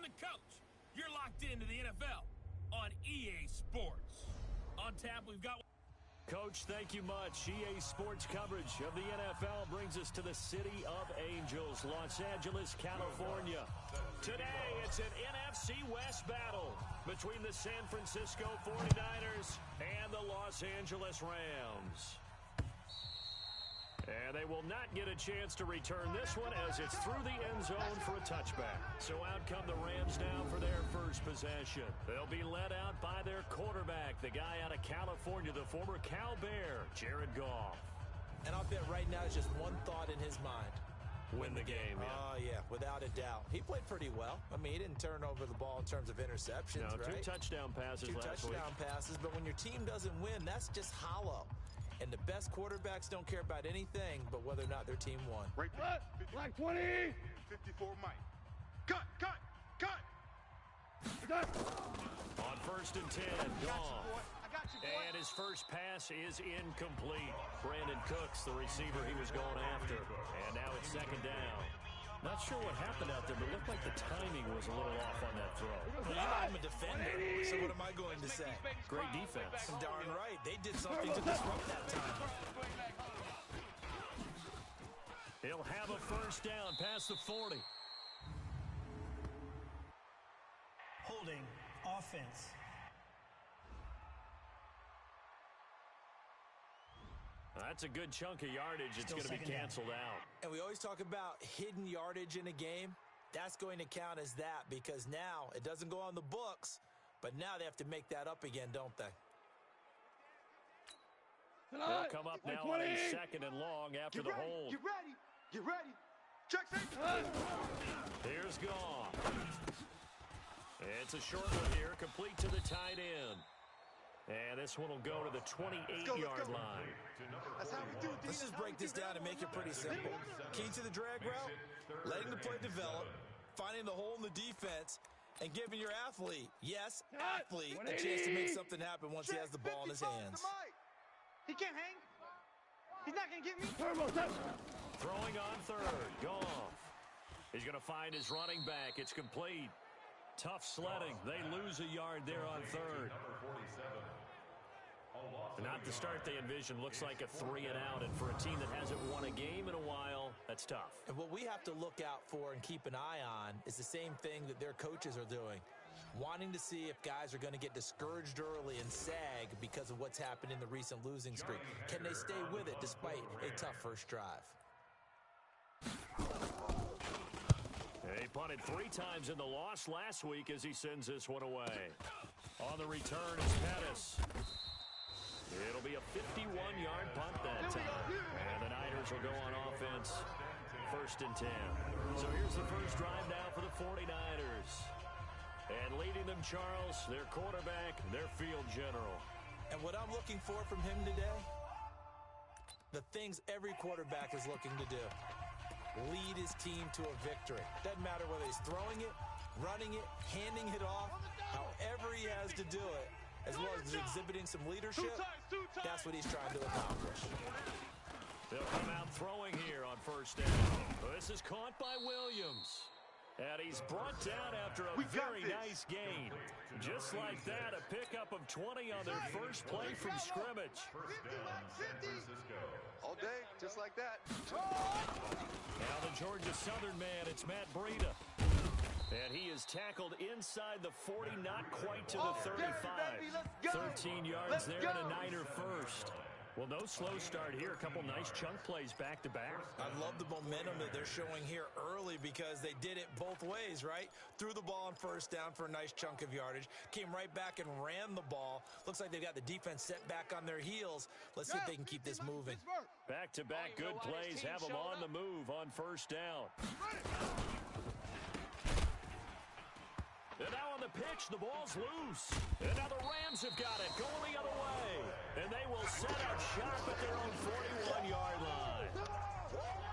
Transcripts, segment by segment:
the coach. You're locked into the NFL on EA Sports. On tap, we've got... Coach, thank you much. EA Sports coverage of the NFL brings us to the City of Angels, Los Angeles, California. Today, it's an NFC West battle between the San Francisco 49ers and the Los Angeles Rams. And they will not get a chance to return this one as it's through the end zone for a touchback. So out come the Rams now for their first possession. They'll be led out by their quarterback, the guy out of California, the former Cal Bear, Jared Goff. And I'll bet right now is just one thought in his mind. Win the game, yeah. Oh, yeah, without a doubt. He played pretty well. I mean, he didn't turn over the ball in terms of interceptions, right? 2 touchdown passes last week. 2 touchdown passes, but when your team doesn't win, that's just hollow. And the best quarterbacks don't care about anything but whether or not their team won. Right there. Black 20. 54 Mike. Cut. On 1st and 10, Goff. And his first pass is incomplete. Brandon Cooks, the receiver he was going after. And now it's 2nd down. Not sure what happened out there, but it looked like the timing was a little off on that throw. Well, I'm a defender, so what am I going to say? Great defense. Darn right. They did something to disrupt that time. He'll have a first down past the 40. Holding offense. That's a good chunk of yardage. It's going to be canceled out. And we always talk about hidden yardage in a game. That's going to count as that because now it doesn't go on the books, but now they have to make that up again, don't they? They'll come up now on a 2nd and long after the hold. Get ready. Check safety. Here's Goff. It's a short one here, complete to the tight end. And this one will go to the 28-yard line. That's how we do it. Let's just break this down and make it pretty simple. Key to the drag route, letting the play develop, finding the hole in the defense, and giving your athlete, yes, athlete, a chance to make something happen once he has the ball in his hands. He can't hang. He's not going to get me. Throwing on 3rd, Goff. He's going to find his running back. It's complete. Tough sledding. They lose a yard there on 3rd. Not the start they envisioned. Looks like a 3 and out. And for a team that hasn't won a game in a while, that's tough. And what we have to look out for and keep an eye on is the same thing that their coaches are doing. Wanting to see if guys are going to get discouraged early and sag because of what's happened in the recent losing streak. Can they stay with it despite a tough first drive? He punted 3 times in the loss last week as he sends this one away. On the return is Pettis. It'll be a 51-yard punt that time. And the Niners will go on offense. 1st and 10. So here's the first drive now for the 49ers. And leading them, Charles, their quarterback, their field general. And what I'm looking for from him today, the things every quarterback is looking to do. Lead his team to a victory. Doesn't matter whether he's throwing it, running it, handing it off, however he has to do it, as well as exhibiting some leadership, that's what he's trying to accomplish. They'll come out throwing here on 1st down. This is caught by Williams. And he's brought down after a very nice gain. Just like that, a pickup of 20 on their first play from scrimmage. All day, just like that. Now the Georgia Southern man, it's Matt Breida. And he is tackled inside the 40, not quite to the 35. 13 yards there and a Niner first. Well, no slow start here. A couple nice chunk plays back-to-back. I love the momentum that they're showing here early because they did it both ways, right? Threw the ball on 1st down for a nice chunk of yardage. Came right back and ran the ball. Looks like they've got the defense set back on their heels. Let's see if they can keep this moving. Back-to-back good plays have them on the move on 1st down. And now on the pitch, the ball's loose. And now the Rams have got it, going the other way. And they will set up shop at their own 41-yard line.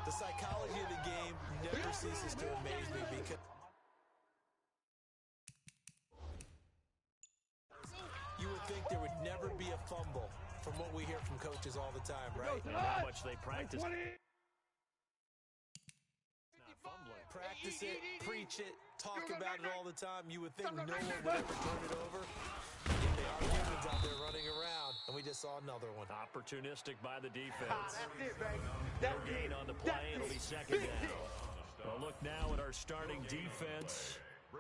The psychology of the game never ceases to amaze me because you would think there would never be a fumble from what we hear from coaches all the time, right? And how much they practice. Not fumbling. practice it, preach it, talk about it all the time. You would think no one would ever turn it over. Yet they are humans out there running around, and we just saw another one. Opportunistic by the defense. That's it, baby. No gain on the play. It'll be second down. Well, look now at our starting defense.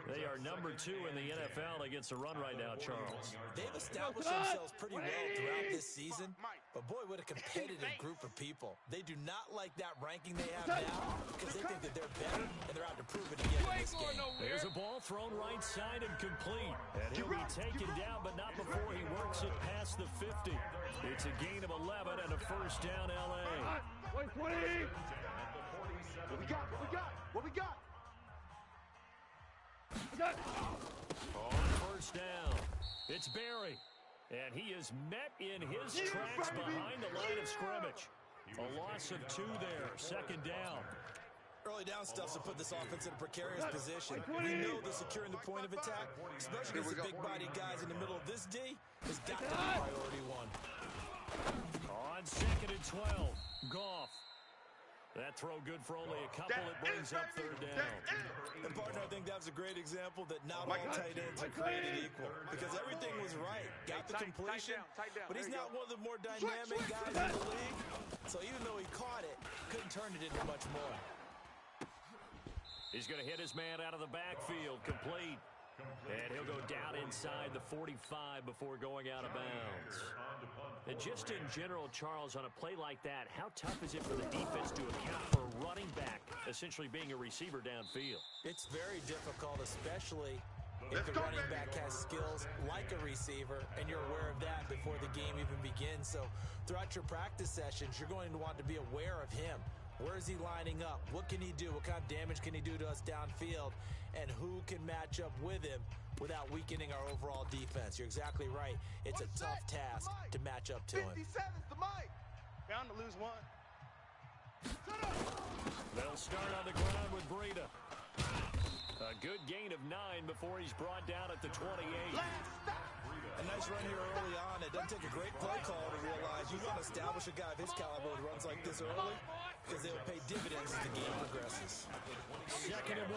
They are number 2 in the NFL against the run right now, Charles. They've established themselves pretty well throughout this season, but boy, what a competitive group of people. They do not like that ranking they have now because they think that they're better, and they're out to prove it again in this game. There's a ball thrown right side and complete. And he'll be taken down, but not before he works it past the 50. It's a gain of 11 and a first down, L.A. Wait, 20. What we got? What we got? What we got? On first down, it's Barry. And he is met in his tracks behind the line of scrimmage. A loss of 2 there, second down. Early down stuff's to put this offense in a precarious position. We know that securing the point of attack, especially against the big-bodied guys in the middle of this D, has got to be priority 1. On second and 12, Goff. That throw good for only a couple. It brings up third down. And partner, I think that was a great example that not all tight ends are created equal because everything was right. Got the completion, but he's not one of the more dynamic guys in the league. So even though he caught it, couldn't turn it into much more. He's going to hit his man out of the backfield, complete. And he'll go down inside the 45 before going out of bounds. And just in general, Charles, on a play like that, how tough is it for the defense to account for a running back essentially being a receiver downfield? It's very difficult, especially if the running back has skills like a receiver, and you're aware of that before the game even begins. So throughout your practice sessions, you're going to want to be aware of him. Where is he lining up? What can he do? What kind of damage can he do to us downfield? And who can match up with him without weakening our overall defense? You're exactly right. It's a tough task to match up to him. 57's the mic. Bound to lose 1. They'll start on the ground with Breida. A good gain of 9 before he's brought down at the 28. A nice run here early on. It doesn't take a great play call to realize you want to establish a guy of his caliber who runs like this early because they'll pay dividends as the game progresses. Second and 1.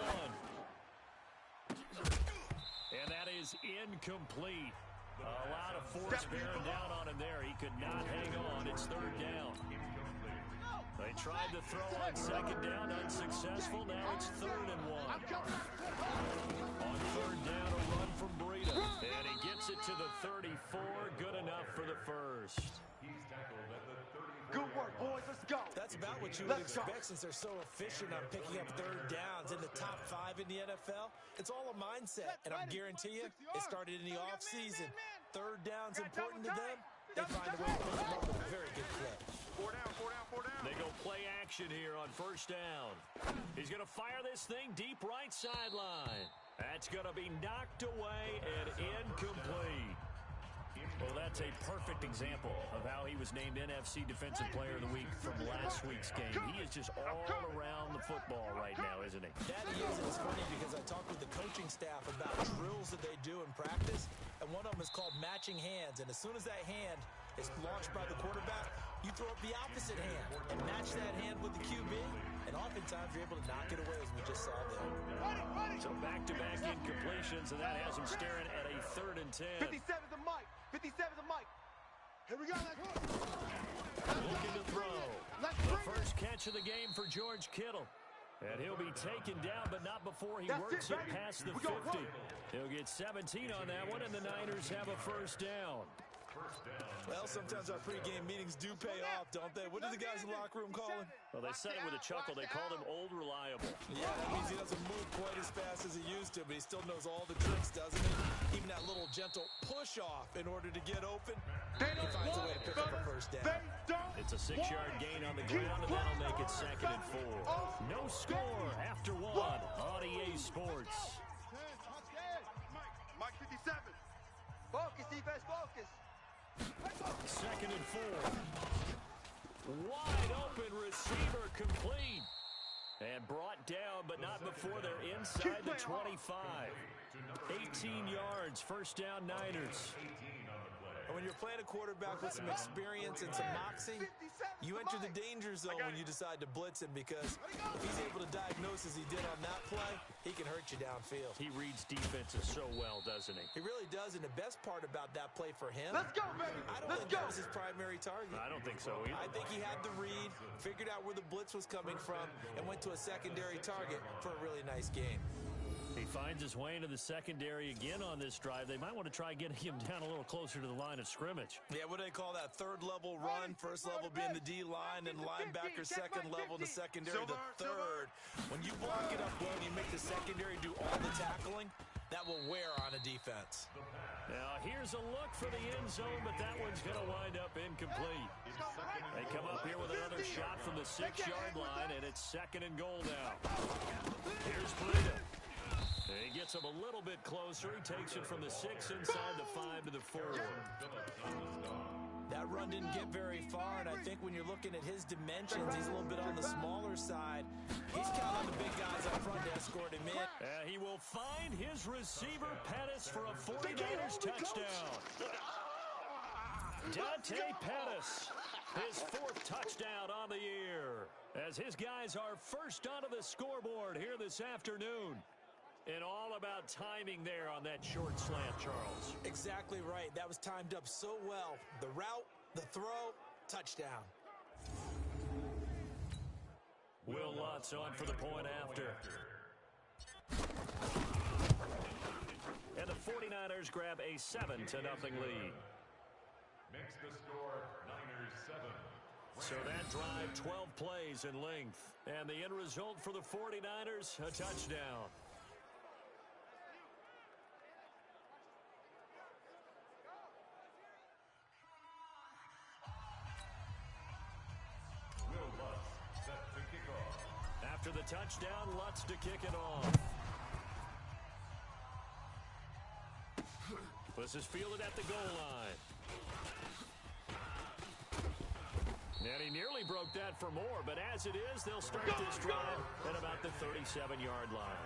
And that is incomplete. A lot of force bearing down on him there. He could not hang on. It's third down. They tried to throw on second down, unsuccessful. Now it's third and 1. On third down, a run from Breida. And he gets it to the 34. Good enough for the first. Good work, boys. Let's go. That's about what you would expect since they're so efficient on picking up third downs in the top 5 in the NFL. It's all a mindset, and I guarantee you, it started in the offseason. Third down's important to them. They find a way to pick them up with a very good clip. 4 down, 4 down, 4 down. They go play action here on first down. He's going to fire this thing deep right sideline. That's going to be knocked away and incomplete. Well, that's a perfect example of how he was named NFC Defensive Player of the Week from last week's game. He is just all around the football right now, isn't he? That he is, and it's funny because I talked with the coaching staff about drills that they do in practice, and one of them is called matching hands. And as soon as that hand is launched by the quarterback, you throw up the opposite hand and match that hand with the QB, and oftentimes you're able to knock it away, as we just saw there. So back-to-back incompletions, and that has him staring at a third and 10. 57's the mic. 57's the mic. Here we go. Looking to throw. The first catch of the game for George Kittle. And he'll be taken down, but not before he works it past the 50. He'll get 17 on that one, and the Niners have a first down. Well, sometimes our pregame meetings do pay off, don't they? What do the guys in the locker room call him? Well, they said it with a chuckle. They called him Old Reliable. Yeah, that means he doesn't move quite as fast as he used to, but he still knows all the tricks, doesn't he? Even that little gentle push-off in order to get open, he finds a way to pick up a first down. It's a 6-yard gain on the ground, and that'll make it second and 4. No score after 1 on EA Sports. Mike 57. Focus, defense, focus. Second and 4. Wide open receiver complete. And brought down, but not before they're inside the 25. 18 yards, first down Niners. And when you're playing a quarterback with some experience and some moxie, you enter the danger zone when you decide to blitz him, because if he's able to diagnose as he did on that play, he can hurt you downfield. He reads defenses so well, doesn't he? He really does, and the best part about that play for him, Let's go, baby. I don't think that was his primary target. I don't think so either. I think he had the read, figured out where the blitz was coming from, and went to a secondary target for a really nice game. He finds his way into the secondary again on this drive. They might want to try getting him down a little closer to the line of scrimmage. Yeah, what do they call that? Third level run, first level being the D-line, and linebacker second level, the secondary the third. When you block it up well and you make the secondary do all the tackling, that will wear on a defense. Now here's a look for the end zone, but that one's going to wind up incomplete. They come up here with another shot from the 6-yard line, and it's 2nd and goal now. Here's Breida. He gets him a little bit closer. He takes it from the 6 inside the 5 to the 4. That run didn't get very far, and I think when you're looking at his dimensions, he's a little bit on the smaller side. He's counting on the big guys up front to escort him in. He will find his receiver, Pettis, for a 49ers touchdown. Dante Pettis, his 4th touchdown on the year, as his guys are first onto the scoreboard here this afternoon. And all about timing there on that short slant, Charles. Exactly right. That was timed up so well. The route, the throw, touchdown. Will Lutz on for the point after. And the 49ers grab a 7-0 lead. Makes the score Niners 7. So that drive, 12 plays in length. And the end result for the 49ers, a touchdown. After the touchdown, Lutz to kick it off. This is fielded at the goal line. And he nearly broke that for more, but as it is, they'll start this drive at about the 37-yard line.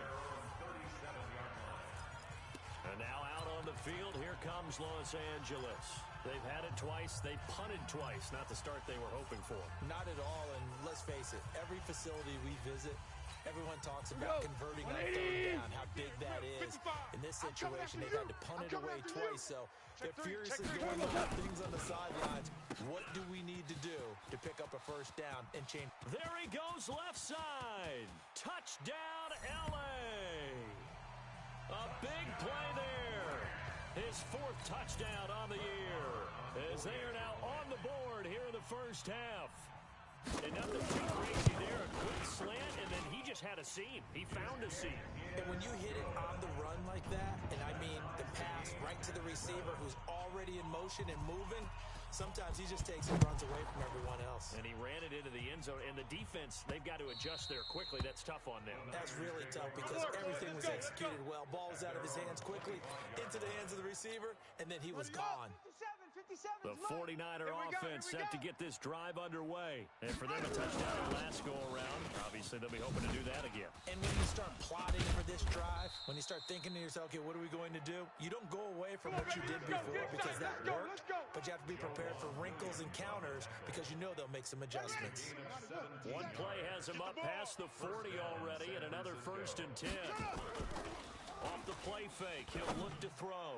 And now out on the field, here comes Los Angeles. They've had it twice. They've punted twice. Not the start they were hoping for. Not at all, and let's face it, every facility we visit, everyone talks about converting on 3rd down, how big that is. In this situation, they've had to punt it away twice, so they're furiously going over things on the sidelines. What do we need to do to pick up a 1st down and change? There he goes left side. Touchdown, L.A. A big play there. His 4th touchdown on the year, as they are now on the board here in the first half. And nothing too crazy there. A good slant, and then he just had a seam. He found a seam. And when you hit it on the run like that, and I mean the pass right to the receiver who's already in motion and moving, sometimes he just takes and runs away from everyone else. And he ran it into the end zone. And the defense, they've got to adjust there quickly. That's tough on them. That's really tough because everything was executed well. Ball was out of his hands quickly, into the hands of the receiver, and then he was gone. The 49er offense set to get this drive underway. And for them a touchdown last go-around, obviously they'll be hoping to do that again. And when you start plotting for this drive, when you start thinking to yourself, okay, what are we going to do? You don't go away from what you did before because that worked, but you have to be prepared for wrinkles and counters because you know they'll make some adjustments. One play has him up past the 40 already, and another 1st and 10. Off the play fake, he'll look to throw.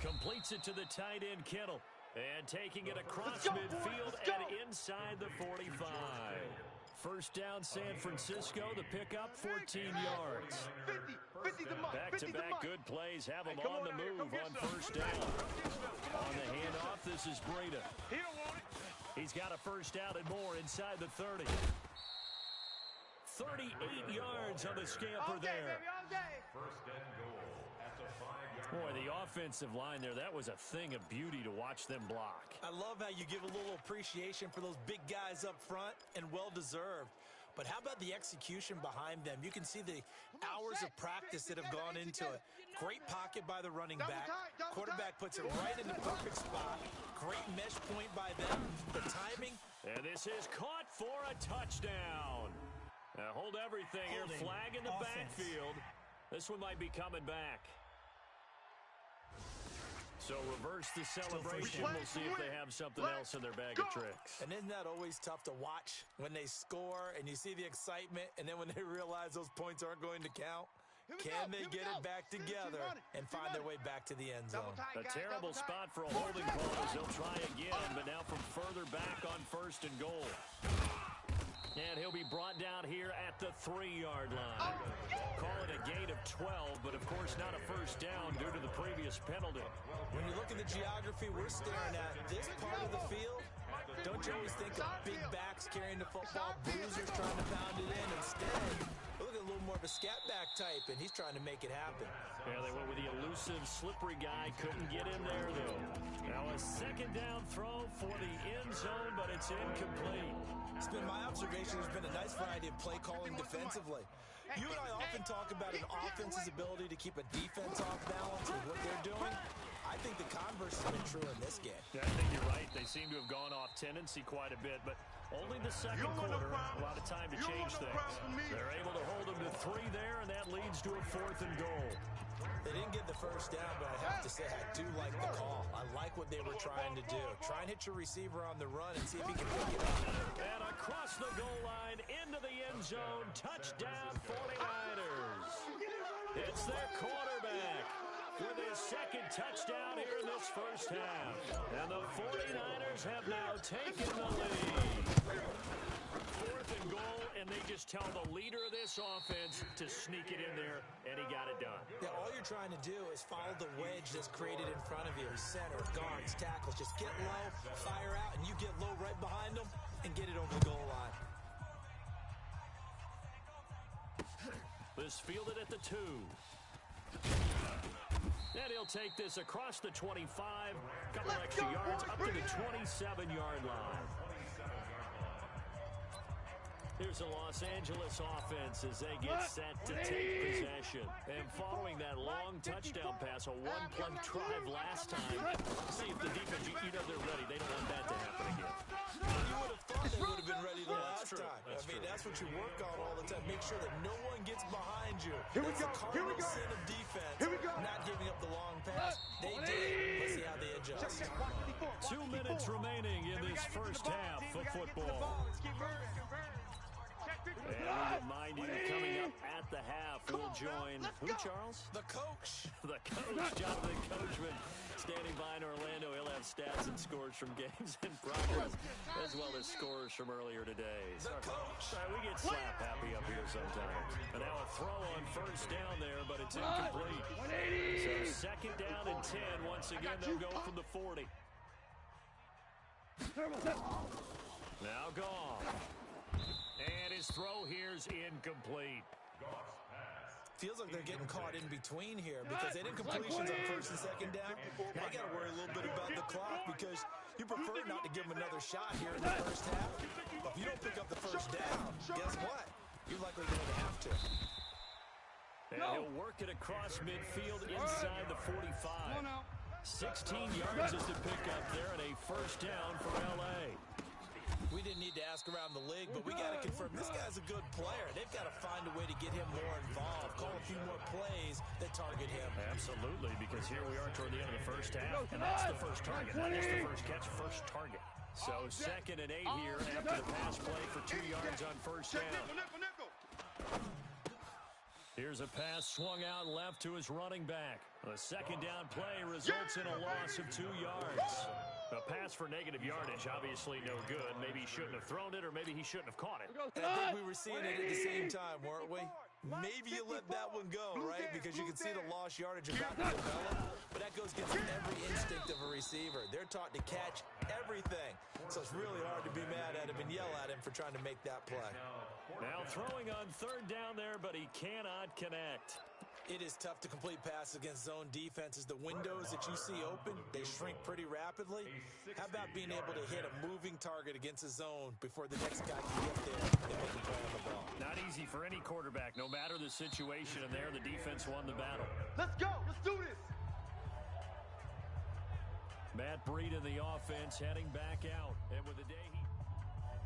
Completes it to the tight end, Kittle. And taking it across midfield and inside the 45. 1st down, San Francisco. The pickup, 14 yards. Back-to-back good plays have them on the move on 1st down. On the handoff, this is Breida. He's got a 1st down and more inside the 30. 38 yards on the scamper there. 1st and goal at the 5-yard line. Boy, the offensive line there, that was a thing of beauty to watch them block. I love how you give a little appreciation for those big guys up front, and well-deserved. But how about the execution behind them? You can see the hours of practice that have gone into it. Great pocket by the running back. Quarterback puts it right in the perfect spot. Great mesh point by them. The timing. And this is caught for a touchdown. Now hold everything here. Flag in the backfield. This one might be coming back. So reverse the celebration. We'll see if they have something else in their bag of tricks. And isn't that always tough to watch when they score and you see the excitement, and then when they realize those points aren't going to count? Can they get it back together and find their way back to the end zone? A terrible spot for a holding call as they'll try again, but now from further back on 1st and goal. And he'll be brought down here at the 3-yard line. Call it a gain of 12, but of course not a first down due to the previous penalty. When you look at the geography, we're staring at this part of the field. Don't you always think of big backs carrying the football, bruisers trying to pound it in? Instead, look at a little more of a scat back type, and he's trying to make it happen. Yeah, they went with the elusive, slippery guy. Couldn't get in there, though. Now a 2nd down throw for the end zone, but it's incomplete. It's been my observation there's been a nice variety of play calling defensively. You and I often talk about an offense's ability to keep a defense off balance with what they're doing. I think the converse has been true in this game. Yeah, I think you're right. They seem to have gone off tendency quite a bit, but only the 2nd quarter, a lot of time to change things. They're able to hold them to 3 there, and that leads to a 4th and goal. They didn't get the first down, but I have to say I do like the call. I like what they were trying to do. Try and hit your receiver on the run and see if he can pick it up. And across the goal line, into the end zone, touchdown 49ers. It's their quarterback with his 2nd touchdown here in this first half. And the 49ers have now taken the lead. 4th and goal, and they just tell the leader of this offense to sneak it in there, and he got it done. Yeah, all you're trying to do is follow the wedge that's created in front of you. Center, guards, tackles. Just get low, fire out, and you get low right behind them and get it over the goal line. This fielded at the 2. And he'll take this across the 25, couple extra yards up to the 27-yard line. Here's the Los Angeles offense as they get set to take possession. And following that long touchdown pass, a one-play drive last time, see if the defense, you know they're ready. They don't want that to happen again. You would have thought they would have been ready the last time. That's what you work on all the time. Make sure that no one gets behind you. That's the cardinal sin of defense. Not giving up the long pass. They did. Let's see how they adjust. 2 minutes remaining in this first half of football. And we remind you, coming up at the half, we'll join, who, Charles? The coach. The coach, Jonathan Coachman, standing by in Orlando. He'll have stats and scores from games in progress, as well as scores from earlier today. The coach. We get slap happy up here sometimes. And now a throw on first down there, but it's incomplete. So 2nd down and 10. Once again, they'll go from the 40. Now gone. And his throw here's incomplete. Feels like they're getting caught in between here because they didn't completions on 1st and 2nd down. Now you got to worry a little bit about the clock because you prefer not to give them another shot here in the first half. But if you don't pick up the first down, guess what? You're likely going to have to. And he'll work it across midfield inside the 45. 16 yards is the pickup there and a first down for L.A. We didn't need to ask around the league, but we got to confirm this guy's a good player. They've got to find a way to get him more involved, call a few more plays that target him. Absolutely, because here we are toward the end of the first half, and that's the first target. That is the first catch, first target. So 2nd and 8 here after the pass play for 2 yards on first down. Here's a pass swung out left to his running back. A 2nd down play results in a loss of 2 yards. A pass for negative yardage, obviously no good. Maybe he shouldn't have thrown it, or maybe he shouldn't have caught it. And I think we were seeing it at the same time, weren't we? Maybe you let that one go, right? Because you can see the lost yardage about to develop. But that goes against every instinct of a receiver. They're taught to catch everything. So it's really hard to be mad at him and yell at him for trying to make that play. Now throwing on 3rd down there, but he cannot connect. It is tough to complete passes against zone defenses. The windows that you see open, they shrink pretty rapidly. How about being able to hit a moving target against a zone before the next guy can get there and make a play on the ball? Not easy for any quarterback, no matter the situation, and there the defense won the battle. Let's go. Let's do this. Matt Breed in the offense heading back out. And with the day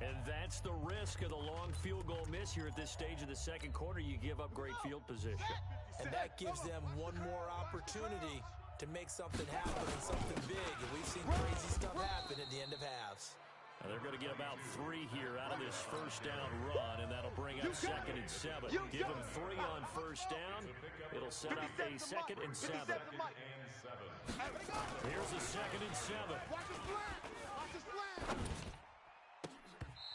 and that's the risk of the long field goal miss here at this stage of the 2nd quarter. You give up great field position. And that gives them one more opportunity to to make something happen and something big. And we've seen crazy stuff happen at the end of halves. And they're going to get about 3 here out of this first down run, and that'll bring up 2nd and 7. Give them 3 on first down. It'll set up a 2nd and 7. Here's a 2nd and 7.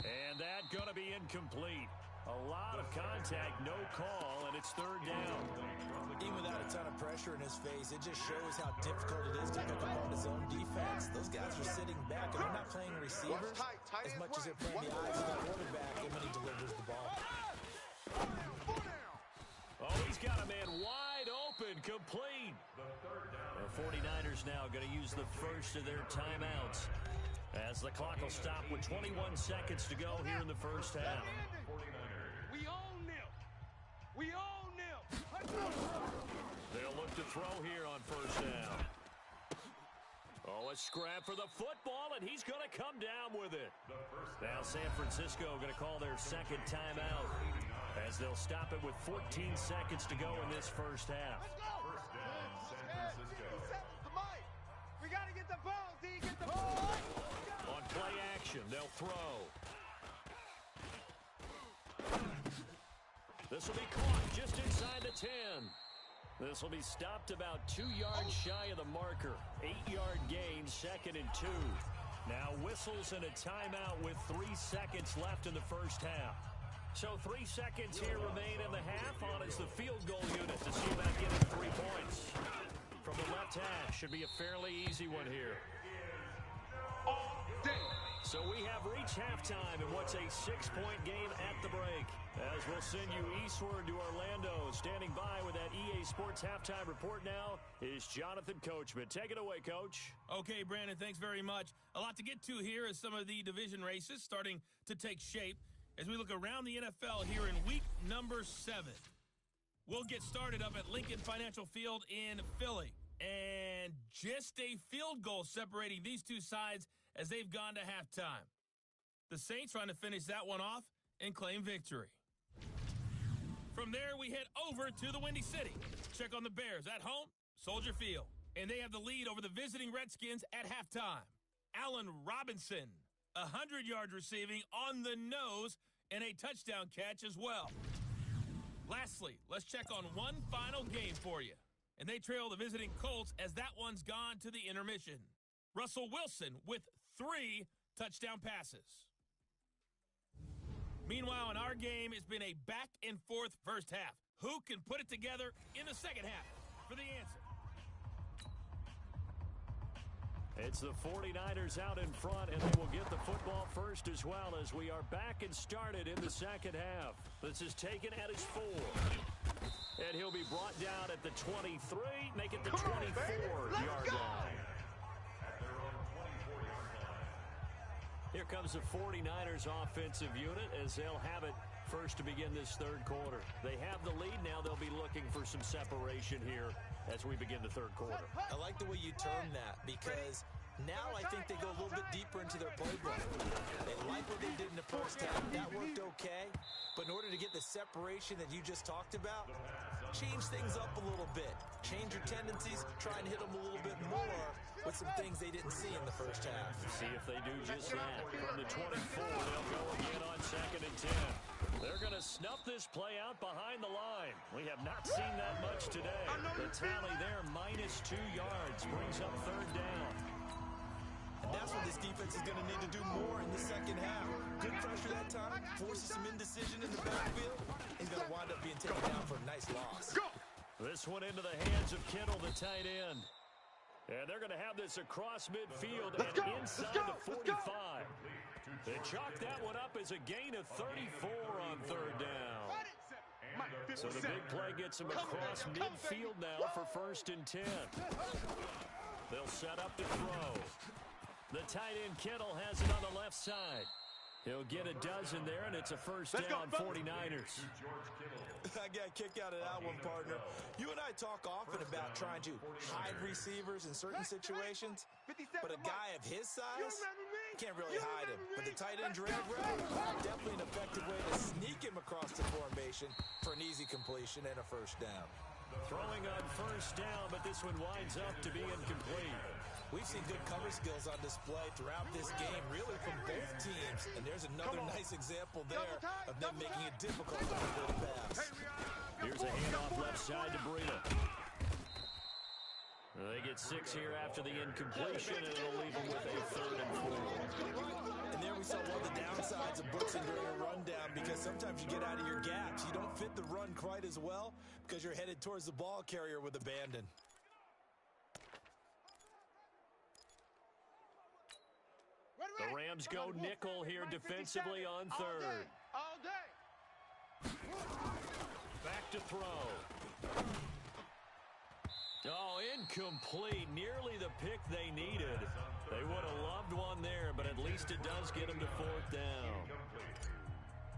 And that going to be incomplete. A lot of contact, no call, and it's 3rd down. Even without a ton of pressure in his face, it just shows how difficult it is to pick up on his own defense. Those guys are sitting back, and they're not playing receivers as much as they're playing the eyes of the quarterback and when he delivers the ball. Oh, he's got a man wide open, complete. The 49ers now going to use the first of their timeouts as the clock will stop with 21 seconds to go here in the first half. We own them. We own them. They'll look to throw here on first down. Oh, a scrap for the football, and he's going to come down with it. Now San Francisco going to call their 2nd timeout as they'll stop it with 14 seconds to go in this first half. First down, San Francisco. We got to get the ball, D. Get the ball. On play action, they'll throw. This will be caught just inside the 10. This will be stopped about 2 yards shy of the marker. 8-yard gain, 2nd and 2. Now whistles and a timeout with 3 seconds left in the first half. So 3 seconds here remain in the half. On is the field goal unit to see about getting 3 points. From the left hash, should be a fairly easy one here. So we have reached halftime in what's a 6-point game at the break. As we'll send you eastward to Orlando. Standing by with that EA Sports halftime report now is Jonathan Coachman. Take it away, Coach. Okay, Brandon, thanks very much. A lot to get to here as some of the division races starting to take shape as we look around the NFL here in week number 7. We'll get started up at Lincoln Financial Field in Philly. And just a field goal separating these two sides as they've gone to halftime. The Saints trying to finish that one off and claim victory. From there, we head over to the Windy City. Check on the Bears at home, Soldier Field. And they have the lead over the visiting Redskins at halftime. Allen Robinson, 100 yards receiving on the nose and a touchdown catch as well. Lastly, let's check on one final game for you. And they trail the visiting Colts as that one's gone to the intermission. Russell Wilson with 3 touchdown passes. Meanwhile, in our game, it's been a back-and-forth first half. Who can put it together in the second half? For the answer. It's the 49ers out in front, and they will get the football first as well as we are back and started in the second half. This is taken at his 4. And he'll be brought down at the 23, make it the 24-yard line. Here comes the 49ers offensive unit as they'll have it first to begin this third quarter. They have the lead. Now they'll be looking for some separation here as we begin the third quarter. I like the way you term that because now I think they go a little bit deeper into their playbook. They like what they did in the first half. That worked okay. But in order to get the separation that you just talked about, change things up a little bit. Change your tendencies, try and hit them a little bit more with some things they didn't see in the first half. See if they do just that. From the 24, they'll go again on 2nd and 10. They're going to snuff this play out behind the line. We have not seen that much today. The tally there, -2 yards, brings up 3rd down. And that's what this defense is going to need to do more in the second half. Good pressure that time, forces some indecision in the backfield. He's going to wind up being taken down for a nice loss. This one into the hands of Kittle, the tight end. And they're going to have this across midfield and inside the 45. They chalk that one up as a gain of 34 on 3rd down. So the big play gets him across midfield now for 1st and 10. They'll set up to throw. The tight end Kittle has it on the left side. He'll get a dozen there, and it's a first down, 49ers. I got a kick out of that one, partner. You and I talk often about trying to hide receivers in certain situations, but a guy of his size can't really hide him. But the tight end drag route, definitely an effective way to sneak him across the formation for an easy completion and a first down. Throwing on first down, but this one winds up to be incomplete. We've seen good cover skills on display throughout this game, really from both teams. And there's another nice example there of them making it difficult to complete a pass. Here's a handoff left side to Breida. They get 6 here after the incompletion, and it'll leave them with a 3rd and 4. And there we saw one of the downsides of blitzing during a rundown, because sometimes you get out of your gaps. You don't fit the run quite as well because you're headed towards the ball carrier with abandon. The Rams go nickel here defensively on 3rd. All day. Back to throw. Oh, incomplete. Nearly the pick they needed. They would have loved one there, but at least it does get them to 4th down.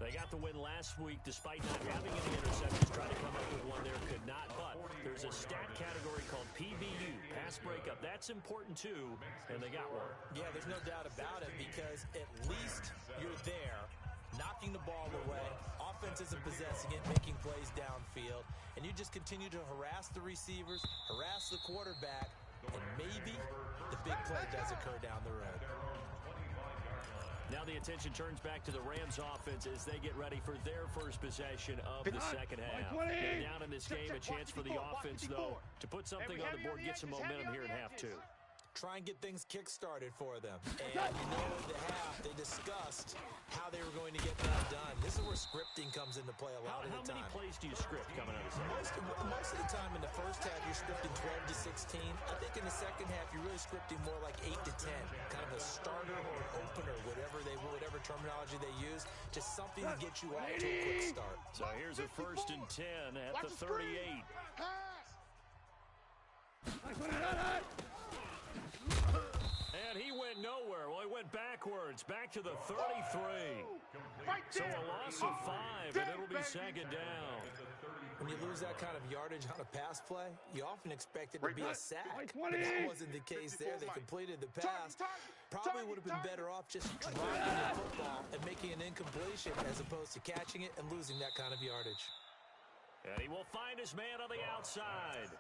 They got the win last week despite not having any interceptions. Tried to come up with one there, could not. But there's a stat category called PBU, pass breakup. That's important too, and they got one. Yeah, there's no doubt about it, because at least you're there, knocking the ball away. Offense isn't possessing it, making plays downfield. And you just continue to harass the receivers, harass the quarterback, and maybe the big play does occur down the road. Now the attention turns back to the Rams offense as they get ready for their first possession of the second half. They're down in this game, a chance for the offense, though, to put something on the board, get some momentum here in half 2. Try and get things kick-started for them. And you know, at the half, they discussed how they were going to get that done. This is where scripting comes into play a lot of the time. How many plays do you script coming out of the second? Most of the time in the first half, you're scripting 12 to 16. I think in the second half, you're really scripting more like 8 to 10. Kind of a starter or an opener, whatever terminology they use. Just something to get you off to a quick start. So here's a 1st and 10 at the 38. And he went nowhere. Well, he went backwards, back to the 33. So a loss of 5, and it'll be 2nd down. When you lose that kind of yardage on a pass play, you often expect it to be a sack. But that wasn't the case there. They completed the pass. Probably would have been better off just dropping the football and making an incompletion as opposed to catching it and losing that kind of yardage. And he will find his man on the outside.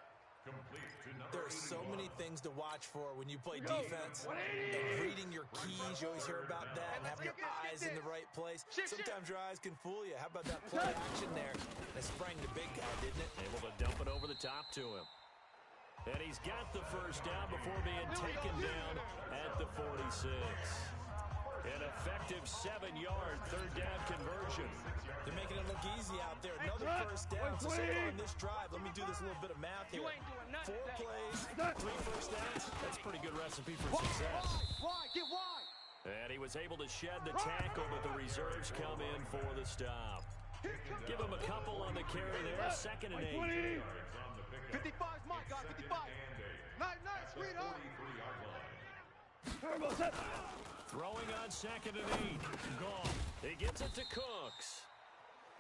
There are so many things to watch for when you play defense. And reading your keys, you always hear about that, and having your eyes in the right place. Sometimes your eyes can fool you. How about that play action there? That sprang the big guy, didn't it? Able to dump it over the top to him. And he's got the 1st down before being taken down at the 46. An effective 7-yard 3rd down conversion. They're making it look easy out there. Another 1st down. So far on this drive, let me do this little bit of math here. 4 plays, 3 1st downs. That's a pretty good recipe for success. Get wide. And he was able to shed the tackle, but the reserves come in for the stop. Give him a couple on the carry there. 2nd and 8. 55's my guy, 55. Nice, sweetheart. Throwing on 2nd and 8. Gone. He gets it to Cooks.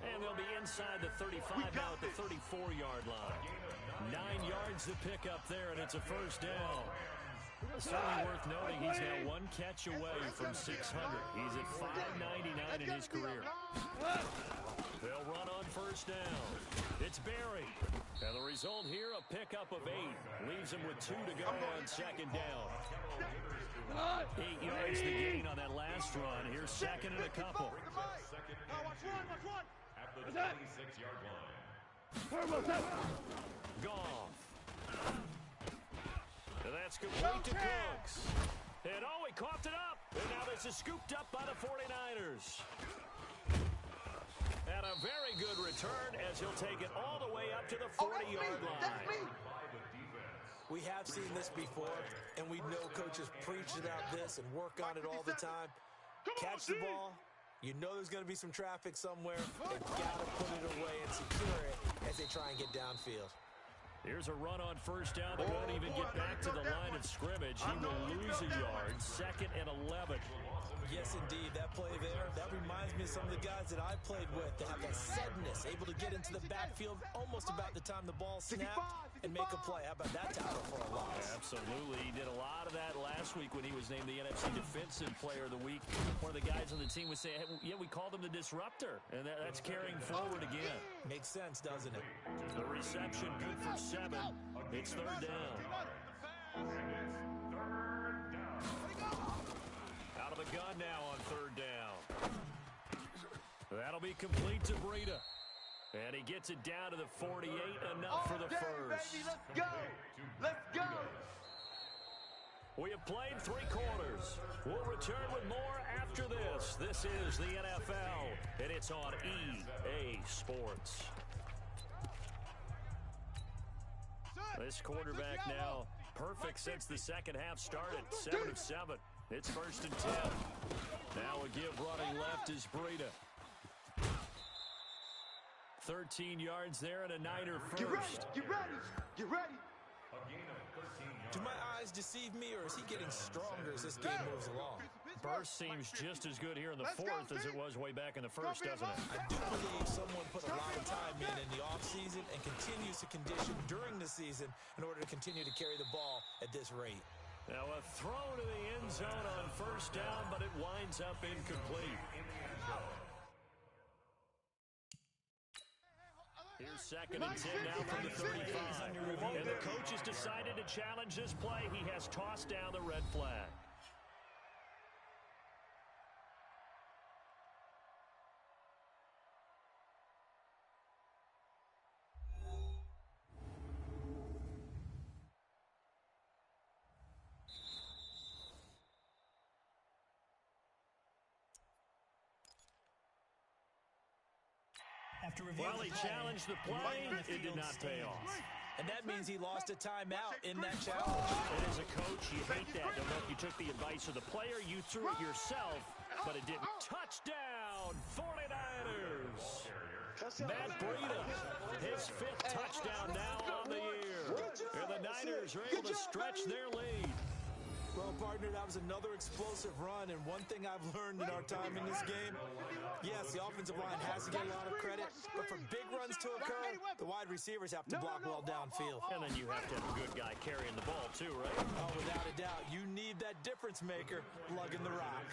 And they'll be inside the 35 now at the 34-yard line. 9 yards to pick up there, and it's a 1st down. Certainly worth noting he's now 1 catch away from 600. He's at 599 in his career. They'll run on 1st down. It's Berry. And the result here, a pickup of 8. Leaves him with 2 to go on 2nd down. 8 yards the gain on that last run. Here's 2nd and a couple. Watch one. At the 26-yard line. Goff. And that's complete to Cooks. And he coughed it up. And now this is scooped up by the 49ers. And a very good return as he'll take it all the way up to the 40-yard line. We have seen this before, and we know coaches preach about this and work on it all the time. Catch the ball. You know there's going to be some traffic somewhere. They've got to put it away and secure it as they try and get downfield. Here's a run on 1st down. They won't even get back to the line of scrimmage. He will lose a yard. 2nd and 11. Yes, Yes, indeed. That play there, that reminds me of some of the guys that I played with that have that suddenness, able to get into the backfield almost about the time the ball snapped and make a play. How about that tackle for a loss? Absolutely. He did a lot of that last week when he was named the NFC Defensive Player of the Week. One of the guys on the team would say, hey, yeah, we called him the disruptor, and that's carrying forward again. Makes sense, doesn't it? The reception good for 7. It's third down. Out of the gun now on third down. That'll be complete to Breida. And he gets it down to the 48, enough for the first. Baby, let's go! Let's go! We have played 3 quarters. We'll return with more after this. This is the NFL, and it's on EA Sports. This quarterback now perfect since the second half started. 7 of 7. It's first and 10. Now a give running left is Breida. 13 yards there and a Niner first. Get ready! Get ready! Get ready! Do my eyes deceive me, or is he getting stronger as this game moves along? Burst seems just as good here in the fourth as it was way back in the first, doesn't it? I do believe someone put a lot of time in the offseason and continues to condition during the season in order to continue to carry the ball at this rate. Now a throw to the end zone on first down, but it winds up incomplete. Here's second and 10 now from the 35. And the coach has decided to challenge this play. He has tossed down the red flag. Well, he challenged the play. It did not pay off. And that means he lost a timeout in that challenge. And as a coach, you hate that. Don't know if you took the advice of the player. You threw it yourself, but it didn't. Touchdown, 49ers. Matt Breida, his 5th touchdown now on the year. And the Niners are able to stretch their lead. Well, partner, that was another explosive run, and one thing I've learned in our time in this game, yes, the offensive line has to get a lot of credit, but for big runs to occur, the wide receivers have to block well downfield. And then you have to have a good guy carrying the ball, too, right? Oh, without a doubt. You need that difference maker lugging the rock.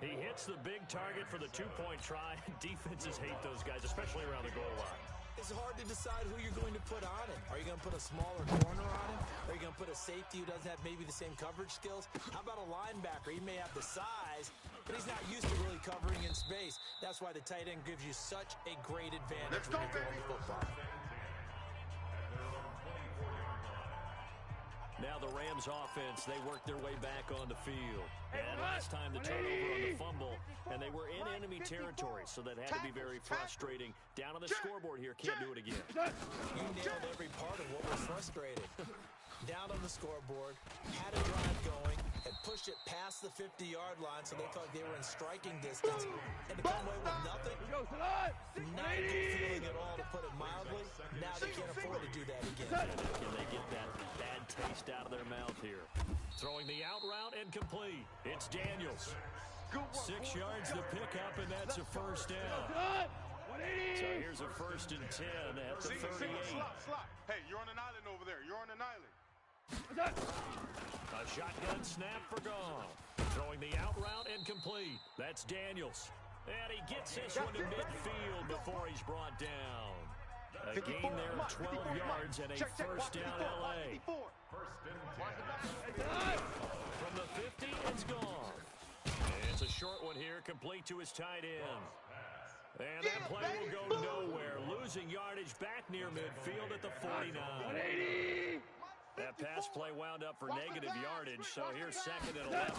He hits the big target for the 2-point try. Defenses hate those guys, especially around the goal line. It's hard to decide who you're going to put on him. Are you going to put a smaller corner on him? Are you going to put a safety who doesn't have maybe the same coverage skills? How about a linebacker? He may have the size, but he's not used to really covering in space. That's why the tight end gives you such a great advantage when you're throwing the football. Now the Rams offense, they work their way back on the field. And last time the turnover on the fumble, and they were in enemy territory, so that had to be very frustrating. Down on the scoreboard here, can't do it again. You nailed every part of what was frustrated. Down on the scoreboard, had a drive going, and pushed it past the 50-yard line so they felt like they were in striking distance. And to come away with nothing, not a good feeling at all, to put it mildly. Now they can't afford to do that again. Can they get that bad taste out of their mouth here? Throwing the out route and complete. It's Daniels. 6 yards to pick up, and that's a first down. So here's a first and 10 at the 38. Hey, you're on an island over there. You're on an island. A shotgun snap for Goff. Throwing the out route and complete. That's Daniels. And he gets this one to midfield before he's brought down. A gain there of 12 yards and a first down L.A. From the 50, it's Goff. It's a short one here, complete to his tight end. And that play will go nowhere. Losing yardage back near midfield at the 49. That pass play wound up for negative yardage, so here's second and 11.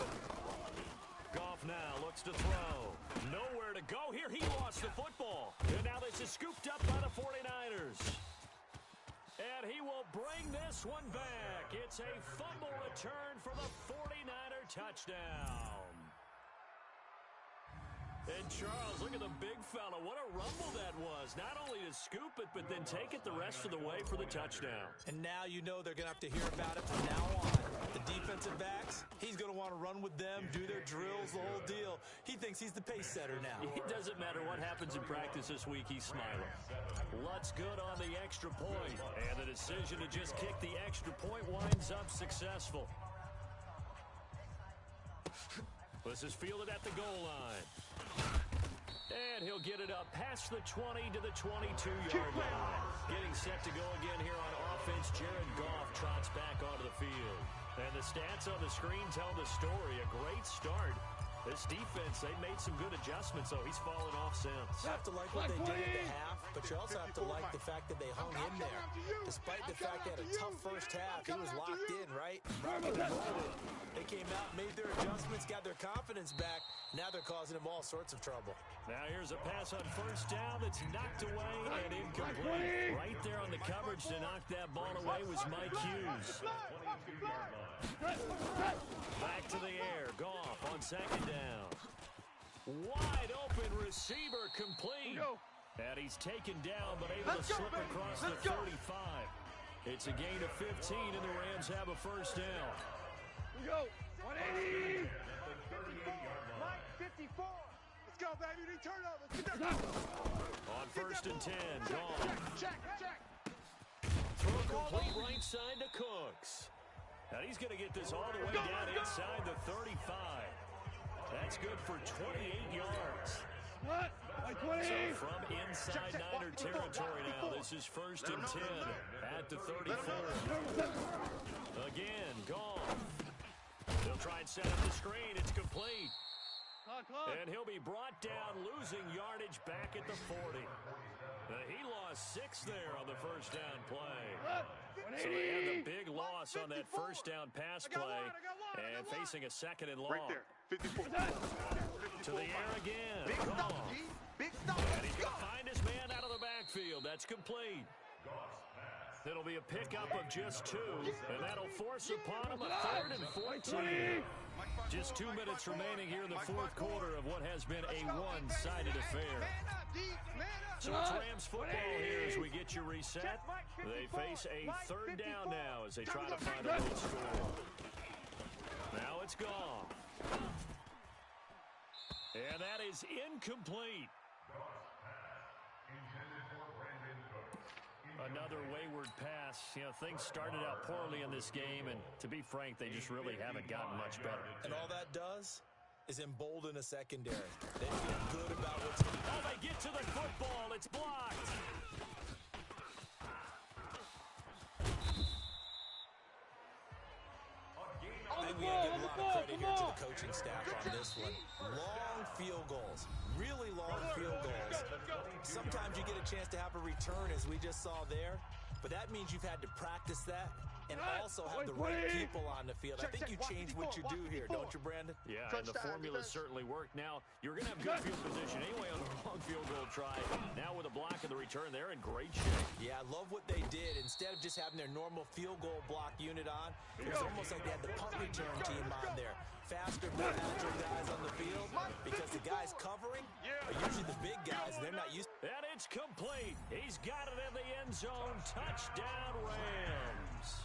Goff now looks to throw. Nowhere to go here. He lost the football. And now this is scooped up by the 49ers. And he will bring this one back. It's a fumble return for the 49er touchdown. And Charles, look at the big fella. What a rumble that was. Not only to scoop it, but then take it the rest of the way for the touchdown. And now you know they're going to have to hear about it from now on. The defensive backs, he's going to want to run with them, do their drills, the whole deal. He thinks he's the pace setter now. It doesn't matter what happens in practice this week, he's smiling. Lutz good on the extra point, and the decision to just kick the extra point winds up successful. This is fielded at the goal line. And he'll get it up past the 20 to the 22-yard line. Getting set to go again here on offense, Jared Goff trots back onto the field. And the stats on the screen tell the story. A great start. This defense, they made some good adjustments, though. He's fallen off since. You have to like what they did at the half, but you also have to like the fact that they hung in there. Despite the fact they had a tough first half, he was locked in, right? They came out, made their adjustments, got their confidence back. Now they're causing him all sorts of trouble. Now here's a pass on first down that's knocked away and incomplete. Right there on the coverage to knock that ball away was Mike Hughes. Back to the air. Goff on second down. Wide open receiver complete. And he's taken down but able to slip across the 35. It's a gain of 15 and the Rams have a first down. We go. 180. Mike, 54. Let's go, baby. Return over. On first and 10. Goff. Check. Throw complete right side to Cooks. And he's going to get this all the way down inside the 35. That's good for 28 yards. What? So from inside Niner territory now, this is first and 10 at the 34. Again, Goff. They'll try and set up the screen. It's complete. And he'll be brought down, losing yardage back at the 40. He lost 6 there on the first down play. So they had the big loss on that first down pass play and facing a second and long. Right there, 54. To the air again. Big stop, G. Big stop. And he's going to find his man out of the backfield. That's complete. It'll be a pickup of just 2, and that'll force upon him a 3rd and 14. Just 2 minutes remaining here in the fourth quarter of what has been a one-sided affair. So it's Rams football here as we get you reset. They face a 3rd down now as they try to find a late score. Now it's gone. And that is incomplete. Another wayward pass. You know, things started out poorly in this game, and to be frank, they just really haven't gotten much better. And all that does is embolden a secondary. They feel good about what's... Oh, they get to the football. It's blocked. I think we got to give a lot of credit here to the coaching staff on this one. Long field goals. Really long field goals. Sometimes you get a chance to have a return, as we just saw there, but that means you've had to practice that and also have the right people on the field. I think you change what you do here, don't you, Brandon? Yeah, and the formula certainly worked. Now, you're going to have good field position anyway on the long field goal try. Now with a block of the return, they're in great shape. Yeah, I love what they did. Instead of just having their normal field goal block unit on, it was almost like they had the punt return team on there. Faster, more agile guys on the field, because the guys covering are usually the big guys, and they're not used. And it's complete. He's got it in the end zone. Touchdown, Rams.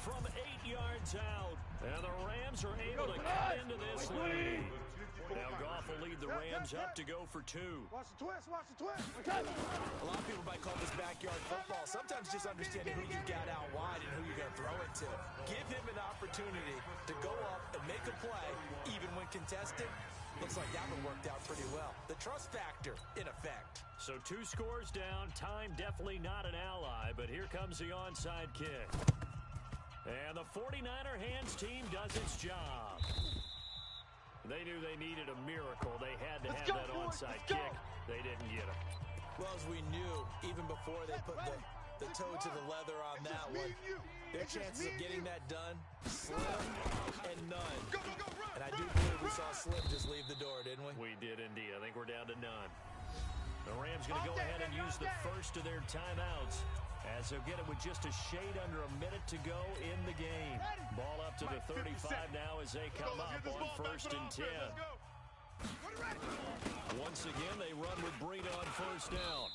From 8 yards out, and the Rams are able to cut into this lead. Now Goff will lead the Rams up to go for 2. Watch the twist. A lot of people might call this backyard football. Sometimes just understanding who you got out wide and who you're going to throw it to. Give him an opportunity to go up and make a play, even when contested. Looks like that one worked out pretty well. The trust factor, in effect. So 2 scores down. Time definitely not an ally, but here comes the onside kick. And the 49er hands team does its job. They knew they needed a miracle. They had to have that onside kick. They didn't get it. Well, as we knew, even before they put the toe to the leather on that one, their chances of getting that done, slim and none. And I do believe we saw Slim just leave the door, didn't we? We did indeed. I think we're down to none. The Rams going to go ahead and use the first of their timeouts, as they'll get it with just a shade under a minute to go in the game. Ball up to the 35 now as they come up on first and 10. Once again, they run with Breida on first down.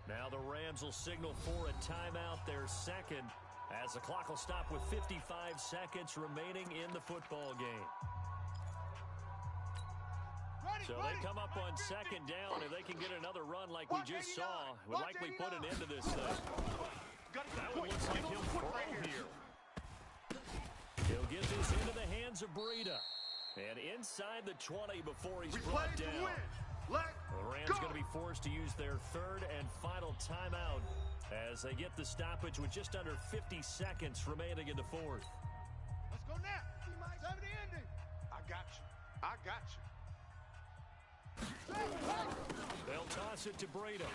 Now the Rams will signal for a timeout, their second, As the clock will stop with 55 seconds remaining in the football game. So they come up on second down. If they can get another run like we just saw, would likely put an end to this thing. That one looks like he'll throw here. He'll get this into the hands of Breida. And inside the 20 before he's brought down. The Rams going to be forced to use their third and final timeout as they get the stoppage with just under 50 seconds remaining in the fourth. Let's go now. 70 ending. I got you. I got you. They'll toss it to Breida.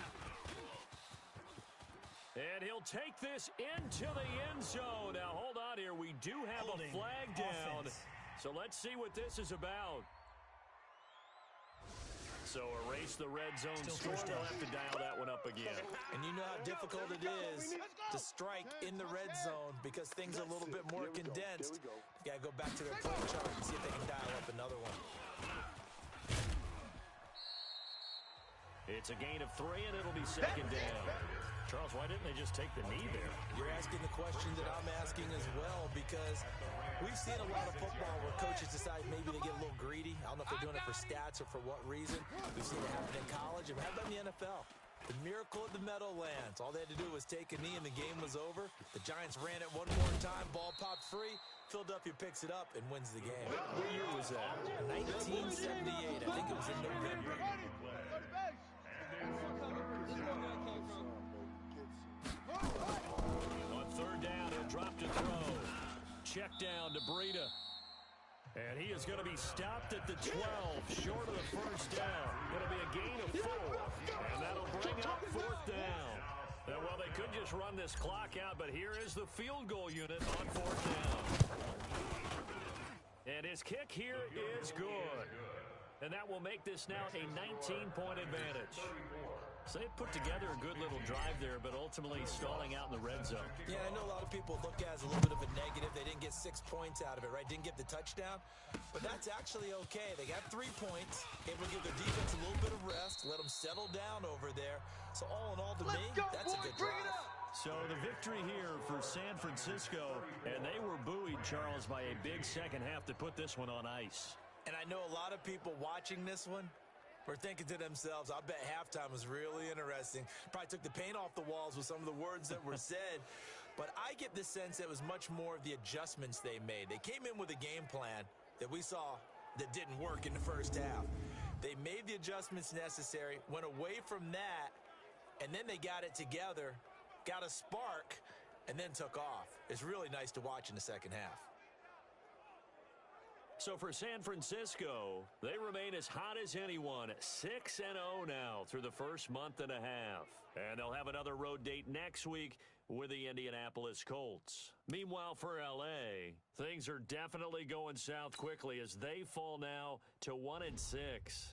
And he'll take this into the end zone. Now, hold on here. We do have a flag down. Offense. So let's see what this is about. So erase the red zone score. They'll have to dial that one up again. And you know how difficult it is to strike in the red zone because things are a little bit more condensed. You got to go back to their play chart and see if they can dial up another one. It's a gain of 3, and it'll be second down. Charles, why didn't they just take the knee there? You're asking the question that I'm asking as well because we've seen a lot of football where coaches decide maybe they get a little greedy. I don't know if they're doing it for stats or for what reason. We've seen it happen in college and we have done in the NFL. The miracle of the Meadowlands. All they had to do was take a knee and the game was over. The Giants ran it one more time. Ball popped free. Philadelphia picks it up and wins the game. What year was that? 1978. I think it was in November. On third down, he'll drop to throw. Check down to Breida. And he is going to be stopped at the 12, short of the first down. It'll be a gain of 4, and that'll bring up fourth down. And, well, they could just run this clock out, but here is the field goal unit on fourth down. And his kick here is good. And that will make this now a 19-point advantage. So they put together a good little drive there, but ultimately stalling out in the red zone. Yeah, I know a lot of people look at it as a little bit of a negative. They didn't get 6 points out of it, right? Didn't get the touchdown. But that's actually okay. They got 3 points. Able to give their defense a little bit of rest, let them settle down over there. So all in all, to me, that's a good drive. So the victory here for San Francisco, and they were buoyed, Charles, by a big second half to put this one on ice. And I know a lot of people watching this one were thinking to themselves, I bet halftime was really interesting. Probably took the paint off the walls with some of the words that were said. But I get the sense that it was much more of the adjustments they made. They came in with a game plan that we saw that didn't work in the first half. They made the adjustments necessary, went away from that, and then they got it together, got a spark, and then took off. It's really nice to watch in the second half. So for San Francisco, they remain as hot as anyone, 6-0 now through the first month and a half. And they'll have another road date next week with the Indianapolis Colts. Meanwhile, for L.A., things are definitely going south quickly as they fall now to 1-6.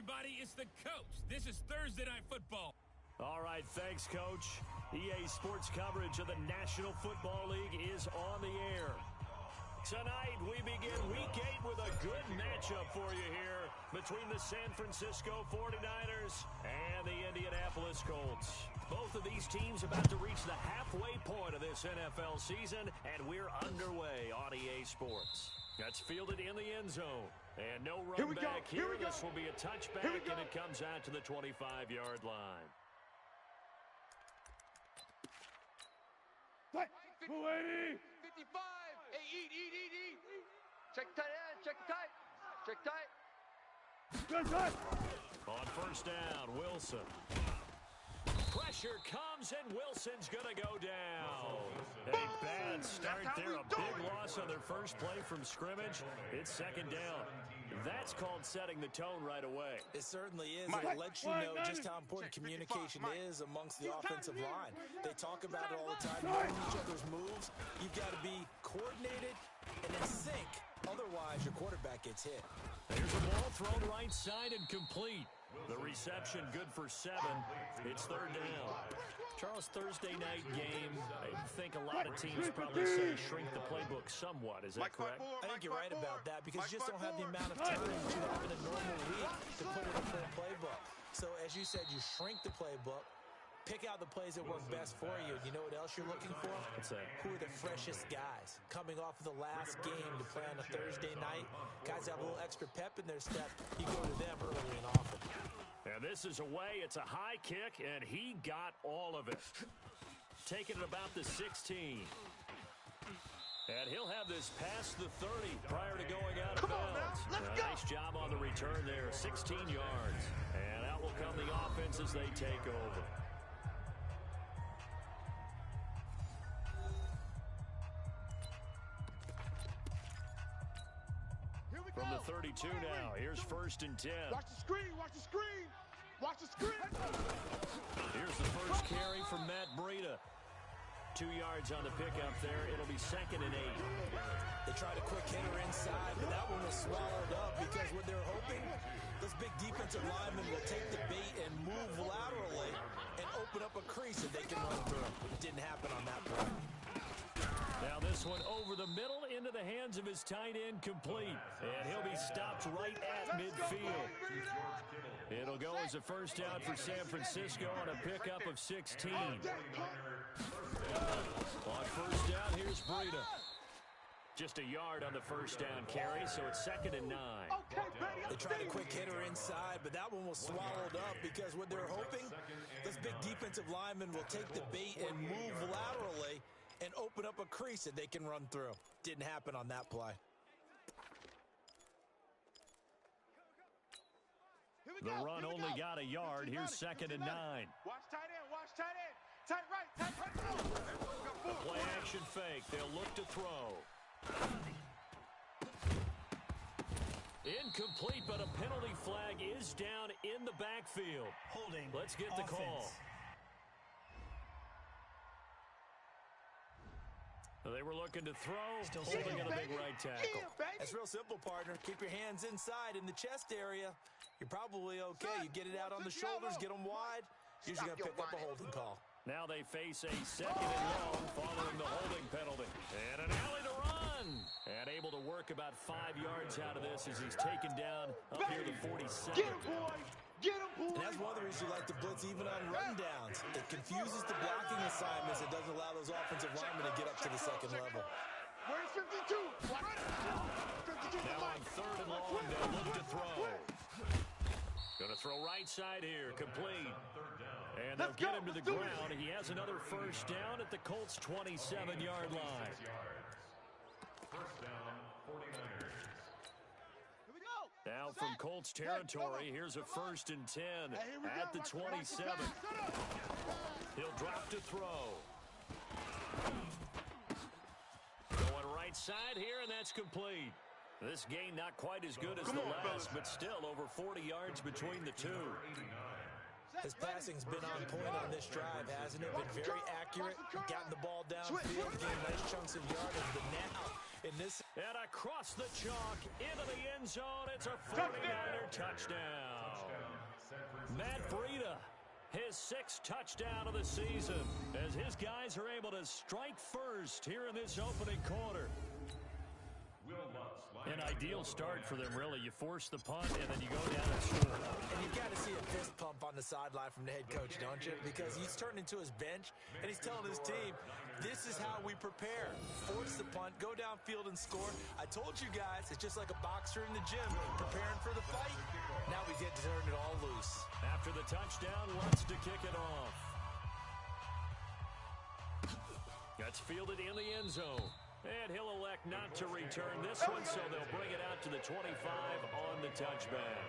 everybody. It's the coach. This is Thursday Night Football. All right, thanks, Coach. EA Sports coverage of the National Football League is on the air. Tonight, we begin Week 8 with a good matchup for you here between the San Francisco 49ers and the Indianapolis Colts. Both of these teams about to reach the halfway point of this NFL season, and we're underway on EA Sports. That's fielded in the end zone. And no run back here. This will be a touchback, and it comes out to the 25-yard line. Move 80. 55. Hey, eat. Check tight end. Check tight. Check tight. Good tight. On first down, Wilson. Pressure comes, and Wilson's going to go down. A bad start there. A big loss on their first play from scrimmage. It's second down. That's called setting the tone right away. It certainly is. It lets you know just how important communication is amongst the offensive line. They talk about it all the time, knowing each other's moves. You've got to be coordinated and in sync. Otherwise, your quarterback gets hit. There's a ball thrown right side and complete. The reception good for 7. It's third down. Charles, Thursday night game, I think a lot of teams probably say shrink the playbook somewhat. Is that correct? I think you're right about that because you just don't have the amount of time that you have in a normal week to put in a full playbook. So, as you said, you shrink the playbook, pick out the plays that work best for you. You know what else you're looking for? What's that? Who are the freshest guys? Coming off of the last game to play on a Thursday night, guys have a little extra pep in their step. You go to them early and often. And this is away. It's a high kick, and he got all of it. Taking it about the 16. And he'll have this past the 30 prior to going out of bounds. Nice job on the return there, 16 yards. And out will come the offense as they take over. From the 32 now, here's first and 10. Watch the screen. Watch the screen. Watch the screen. Here's the first carry from Matt Breida. 2 yards on the pickup there. It'll be second and 8. They tried a quick hitter inside, but that one was swallowed up because what they're hoping, those big defensive linemen will take the bait and move laterally and open up a crease that they can run through. It didn't happen on that play. Now this one over the middle into the hands of his tight end, complete. And he'll be stopped right at midfield. It'll go as a first down for San Francisco on a pickup of 16. On first down, here's Breida. Just a yard on the first down carry, so it's second and 9. They tried a quick hitter inside, but that one was swallowed up because what they're hoping, this big defensive lineman will take the bait and move laterally and open up a crease that they can run through. Didn't happen on that play. The run only got a yard. Here's second and 9. Watch tight end. Watch tight end. Tight right. Tight right. Play action fake. They'll look to throw. Incomplete, but a penalty flag is down in the backfield. Holding. Let's get the call. They were looking to throw, holding in a big right tackle. That's real simple, partner. Keep your hands inside in the chest area. You're probably okay. You get it out on the shoulders, get them wide. Usually going to pick up a holding call. Now they face a second and long following the holding penalty. And an alley to run. And able to work about 5 yards out of this as he's taken down up here to 47. Get him, boy. Get him, boy. And that's one of the reasons you like to blitz even on rundowns. It confuses the blocking assignments. It doesn't allow those offensive linemen to get up to the second level. Where's 52? 52. Now on third and long, they'll look to throw. Going to throw right side here, complete. And they'll get him to the ground. He has another first down at the Colts' 27-yard line. First down, 49ers. Now from Colts territory, here's a first and 10 at the 27. He'll drop to throw. Going right side here, and that's complete. This gain not quite as good as the last, but still over 40 yards between the two. His passing's been on point on this drive, hasn't it? Been very accurate, gotten the ball downfield, gained nice chunks of yardage, but now In this, And across the chalk, into the end zone, it's a 49er touchdown. Matt Breida, his 6th touchdown of the season, as his guys are able to strike first here in this opening quarter. An ideal start for them, really. You force the punt, and then you go down and score. and you got to see a fist pump on the sideline from the head coach, don't you? Because he's turned into his bench, and he's telling his team, this is how we prepare. Force the punt, go downfield and score. I told you guys, it's just like a boxer in the gym preparing for the fight. Now we get to turn it all loose. After the touchdown, wants to kick it off. That's fielded in the end zone. And he'll elect not to return this one, so they'll bring it out to the 25 on the touchback.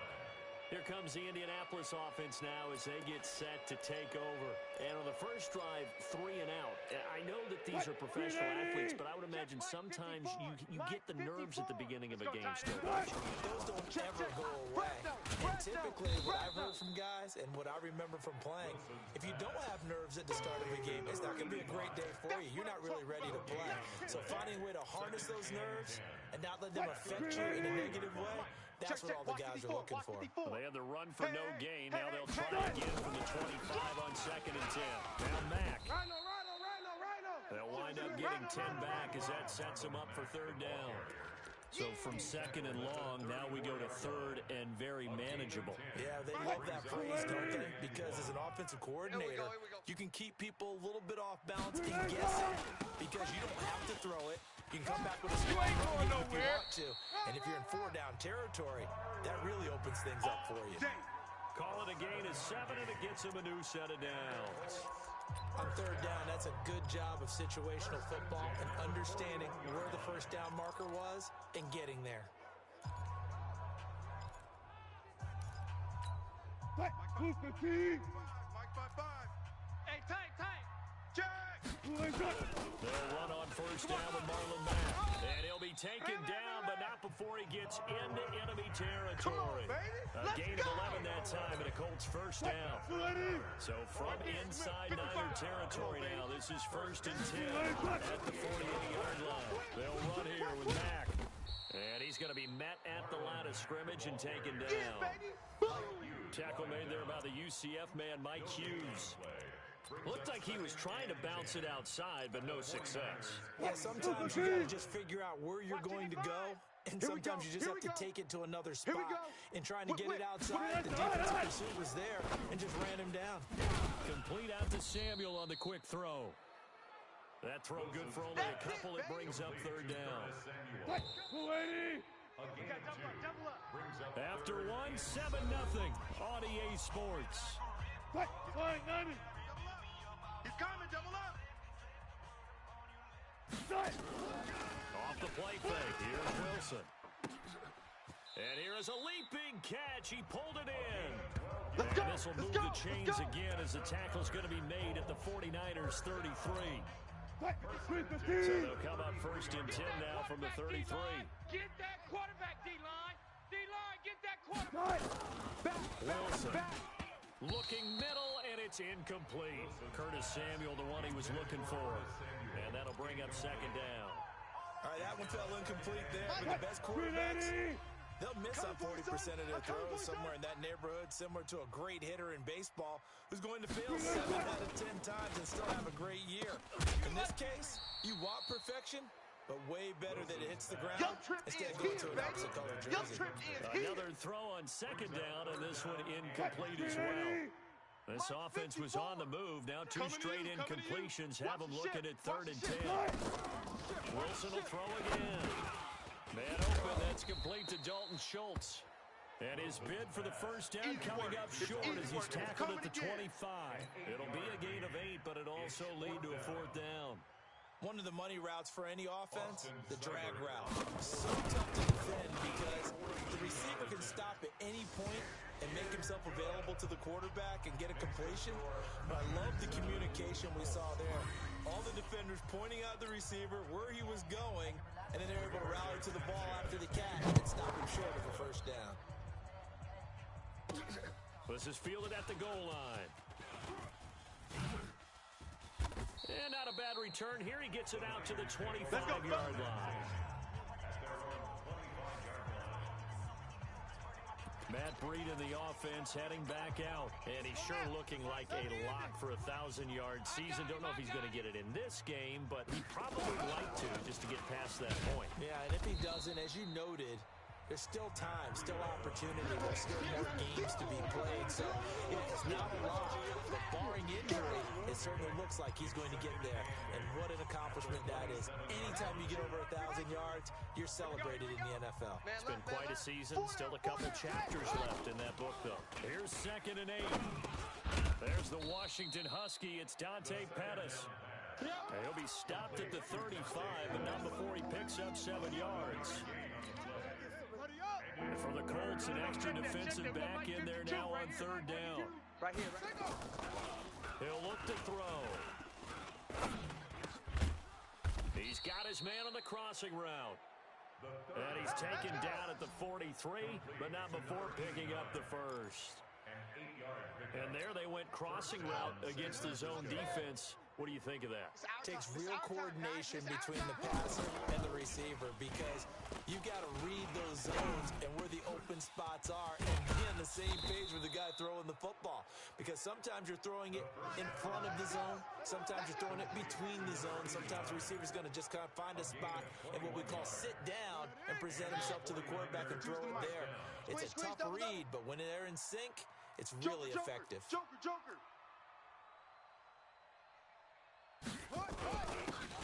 Here comes the Indianapolis offense now as they get set to take over. And on the first drive, 3 and out. I know that these are professional athletes, but I would imagine sometimes you get the nerves at the beginning of a game still. Those don't ever go away. And typically, what I've heard from guys and what I remember from playing, if you don't have nerves at the start of a game, it's not going to be a great day for you. You're not really ready to play. So finding a way to harness those nerves and not let them affect you in a negative way, that's what all the guys are looking for. Well, they had the run for no gain. Now they'll try again from the 25 on 2nd and 10. Now Mack. They'll wind up getting 10 back as that sets them up for 3rd down. So from 2nd and long, now we go to 3rd and very manageable. Yeah, they love that phrase, don't they? Because as an offensive coordinator, you can keep people a little bit off balance and guessing because you don't have to throw it. You can come back with a strong run game if you want to. And if you're in 4-down territory, that really opens things up for you. Call it a gain of 7, and it gets him a new set of downs. On 3rd down, that's a good job of situational football and understanding where the first down marker was and getting there. Move the team. Hey, tight. Jack. They'll run on 1st down with Marlon Mack. And he'll be taken down, but not before he gets into enemy territory. A gain of 11 that time, and a Colts 1st down. So from inside Niner territory now, this is 1st and 10 at the 48-yard line. They'll run here with Mack. And he's going to be met at the line of scrimmage and taken down. Tackle made there by the UCF man, Mike Hughes. Looked like he was trying to bounce it outside, but no success. Yeah, sometimes you got to just figure out where you're going to go, and sometimes you just have to take it to another spot. In trying to get it outside, the defensive pursuit was there and just ran him down. Complete out to Samuel on the quick throw. That throw good for only a couple. It brings up 3rd down. After 1, 7-0 on EA Sports. He's coming, double up. Off the play fake, here's Wilson. And here is a leaping catch. He pulled it in. And this will move the chains again as the tackle's going to be made at the 49ers 33. So they'll come up 1st and 10 now from the 33. Get that quarterback, D-line. D-line, get that quarterback. Wilson looking middle, and it's incomplete. Curtis Samuel, the one he was looking for. And that'll bring up 2nd down. All right, that one fell incomplete there, but the best quarterbacks, they'll miss on 40% of their throws somewhere in that neighborhood, similar to a great hitter in baseball who's going to fail 7 out of 10 times and still have a great year. In this case, you want perfection, but way better that it hits the ground instead of going to an opposite color jersey. Another throw on 2nd down, and this one incomplete as well. This offense was on the move. Now 2 straight incompletions have them looking at 3rd and 10. Wilson will throw again. Man open, that's complete to Dalton Schultz. And his bid for the 1st down coming up short as he's tackled at the 25. It'll be a gain of 8, but it'll also lead to a 4th down. One of the money routes for any offense, the drag route. So tough to defend because the receiver can stop at any point and make himself available to the quarterback and get a completion. But I love the communication we saw there. All the defenders pointing out the receiver, where he was going, and then they're able to rally to the ball after the catch and stop him short of a 1st down. This is fielded at the goal line. And not a bad return here. He gets it out to the 25-yard line. Matt Breida in the offense heading back out. And he's sure looking like a lock for a 1,000-yard season. Don't know if he's going to get it in this game, but he'd probably like to just to get past that point. Yeah, and if he doesn't, as you noted, there's still time, still opportunity. There's still more games to be played. So it's not a lot, but barring injury, it certainly looks like he's going to get there. And what an accomplishment that is. Anytime you get over 1,000 yards, you're celebrated in the NFL. It's been quite a season. Still a couple chapters left in that book, though. Here's 2nd and 8. There's the Washington Husky. It's Dante Pettis. He'll be stopped at the 35, but not before he picks up 7 yards. And for the Colts, an extra defensive back in there now on 3rd down. Right here, right. He'll look to throw. He's got his man on the crossing route. And he's taken down at the 43, but not before picking up the first. And there they went crossing route against the zone defense. What do you think of that? Takes real coordination between the passer and the receiver because you've got to read those zones and where the open spots are and be on the same page with the guy throwing the football. Because sometimes you're throwing it in front of the zone. Sometimes you're throwing it between the zones. Sometimes the receiver's going to just kind of find a spot and what we call sit down and present himself to the quarterback and throw it there. It's a tough read, but when they're in sync, it's really effective. Joker.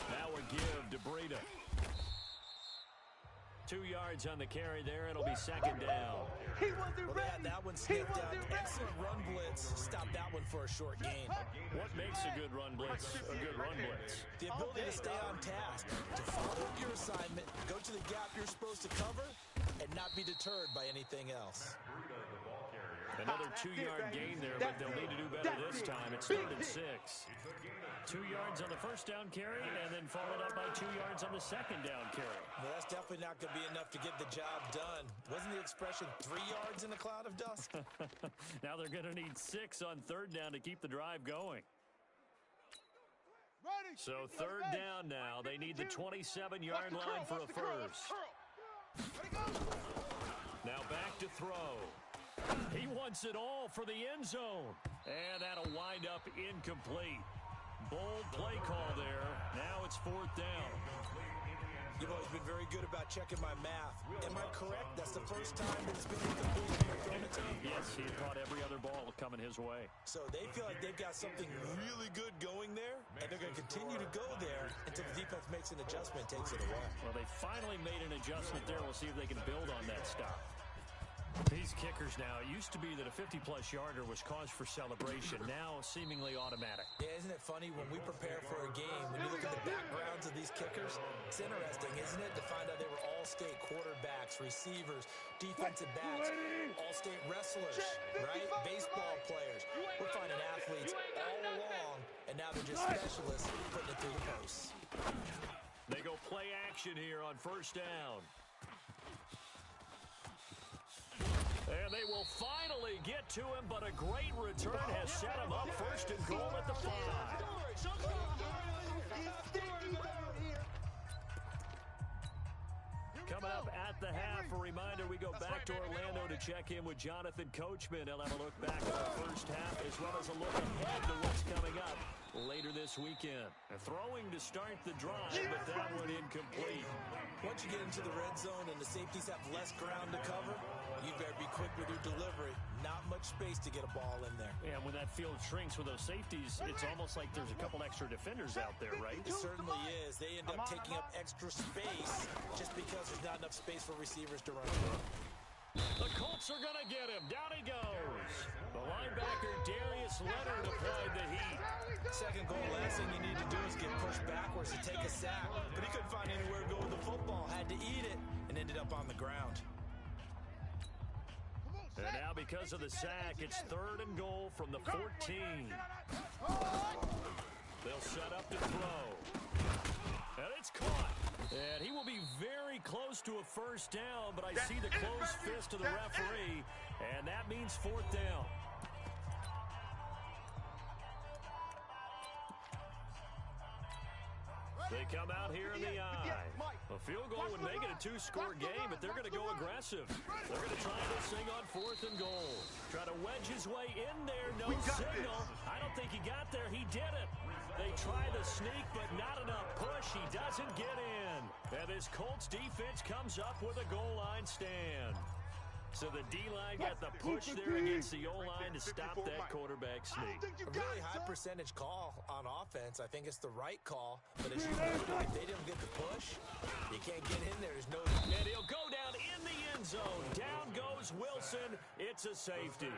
Now a give to Breida. 2 yards on the carry there. It'll be 2nd down. Well, they had that one sniffed out. Excellent run blitz. Stop that one for a short gain. What makes a good run blitz a good run blitz? The ability to stay on task, to follow up your assignment, go to the gap you're supposed to cover, and not be deterred by anything else. Another 2-yard gain there, but they'll need to do better this time. It's 3rd and 6. 2 yards on the first down carry, and then followed up by 2 yards on the second down carry. Well, that's definitely not going to be enough to get the job done. Wasn't the expression 3 yards in a cloud of dust? Now they're going to need 6 on 3rd down to keep the drive going. So 3rd down now. They need the 27-yard line for a first. Now back to throw. He wants it all for the end zone. And that'll wind up incomplete. Bold play call there. Now it's 4th down. You've always been very good about checking my math. Am I correct? That's the first time that it's been incomplete when you're throwing it to him? Yes, he caught every other ball coming his way. So they feel like they've got something really good going there, and they're going to continue to go there until the defense makes an adjustment and takes it away. Well, they finally made an adjustment there. We'll see if they can build on that stop. These kickers now, it used to be that a 50-plus yarder was cause for celebration. Now, seemingly automatic. Yeah, isn't it funny when we prepare for a game, when you look at the backgrounds of these kickers, it's interesting, isn't it, to find out they were all-state quarterbacks, receivers, defensive backs, all-state wrestlers, right? Baseball players. We're finding athletes all along, and now they're just specialists putting it through the posts. They go play action here on 1st down. And they will finally get to him, but a great return has set him up 1st and goal at the 5. Coming up at the half, a reminder, we go back to Orlando to check in with Jonathan Coachman. He'll have a look back at the first half as well as a look ahead to what's coming up later this weekend. Throwing to start the drive, but that one incomplete. Once you get into the red zone and the safeties have less ground to cover, you better be quick with your delivery. Not much space to get a ball in there. And when that field shrinks with those safeties, it's almost like there's a couple extra defenders out there, right? It certainly is. They end up taking up extra space just because there's not enough space for receivers to run through. The Colts are going to get him. Down he goes. The linebacker, Darius Leonard, applied the heat. Second goal, last thing you need to do is get pushed backwards to take a sack. But he couldn't find anywhere to go with the football. Had to eat it and ended up on the ground. And now because of the sack, it's 3rd and goal from the 14. They'll set up to throw. And it's caught. And he will be very close to a first down, but I see the closed fist of the referee, and that means 4th down. They come out here in the eye. A field goal would make it a two-score game, but they're going to go aggressive. They're going to try this thing on 4th and goal. Try to wedge his way in there. No signal. I don't think he got there. He did it. They try the sneak, but not enough push. He doesn't get in. And this Colts defense comes up with a goal line stand. So the D-line got the push there against the O-line to stop that quarterback sneak. A really high percentage call on offense. I think it's the right call. But as you know, if they didn't get the push, you can't get in there. There's no... And he'll go down in the end zone. Down goes Wilson. It's a safety.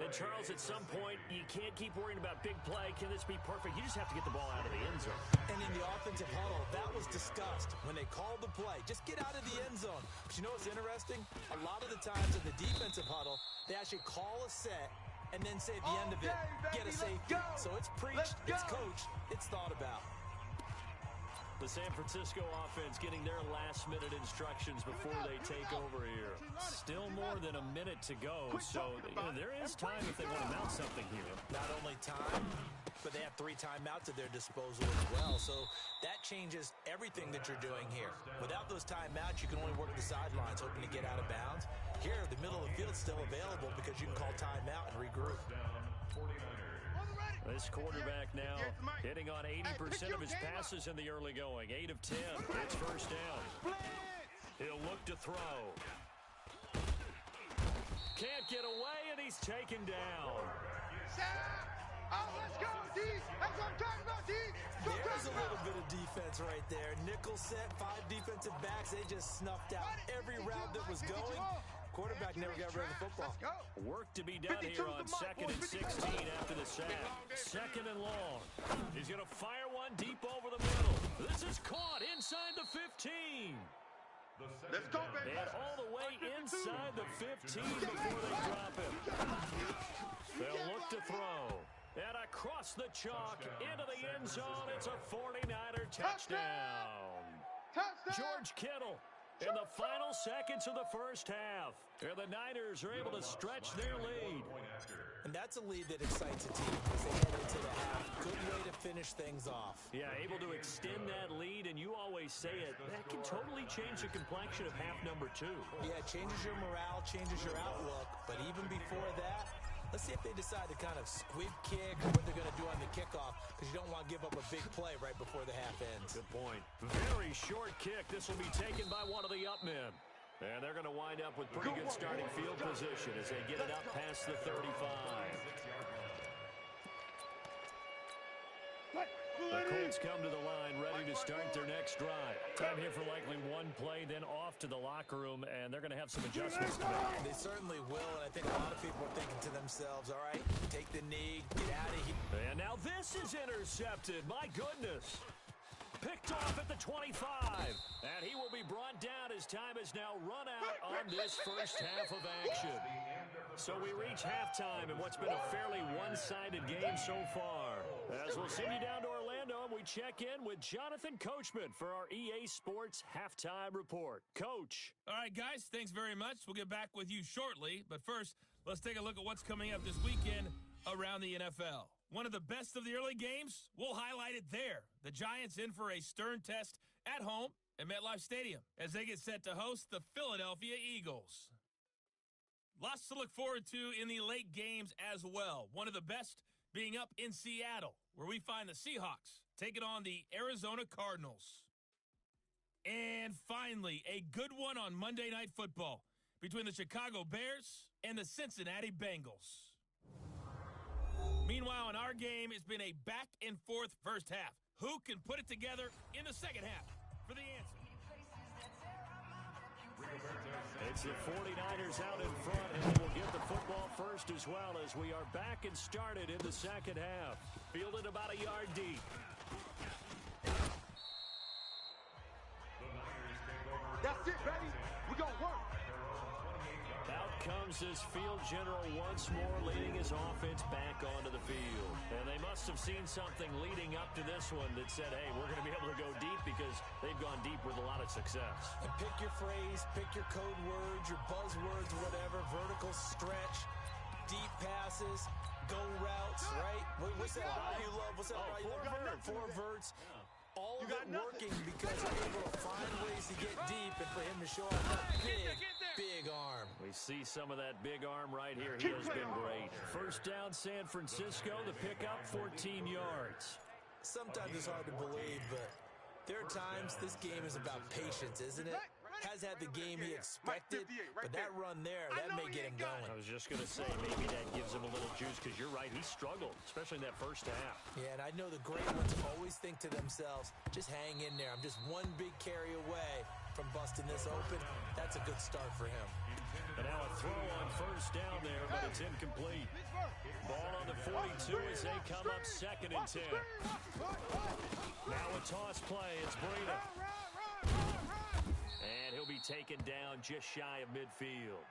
And Charles, at some point, you can't keep worrying about big play. Can this be perfect? You just have to get the ball out of the end zone. And in the offensive huddle, that was discussed when they called the play. Just get out of the end zone. But you know what's interesting? A lot of the times in the defensive huddle, they actually call a set and then say at the end of it, get a safety. So it's preached, it's coached, it's thought about. The San Francisco offense getting their last-minute instructions before they take over here. Still more than a minute to go, so there is time if they want to mount something here. Not only time, but they have 3 timeouts at their disposal as well, so that changes everything that you're doing here. Without those timeouts, you can only work the sidelines, hoping to get out of bounds. Here, the middle of the field's still available because you can call timeout and regroup. This quarterback now hitting on 80% of his passes in the early going. 8 of 10. It's first down. He'll look to throw. Can't get away, and he's taken down. Let's go, D. That's what I'm talking about, D. There's a little bit of defense right there. Nickel set, 5 defensive backs. They just snuffed out every route that was going. Quarterback never got rid of the football. Work to be done here on 2nd and 16 after the sack. 2nd and long. He's going to fire one deep over the middle. This is caught inside the 15. Let's go, baby. And all the way inside the 15 before they drop him. They'll look to throw. And across the chalk into the end zone. It's a 49er touchdown. George Kittle. In the final seconds of the first half, and the Niners are able to stretch their lead. And that's a lead that excites a team as they head into the half. Good way to finish things off. Yeah, able to extend that lead, and you always say it, that can totally change the complexion of half number 2. Yeah, it changes your morale, changes your outlook, but even before that, let's see if they decide to kind of squib kick or what they're going to do on the kickoff, because you don't want to give up a big play right before the half ends. Good point. Very short kick. This will be taken by one of the up men. And they're going to wind up with pretty good starting field position as they get it up past the 35. The Colts come to the line ready to start their next drive. Time here for likely one play, then off to the locker room, and they're going to have some adjustments to make. They certainly will, and I think a lot of people are thinking to themselves, all right, take the knee, get out of here. And now this is intercepted. My goodness. Picked off at the 25. And he will be brought down as time has now run out on this first half of action. So we reach halftime in what's been a fairly one-sided game so far. As we'll send you down to Orlando, we check in with Jonathan Coachman for our EA Sports Halftime Report. Coach. All right, guys, thanks very much. We'll get back with you shortly. But first, let's take a look at what's coming up this weekend around the NFL. One of the best of the early games, we'll highlight it there. The Giants in for a stern test at home at MetLife Stadium as they get set to host the Philadelphia Eagles. Lots to look forward to in the late games as well. One of the best being up in Seattle, where we find the Seahawks taking on the Arizona Cardinals. And finally, a good one on Monday Night Football between the Chicago Bears and the Cincinnati Bengals. Meanwhile, in our game, it's been a back-and-forth first half. Who can put it together in the second half? For the answer. It's the 49ers out in front, and they will get the football first as well as we are back and started in the second half. Fielded about a yard deep. That's it, baby. We're going to work. Out comes his field general once more, leading his offense back onto the field. And they must have seen something leading up to this one that said, hey, we're going to be able to go deep because they've gone deep with a lot of success. And pick your phrase, pick your code words, your buzzwords, whatever, vertical stretch, deep passes, go routes, right? What's that route you love? What's that route you love? Four verts. All of it working because they're able to find ways to get deep and for him to show off that big arm. We see some of that big arm right here. He has been great. First down, San Francisco. The pickup, 14 yards. Sometimes it's hard to believe, but there are times this game is about patience, isn't it? Has had the game he expected, but that run there, that may get him going. I was just going to say, maybe that gives him a little juice, because you're right, he struggled, especially in that first half. Yeah, and I know the great ones always think to themselves, just hang in there. I'm just one big carry away from busting this open. That's a good start for him. And now a throw on first down there, but it's incomplete. Ball on the 42 as they come up 2nd and 10. Now a toss play, it's Breida. And he'll be taken down just shy of midfield.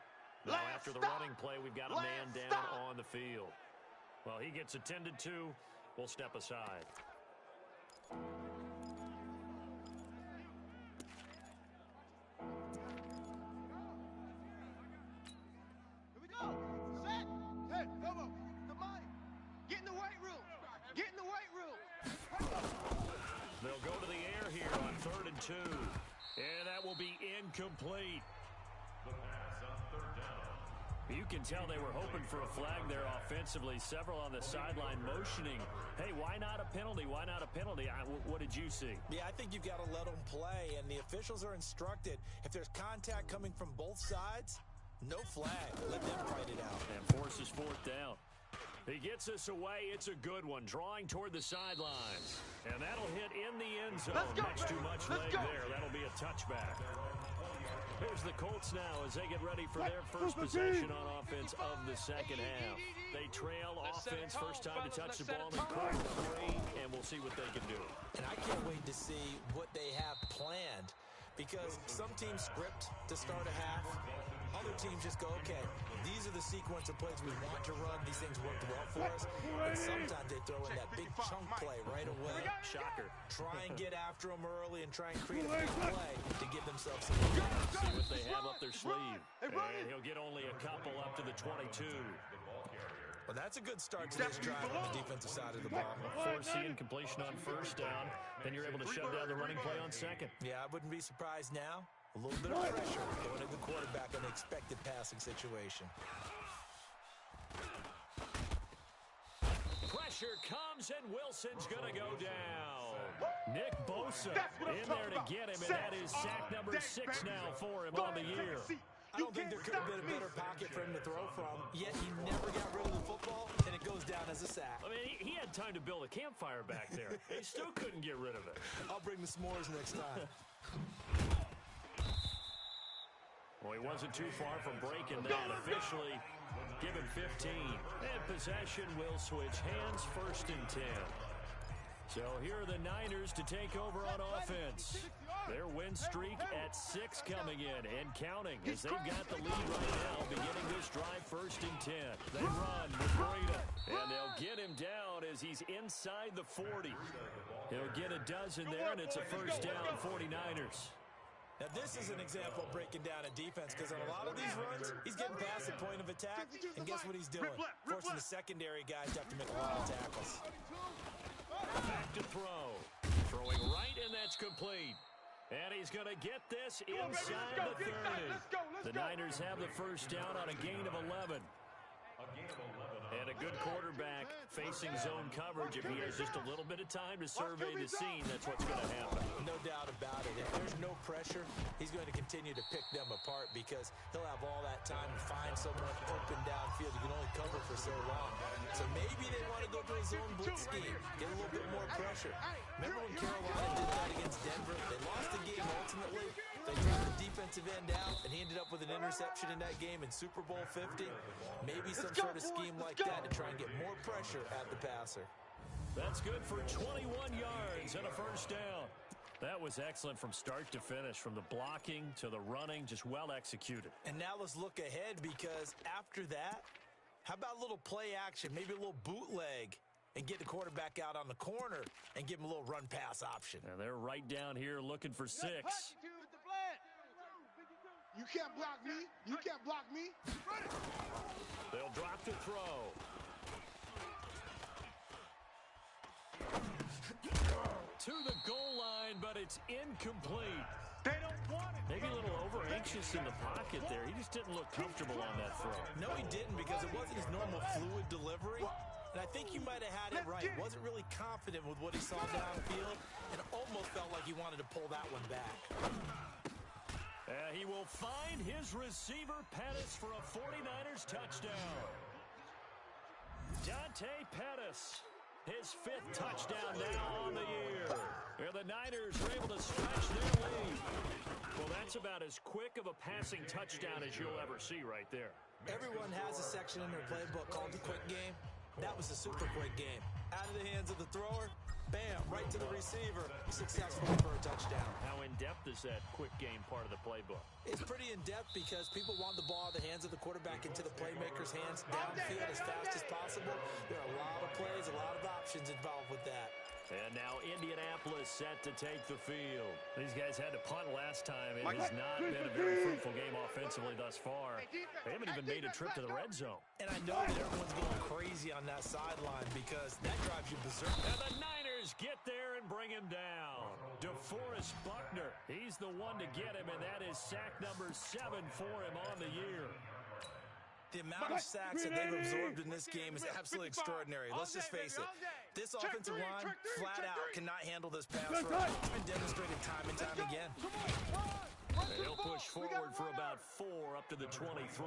Now after the running play, we've got a man down on the field. Well, he gets attended to. We'll step aside. Here we go. Set. Hey, come on. The mic. Get in the weight room. Get in the weight room. They'll go to the air here on 3rd and 2. And that will be incomplete. The pass on 3rd down. You can tell they were hoping for a flag there offensively. Several on the sideline motioning. Hey, why not a penalty? Why not a penalty? What did you see? Yeah, I think you've got to let them play, and the officials are instructed. If there's contact coming from both sides, no flag. Let them fight it out. And forces 4th down. He gets us away. It's a good one. Drawing toward the sidelines. And that'll hit in the end zone. Next too much leg there. That'll be a touchback. Here's the Colts now as they get ready for their first possession on offense of the second half. They trail offense. First time to touch the ball in quarter 3, and we'll see what they can do. And I can't wait to see what they have planned, because some teams script to start a half. Other teams just go, okay, these are the sequence of plays we want to run. These things worked well for us. And sometimes they throw in that big chunk play right away. Shocker. Try and get after them early and try and create a big play to give themselves some See what they have up their sleeve. And he'll get only a couple up to the 22. Well, that's a good start to this drive on the defensive side of the ball. Force the incompletion on first down. Then you're able to shut down the running play on second. Yeah, I wouldn't be surprised now. A little bit of pressure going to the quarterback on the expected passing situation. Pressure comes, and Wilson's going to go down. Nick Bosa in there to get him, and that is sack number 6 now for him on the year. I don't think there could have been a better pocket for him to throw from, yet he never got rid of the football, and it goes down as a sack. I mean, he had time to build a campfire back there. He still couldn't get rid of it. I'll bring the s'mores next time. Well, he wasn't too far from breaking that. Officially given 15. And possession will switch hands, 1st and 10. So here are the Niners to take over on offense. Their win streak at 6 coming in and counting as they've got the lead right now, beginning this drive 1st and 10. They run with Breida, and they'll get him down as he's inside the 40. He'll get a dozen there, and it's a first down, 49ers. Now, this is an example of breaking down a defense, because on a lot of these runs, he's getting past the point of attack, and guess what he's doing? Forcing the secondary guys to have to make a lot of tackles. Back to throw. Throwing right, and that's complete. And he's going to get this inside the 30. The Niners have the first down on a gain of 11. And a good quarterback facing zone coverage. If he has just a little bit of time to survey the scene, that's what's going to happen. No doubt about it. If there's no pressure, he's going to continue to pick them apart, because he'll have all that time to find someone open downfield. You can only cover for so long. So maybe they want to go to a zone blitz scheme, get a little bit more pressure. Remember when Carolina did that against Denver? They lost the game ultimately. They took the defensive end out, and he ended up with an interception in that game in Super Bowl 50. Maybe some sort of scheme like that to try and get more pressure at the passer. That's good for 21 yards and a first down. That was excellent from start to finish, from the blocking to the running, just well executed. And now let's look ahead, because after that, how about a little play action, maybe a little bootleg, and get the quarterback out on the corner and give him a little run-pass option. And they're right down here looking for 6. You can't block me. You can't block me. They'll drop to throw. To the goal line, but it's incomplete. They don't want it. Maybe a little over-anxious in the pocket there. He just didn't look comfortable on that throw. No, he didn't, because it wasn't his normal fluid delivery. And I think you might have had it right. Wasn't really confident with what he saw downfield, and almost felt like he wanted to pull that one back. He will find his receiver, Pettis, for a 49ers touchdown. Dante Pettis, his 5th touchdown now on the year. And the Niners are able to stretch their lead. Well, that's about as quick of a passing touchdown as you'll ever see right there. Everyone has a section in their playbook called the quick game. That was a super quick game. Out of the hands of the thrower, bam, right to the receiver. Successful for a touchdown. How in-depth is that quick game part of the playbook? It's pretty in-depth because people want the ball out of the hands of the quarterback into the playmaker's hands downfield as fast as possible. There are a lot of plays, a lot of options involved with that. And now Indianapolis set to take the field. These guys had to punt last time. It has not been a very fruitful game offensively thus far. They haven't even made a trip to the red zone. And I know that everyone's going crazy on that sideline because that drives you berserk. And the Niners get there and bring him down. DeForest Buckner, he's the one to get him, and that is sack number 7 for him on the year. The amount of sacks that they've absorbed in this game is absolutely extraordinary. Let's just face it. This offensive line, flat out, cannot handle this pass rush. It's been demonstrated time and time again. And he'll push forward for about 4 up to the 23.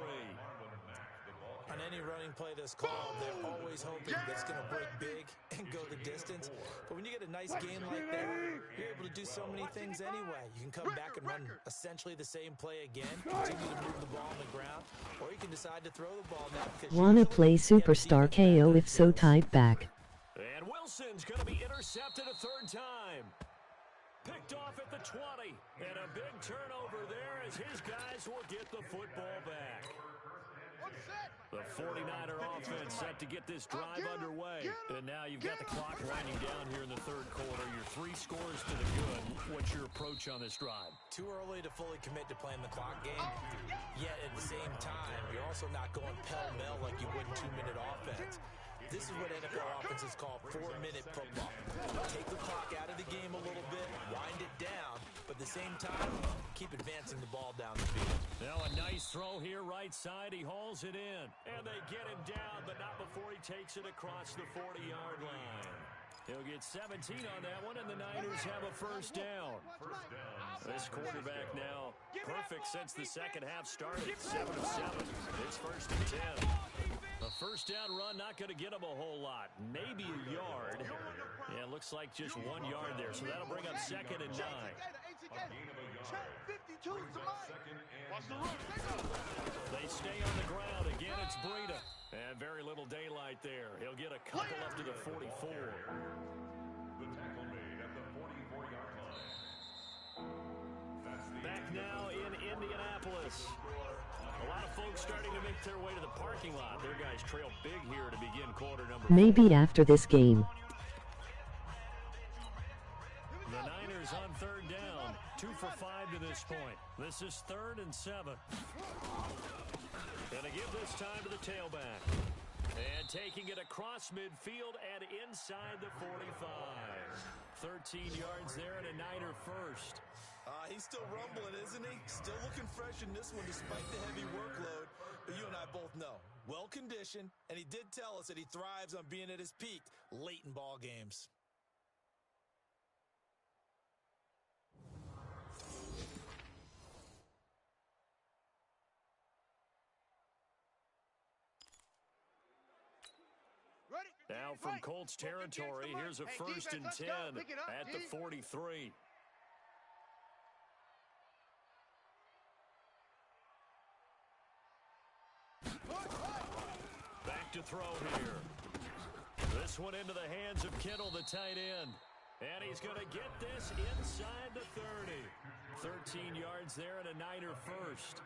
On any running play that's called, they're always hoping that it's going to break big and go the distance. But when you get a nice game like that, you're able to do so many things anyway. You can come back and run essentially the same play again, continue to move the ball on the ground, or you can decide to throw the ball now. Wanna play Superstar KO? If so, type back. And Wilson's going to be intercepted a 3rd time. Picked off at the 20. And a big turnover there as his guys will get the football back. The 49er offense set to get this drive underway. And now you've got the clock winding down here in the 3rd quarter. Your 3 scores to the good. What's your approach on this drive? Too early to fully commit to playing the clock game. Yet at the same time, you're also not going pell-mell like you would in 2-minute offense. This is what NFL offenses call 4-minute football. Take the clock out of the game a little bit, wind it down, but at the same time, keep advancing the ball down the field. Now a nice throw here, right side. He hauls it in. And they get him down, but not before he takes it across the 40-yard line. He'll get 17 on that one, and the Niners have a 1st down. This quarterback now perfect since the second half started. 7 of 7. It's 1st and 10. A 1st down run, not going to get him a whole lot. Maybe a yard. Yeah, it looks like just 1 yard there, so that'll bring up 2nd and 9. They stay on the ground. Again, it's Breida. And very little daylight there. He'll get a couple up to the 44. The tackle made at the 44-yard line. Back now in Indianapolis. A lot of folks starting to make their way to the parking lot. Their guys trail big here to begin quarter number 4. Maybe after this game. The Niners on 3rd down. 2 for 5 to this point. This is 3rd and 7. Gonna give this time to the tailback. And taking it across midfield and inside the 45. 13 yards there and a Niner 1st. He's still rumbling, isn't he? Still looking fresh in this one despite the heavy workload. But you and I both know, well-conditioned, and he did tell us that he thrives on being at his peak late in ball games. Now from Colts territory, here's a 1st and 10 at the 43. Back to throw here. This one into the hands of Kittle, the tight end. And he's going to get this inside the 30. 13 yards there and a Niner 1st.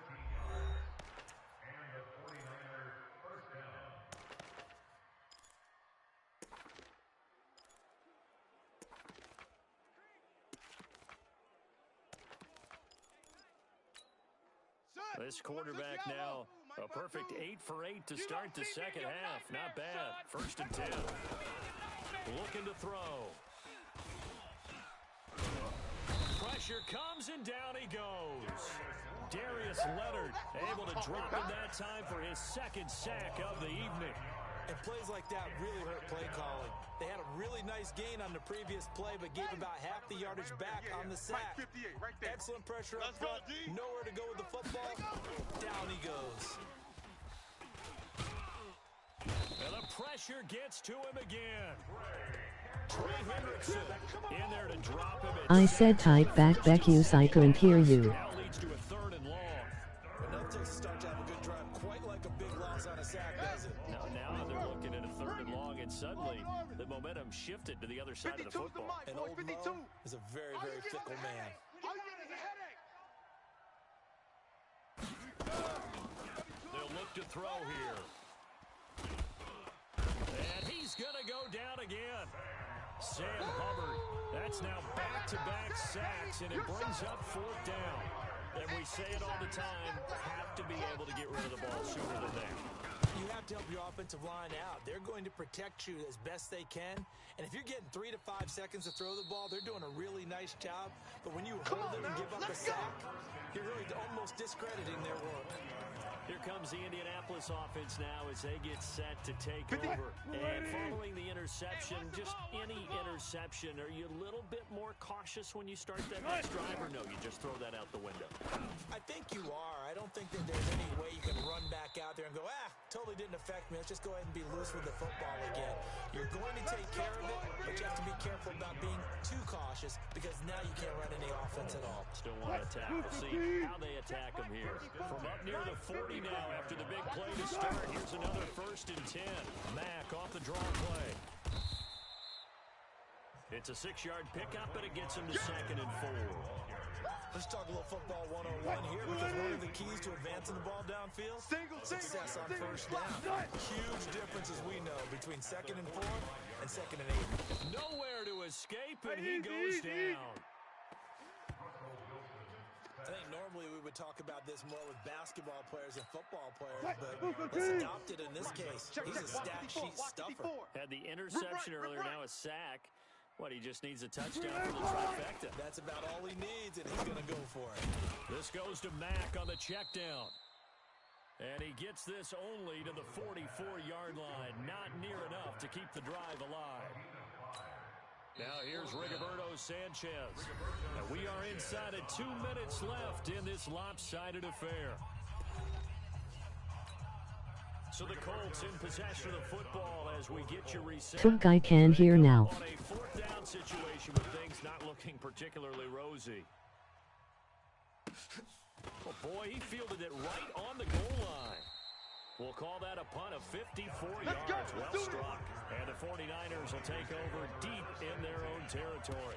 This quarterback now, a perfect 8 for 8 to start the second half. Not bad. 1st and 10. looking to throw. Pressure comes, and down he goes. Darius Leonard able to drop him that time for his second sack of the evening. And plays like that really hurt play calling. They had a really nice gain on the previous play, but gave about half the yardage back on the sack. Excellent pressure up front. Nowhere to go with the football. Down he goes. And the pressure gets to him again. Trey Hendrickson in there to drop him. I said type back Beckius, I couldn't hear you. Now leads to a 3rd and long. Another Texas start to have a good drive. Quite like a big loss on a sack, does it? Now they're looking at a 3rd and long, and suddenly the momentum shifted to the other side of the football. And old Mo is a very, very fickle man. They'll look to throw here. And he's going to go down again. Sam Hubbard, that's now back-to-back sacks, and it brings up 4th down. And we say it all the time, have to be able to get rid of the ball sooner than that. You have to help your offensive line out. They're going to protect you as best they can. And if you're getting 3 to 5 seconds to throw the ball, they're doing a really nice job. But when you hold them and give up a sack, you're really almost discrediting their work. Here comes the Indianapolis offense now as they get set to take over. And following the interception, just any interception, are you a little bit more cautious when you start that next drive, or no, you just throw that out the window? I think you are. I don't think that there's any way you can run back out there and go, totally didn't affect me. Let's just go ahead and be loose with the football again. You're going to take care of it, but you have to be careful about being too cautious because now you can't run any offense at all. Still want to attack. We'll see how they attack them here. From up near the 40 now after the big play to start. Here's another 1st and 10. Mack off the draw play. It's a 6-yard pickup, but it gets him to 2nd and 4. Let's talk a little football 101 here because one of the keys to advancing the ball downfield, success on 1st down. Huge difference, as we know, between 2nd and 4 and 2nd and 8. Nowhere to escape, and he goes down. I think normally we would talk about this more with basketball players and football players, but let's adopt it in this case. He's a stat sheet stuffer. Had the interception earlier, now a sack. What, he just needs a touchdown for the trifecta. That's about all he needs, and he's going to go for it. This goes to Mack on the check down. And he gets this only to the 44-yard line. Not near enough to keep the drive alive. Now here's Rigoberto Sanchez. And we are inside of 2 minutes left in this lopsided affair. So the Colts in possession of the football as we get you reset. Took I can hear now. On a 4th down situation with things not looking particularly rosy. Oh boy, he fielded it right on the goal line. We'll call that a punt of 54 yards. Well struck. And the 49ers will take over deep in their own territory.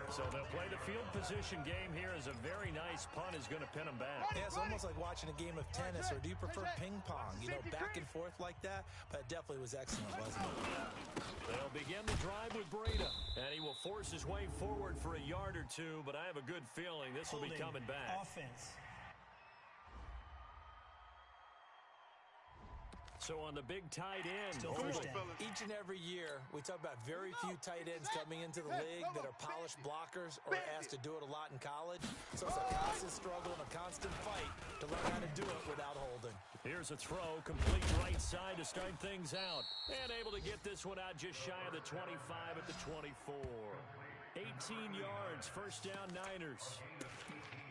So they'll play the field position game here as a very nice punt is going to pin them back. Yeah, it's almost like watching a game of tennis, or do you prefer ping pong? You know, back and forth like that? But it definitely was excellent, wasn't it? They'll begin the drive with Breida, and he will force his way forward for a yard or two, but I have a good feeling this will be coming back. Offense. So on the big tight end, each and every year, we talk about very few tight ends coming into the league that are polished blockers or asked to do it a lot in college. So it's a constant struggle and a constant fight to learn how to do it without holding. Here's a throw, complete right side to start things out. And able to get this one out just shy of the 25 at the 24. 18 yards, 1st down Niners.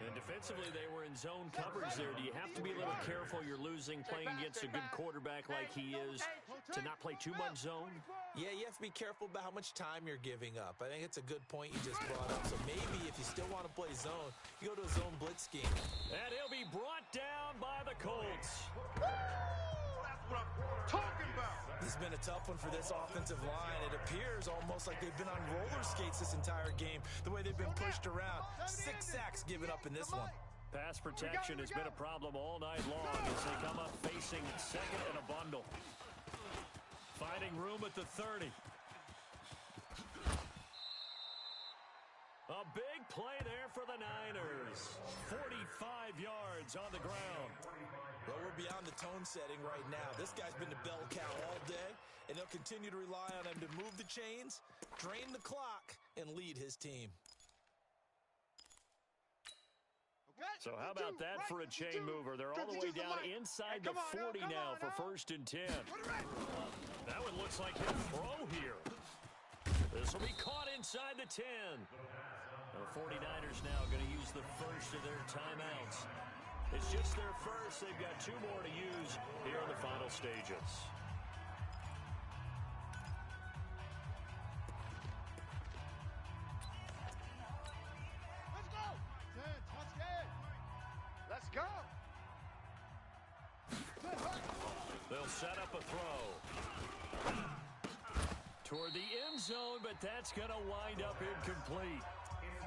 And defensively, they were in zone coverage there. Do you have to be a little careful you're losing playing against a good quarterback like he is to not play too much zone? Yeah, you have to be careful about how much time you're giving up. I think it's a good point you just brought up. So maybe if you still want to play zone, you go to a zone blitz scheme. And he'll be brought down by the Colts. That's what I'm talking about. This has been a tough one for this offensive line. It appears almost like they've been on roller skates this entire game, the way they've been pushed around. 6 sacks given up in this one. Pass protection has been a problem all night long as they come up facing 2nd and a bundle. Finding room at the 30. A big play there for the Niners. 45 yards on the ground. Well, we're beyond the tone setting right now. This guy's been the bell cow all day, and they'll continue to rely on him to move the chains, drain the clock, and lead his team. So how about that for a chain mover? They're all the way down inside the 40 now for 1st and 10. That one looks like he'll throw here. This will be caught inside the 10. The 49ers now going to use the first of their timeouts. It's just their first. They've got 2 more to use here in the final stages. Let's go. They'll set up a throw toward the end zone, but that's going to wind up incomplete.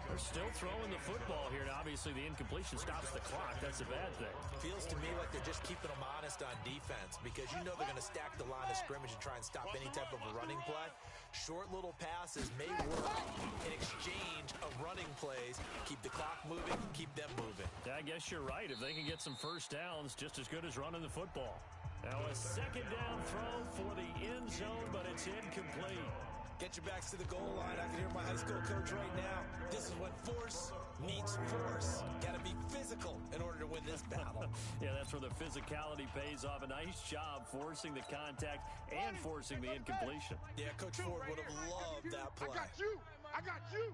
They're still throwing the football here, and obviously the incompletion stops the clock. That's a bad thing. Feels to me like they're just keeping them honest on defense because you know they're going to stack the line of scrimmage and try and stop any type of a running play. Short little passes may work in exchange of running plays. Keep the clock moving, keep them moving. Yeah, I guess you're right. If they can get some first downs, just as good as running the football. Now a 2nd down throw for the end zone, but it's incomplete. Get your backs to the goal line. I can hear my high school coach right now. This is when force meets force. Got to be physical in order to win this battle. Yeah, that's where the physicality pays off. A nice job forcing the contact and forcing the incompletion. Yeah, Coach Ford would have loved that play. I got you. I got you.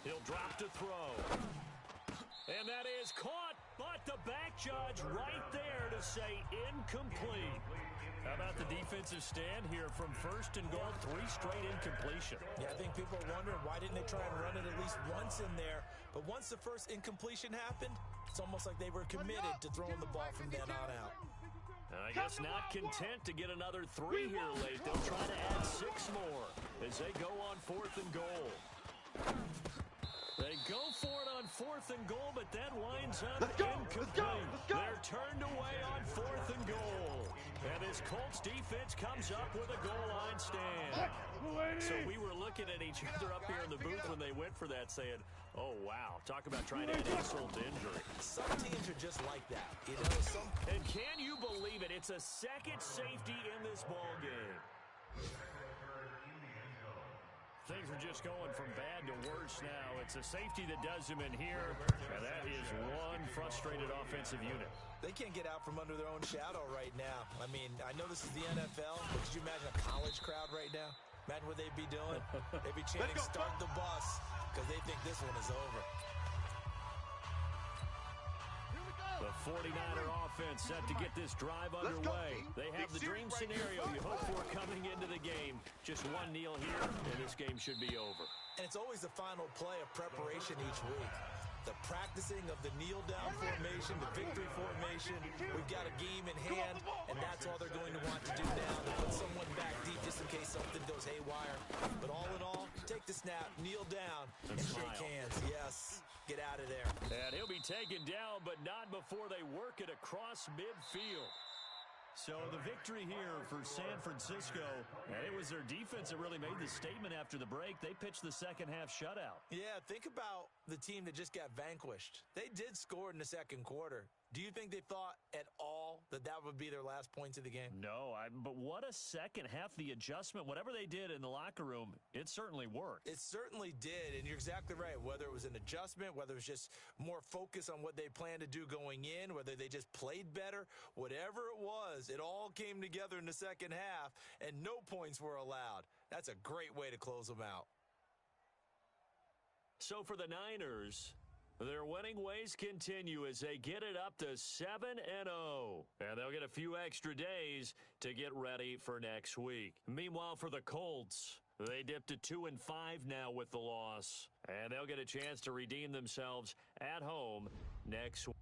He'll drop to throw. And that is caught, but the back judge right there to say incomplete. How about the defensive stand here from 1st and goal, 3 straight incompletion. Yeah, I think people are wondering why didn't they try and run it at least once in there. But once the first incompletion happened, it's almost like they were committed to throwing the ball from then on out. I guess not content to get another 3 here late. They'll try to add 6 more as they go on 4th and goal. They go for it on 4th and goal, but that winds up incomplete. They're turned away on 4th and goal. And this Colts defense comes up with a goal line stand. So we were looking at each other up here in the booth when they went for that saying, oh, wow, talk about trying to add insult to injury. Some teams are just like that. You know, And can you believe it? It's a 2nd safety in this ball game. Things are just going from bad to worse now. It's a safety that does him in here, and that is one frustrated offensive unit. They can't get out from under their own shadow right now. I mean, I know this is the NFL, but could you imagine a college crowd right now? Imagine what they'd be doing. They'd be chanting, start the bus, because they think this one is over. The 49er offense set to get this drive underway. They have the dream scenario you hope for coming into the game. Just one kneel here, and this game should be over. And it's always the final play of preparation each week. The practicing of the kneel-down formation, the victory formation. We've got a game in hand, and that's all they're going to want to do now. To put someone back deep just in case something goes haywire. But all in all, take the snap, kneel down, and shake hands. Yes, get out of there. And he'll be taken down, but not before they work it across midfield. So the victory here for San Francisco, and it was their defense that really made the statement after the break. They pitched the second half shutout. Yeah, think about the team that just got vanquished. They did score in the 2nd quarter. Do you think they thought at all that that would be their last points of the game? No, but what a second half. The adjustment, whatever they did in the locker room, it certainly worked. It certainly did, and you're exactly right. Whether it was an adjustment, whether it was just more focus on what they planned to do going in, whether they just played better, whatever it was, it all came together in the second half, and no points were allowed. That's a great way to close them out. So for the Niners, their winning ways continue as they get it up to 7-0. And they'll get a few extra days to get ready for next week. Meanwhile, for the Colts, they dipped to 2-5 now with the loss. And they'll get a chance to redeem themselves at home next week.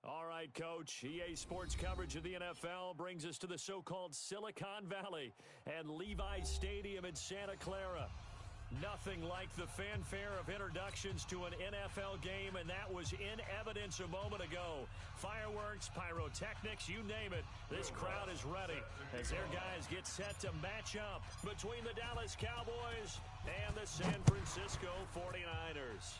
All right, Coach. EA Sports coverage of the NFL brings us to the so-called Silicon Valley and Levi's Stadium in Santa Clara. Nothing like the fanfare of introductions to an NFL game, and that was in evidence a moment ago. Fireworks, pyrotechnics, you name it. This crowd is ready as their guys get set to match up between the Dallas Cowboys and the San Francisco 49ers.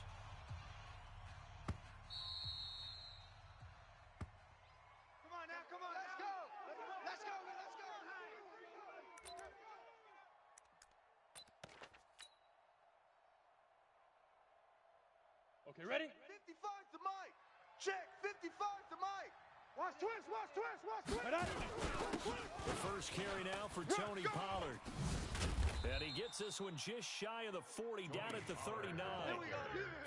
Okay, ready? 55 to Mike. Check. 55 to Mike. Watch twist, watch twist, watch twist. The first carry now for Tony Pollard. And he gets this one just shy of the 40, down at the 39.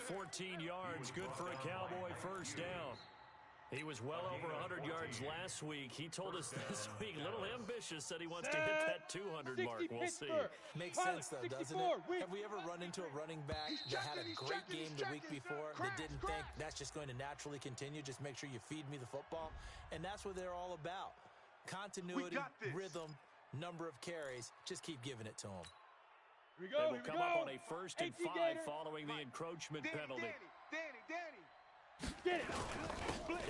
14 yards, good for a Cowboy first down. He was well over 100 yards last week. He told us this week, a little ambitious, said he wants to hit that 200 mark. We'll see. Makes sense, though, doesn't it? Have we ever run into a running back that had a great game the week before that didn't think that's just going to naturally continue? Just make sure you feed me the football. And that's what they're all about. Continuity, rhythm, number of carries. Just keep giving it to them. Here we go. They will come up on a 1st and 5 following the encroachment penalty. Danny. Get it.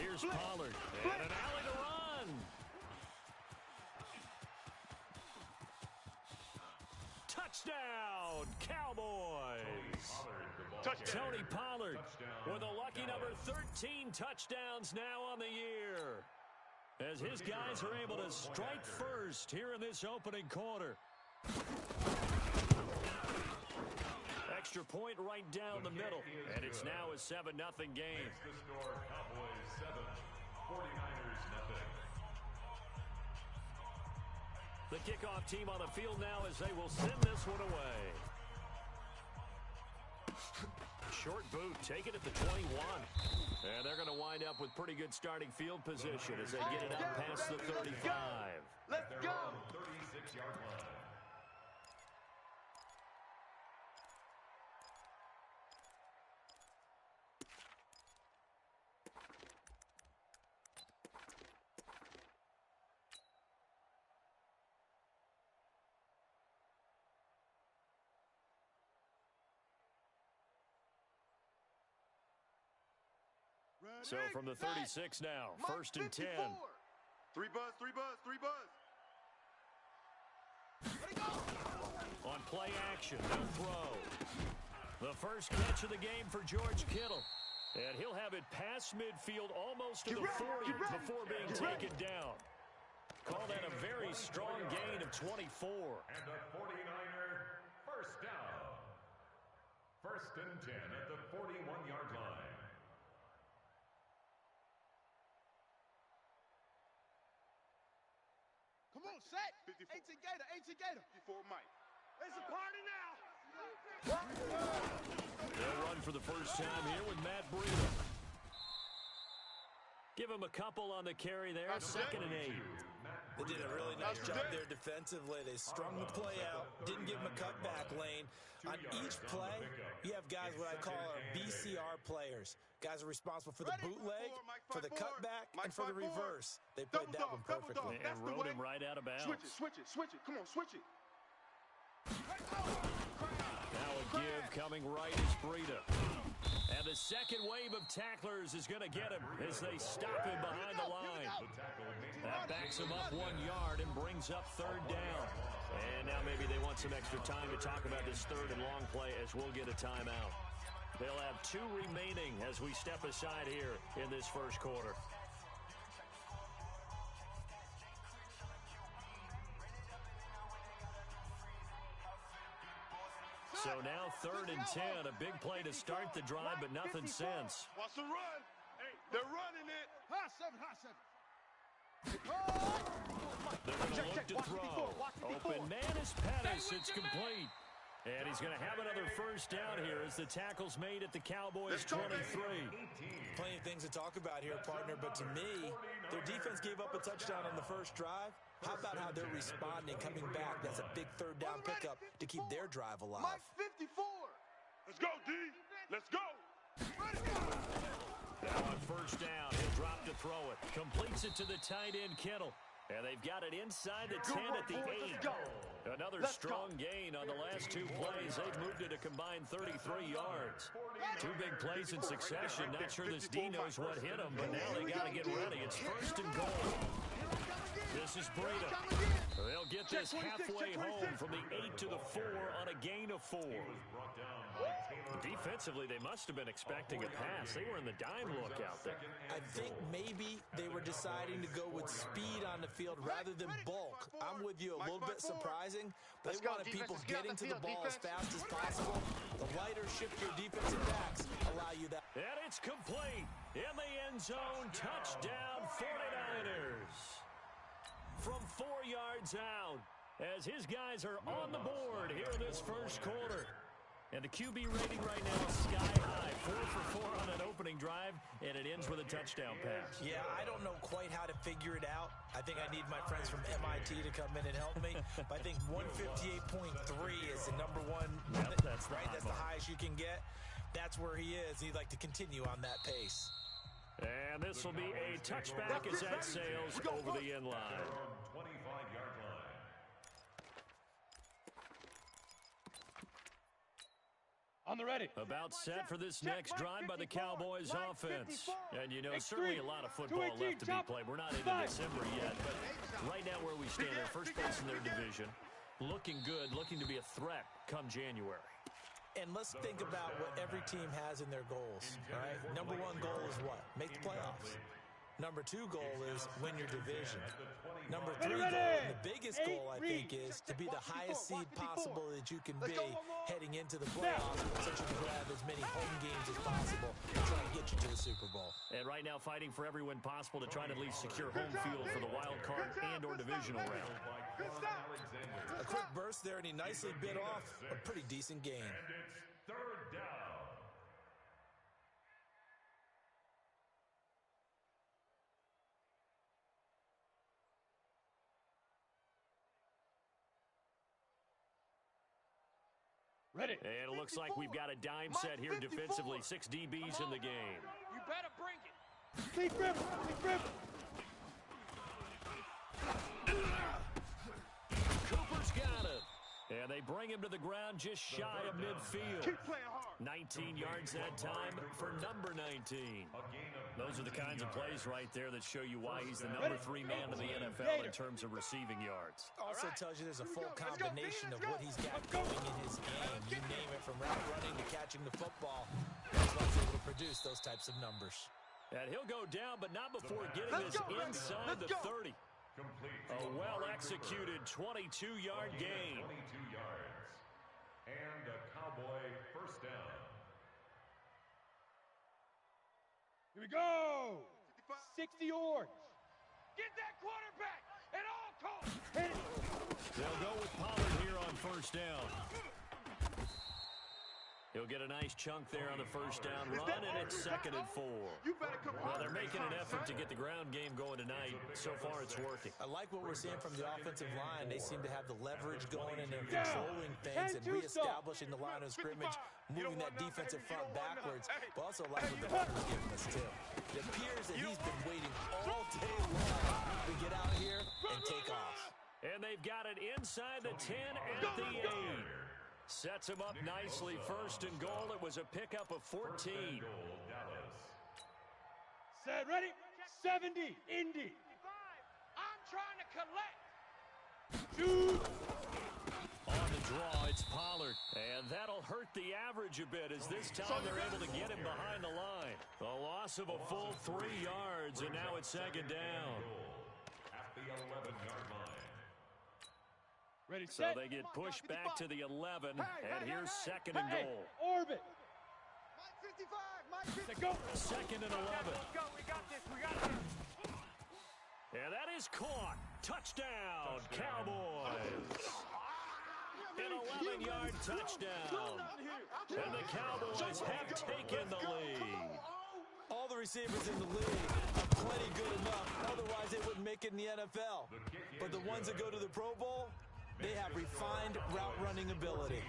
Here's Pollard. And an alley to run. Touchdown, Cowboys. Tony Pollard with a lucky number 13 touchdowns now on the year, as his guys are able to strike first here in this opening quarter. Extra point right down the middle, and it's now a 7-0 game. The score, Cowboys 7, 49ers nothing. The kickoff team on the field now as they will send this one away. Short boot, take it at the 21. And they're going to wind up with pretty good starting field position as they get it up past the 35. Let's go. 36-yard line. So from the 36 now, 1st and 10. 3 buzz. On play action, no throw. The first catch of the game for George Kittle. And he'll have it past midfield almost to the 40 before being taken down. Call that a very strong gain of 24. And a 49er first down. 1st and 10 at the 41-yard line. Come on, set. 18 Gator. Before Mike. It's a party now. They'll run for the first time here with Matt Breida. Give him a couple on the carry there, 2nd and 8. They did a really nice job there defensively. They strung the play out, didn't give him a cutback lane. On each play, you have guys what I call our BCR players. Guys are responsible for the bootleg, for the cutback, and for the reverse. They played that one perfectly. And rode him right out of bounds. Switch it. Come on, switch it. Now a give coming right is Breida. And the second wave of tacklers is going to get him as they stop him behind the line. That backs him up 1 yard and brings up 3rd down. And now maybe they want some extra time to talk about this 3rd and long play as we'll get a timeout. They'll have 2 remaining as we step aside here in this first quarter. So now 3rd and 10, a big play to start the drive, but nothing since. Watch the run. Hey, they're running it. Hot 7. They're going to look to throw. Open man is Pettis. It's complete. And he's going to have another first down here as the tackle's made at the Cowboys 23. Plenty of things to talk about here, partner, but to me, their defense gave up a touchdown on the first drive. How about how they're responding, coming back? That's a big 3rd down pickup to keep their drive alive. Mike 54. Let's go, D. Let's go. Now on first down, he'll drop to throw it. Completes it to the tight end, Kittle. And they've got it inside the 10 at the 8. Another strong gain on the last two plays. They've moved it a combined 33 yards. Two big plays in succession. Not sure this D knows what hit them, but now they got to get ready. It's first and goal. This is Breida. They'll get this halfway home from the 8 to the 4 on a gain of 4. Defensively, they must have been expecting a pass. They were in the dime look out there. I think maybe they were deciding to go with speed on the field rather than bulk. I'm with you, a little bit surprising. They wanted people getting to the ball as fast as possible. The lighter, shiftier defensive backs allow you that. And it's complete. In the end zone, touchdown 49ers. From 4 yards out, as his guys are on the board here in this first quarter. And the QB rating right now is sky high. 4 for 4 on an opening drive, and it ends with a touchdown pass. Yeah, I don't know quite how to figure it out. I think I need my friends from MIT to come in and help me. But I think 158.3 is the number one. Yep, that's right. That's the highest you can get. That's where he is. He'd like to continue on that pace. And this will be a touchback as that sails over the end line. 25-yard line. On the ready. About set for this next drive by the Cowboys offense. And, you know, certainly a lot of football left to be played. We're not into December yet, but right now where we stand, they're first place in their division. Looking good, looking to be a threat come January. And let's think about what every team has in their goals, all right? Number one goal is what? Make the playoffs. Number two goal is win your division. Number three goal, and the biggest goal, I think, is to be the highest seed possible that you can be heading into the playoffs so you can grab as many home games as possible and try and get you to the Super Bowl. And right now fighting for every win possible to try to at least secure home field for the wild card and or divisional round. A quick burst there, and he nicely bit off a pretty decent game. And it's third down. Ready. And it looks like we've got a dime set here defensively. 6 DBs in the game. You better bring it. Clean grip. Clean grip. Cooper's got it. And they bring him to the ground just shy of midfield. Keep playing hard. 19 yards that time for number 19. Those are the kinds of plays right there that show you why he's the number 3 man in the NFL in terms of receiving yards. Also tells you there's a full combination of what he's got going in his game. You name it, from route running to catching the football. That's why he's able to produce those types of numbers. And he'll go down, but not before getting this inside the 30. A well-executed 22-yard gain. 22 yards. And a Cowboy first down. Here we go. 60 yards. Get that quarterback at all costs. Hit it. They'll go with Pollard here on first down. He'll get a nice chunk there on the first down run, and it's 2nd and 4. Well, they're making an effort to get the ground game going tonight. So far, it's working. I like what we're seeing from the offensive line. They seem to have the leverage going, and they're controlling things and reestablishing the line of scrimmage, moving that defensive front backwards. But also like what the punter's giving us, too. It appears that he's been waiting all day long to get out here and take off. And they've got it inside the 10 at the 8. Sets him up nicely. 1st and goal. It was a pickup of 14. Set, ready. 70. Indy. I'm trying to collect. Shoot. On the draw, it's Pollard. And that'll hurt the average a bit as this time they're able to get him behind the line. A loss of a full 3 yards, and now it's 2nd down. At the 11-yard line. Ready, So they get pushed back to the 11, and here's 2nd and goal. Orbit. Mike 55. Mike 55. Go. 2nd and 11. Let's go. We got this. We got this. And that is caught. Touchdown, Cowboys. An 11-yard touchdown. And the Cowboys have taken the lead. All the receivers in the league are plenty good enough. Otherwise, they wouldn't make it in the NFL. But the ones that go to the Pro Bowl, they have refined route running ability.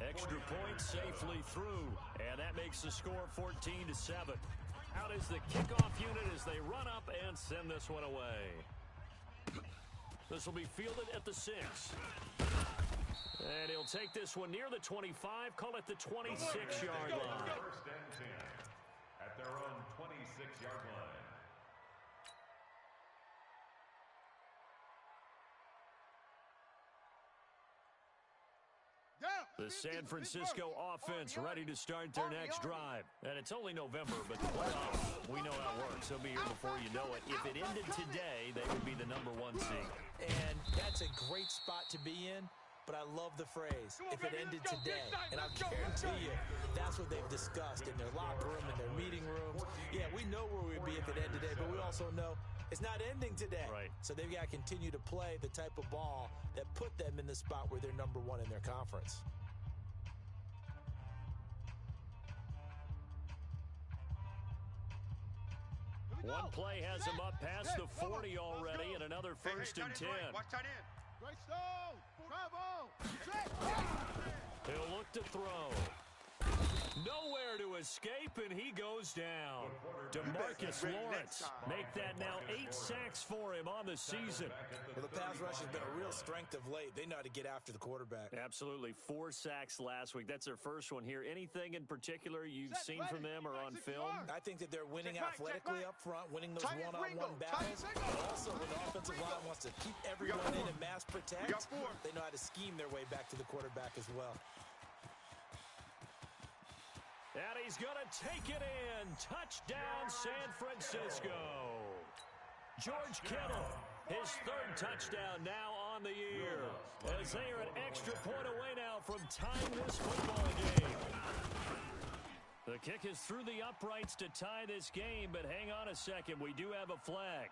Extra point safely through. And that makes the score 14-7. Out is the kickoff unit as they run up and send this one away. This will be fielded at the 6. And he'll take this one near the 25, call it the 26-yard line. First and 10 at their own 26-yard line. The San Francisco offense ready to start their next drive. And it's only November, but the playoffs, we know how it works. They'll be here before you know it. If it ended today, they would be the #1 seed. And that's a great spot to be in, but I love the phrase, if it ended today. And I guarantee you, that's what they've discussed in their locker room, in their meeting rooms. Yeah, we know where we'd be if it ended today, but we also know it's not ending today. Right. So they've got to continue to play the type of ball that put them in the spot where they're #1 in their conference. One play has him up past the 40 already, and another first and 10. Watch tight end. Great stone. Travel. He'll look to throw. Nowhere to escape, and he goes down. DeMarcus Lawrence. Make that now 8 sacks for him on the season. Well, the pass rush has been a real strength of late. They know how to get after the quarterback. Absolutely. 4 sacks last week. That's their first one here. Anything in particular you've seen from them or on film? I think that they're winning athletically up front, winning those one-on-one battles. Also, when the offensive line wants to keep everyone in and mass protect, they know how to scheme their way back to the quarterback as well. And he's going to take it in. Touchdown, San Francisco. George Kittle, his 3rd touchdown now on the year. As they are an extra point away now from tying this football game. The kick is through the uprights to tie this game, but hang on a second. We do have a flag.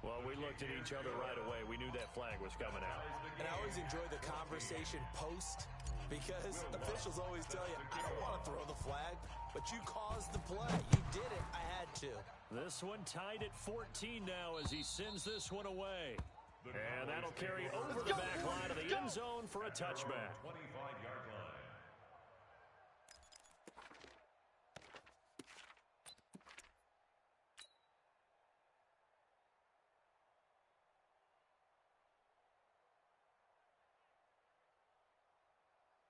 Well, we looked at each other right away. We knew that flag was coming out. And I always enjoy the conversation post, because officials always tell you, I don't want to throw the flag, but you caused the play. You did it. I had to. This one tied at 14 now as he sends this one away. And that'll carry over the back line of the end zone for a touchback. 25-yard line.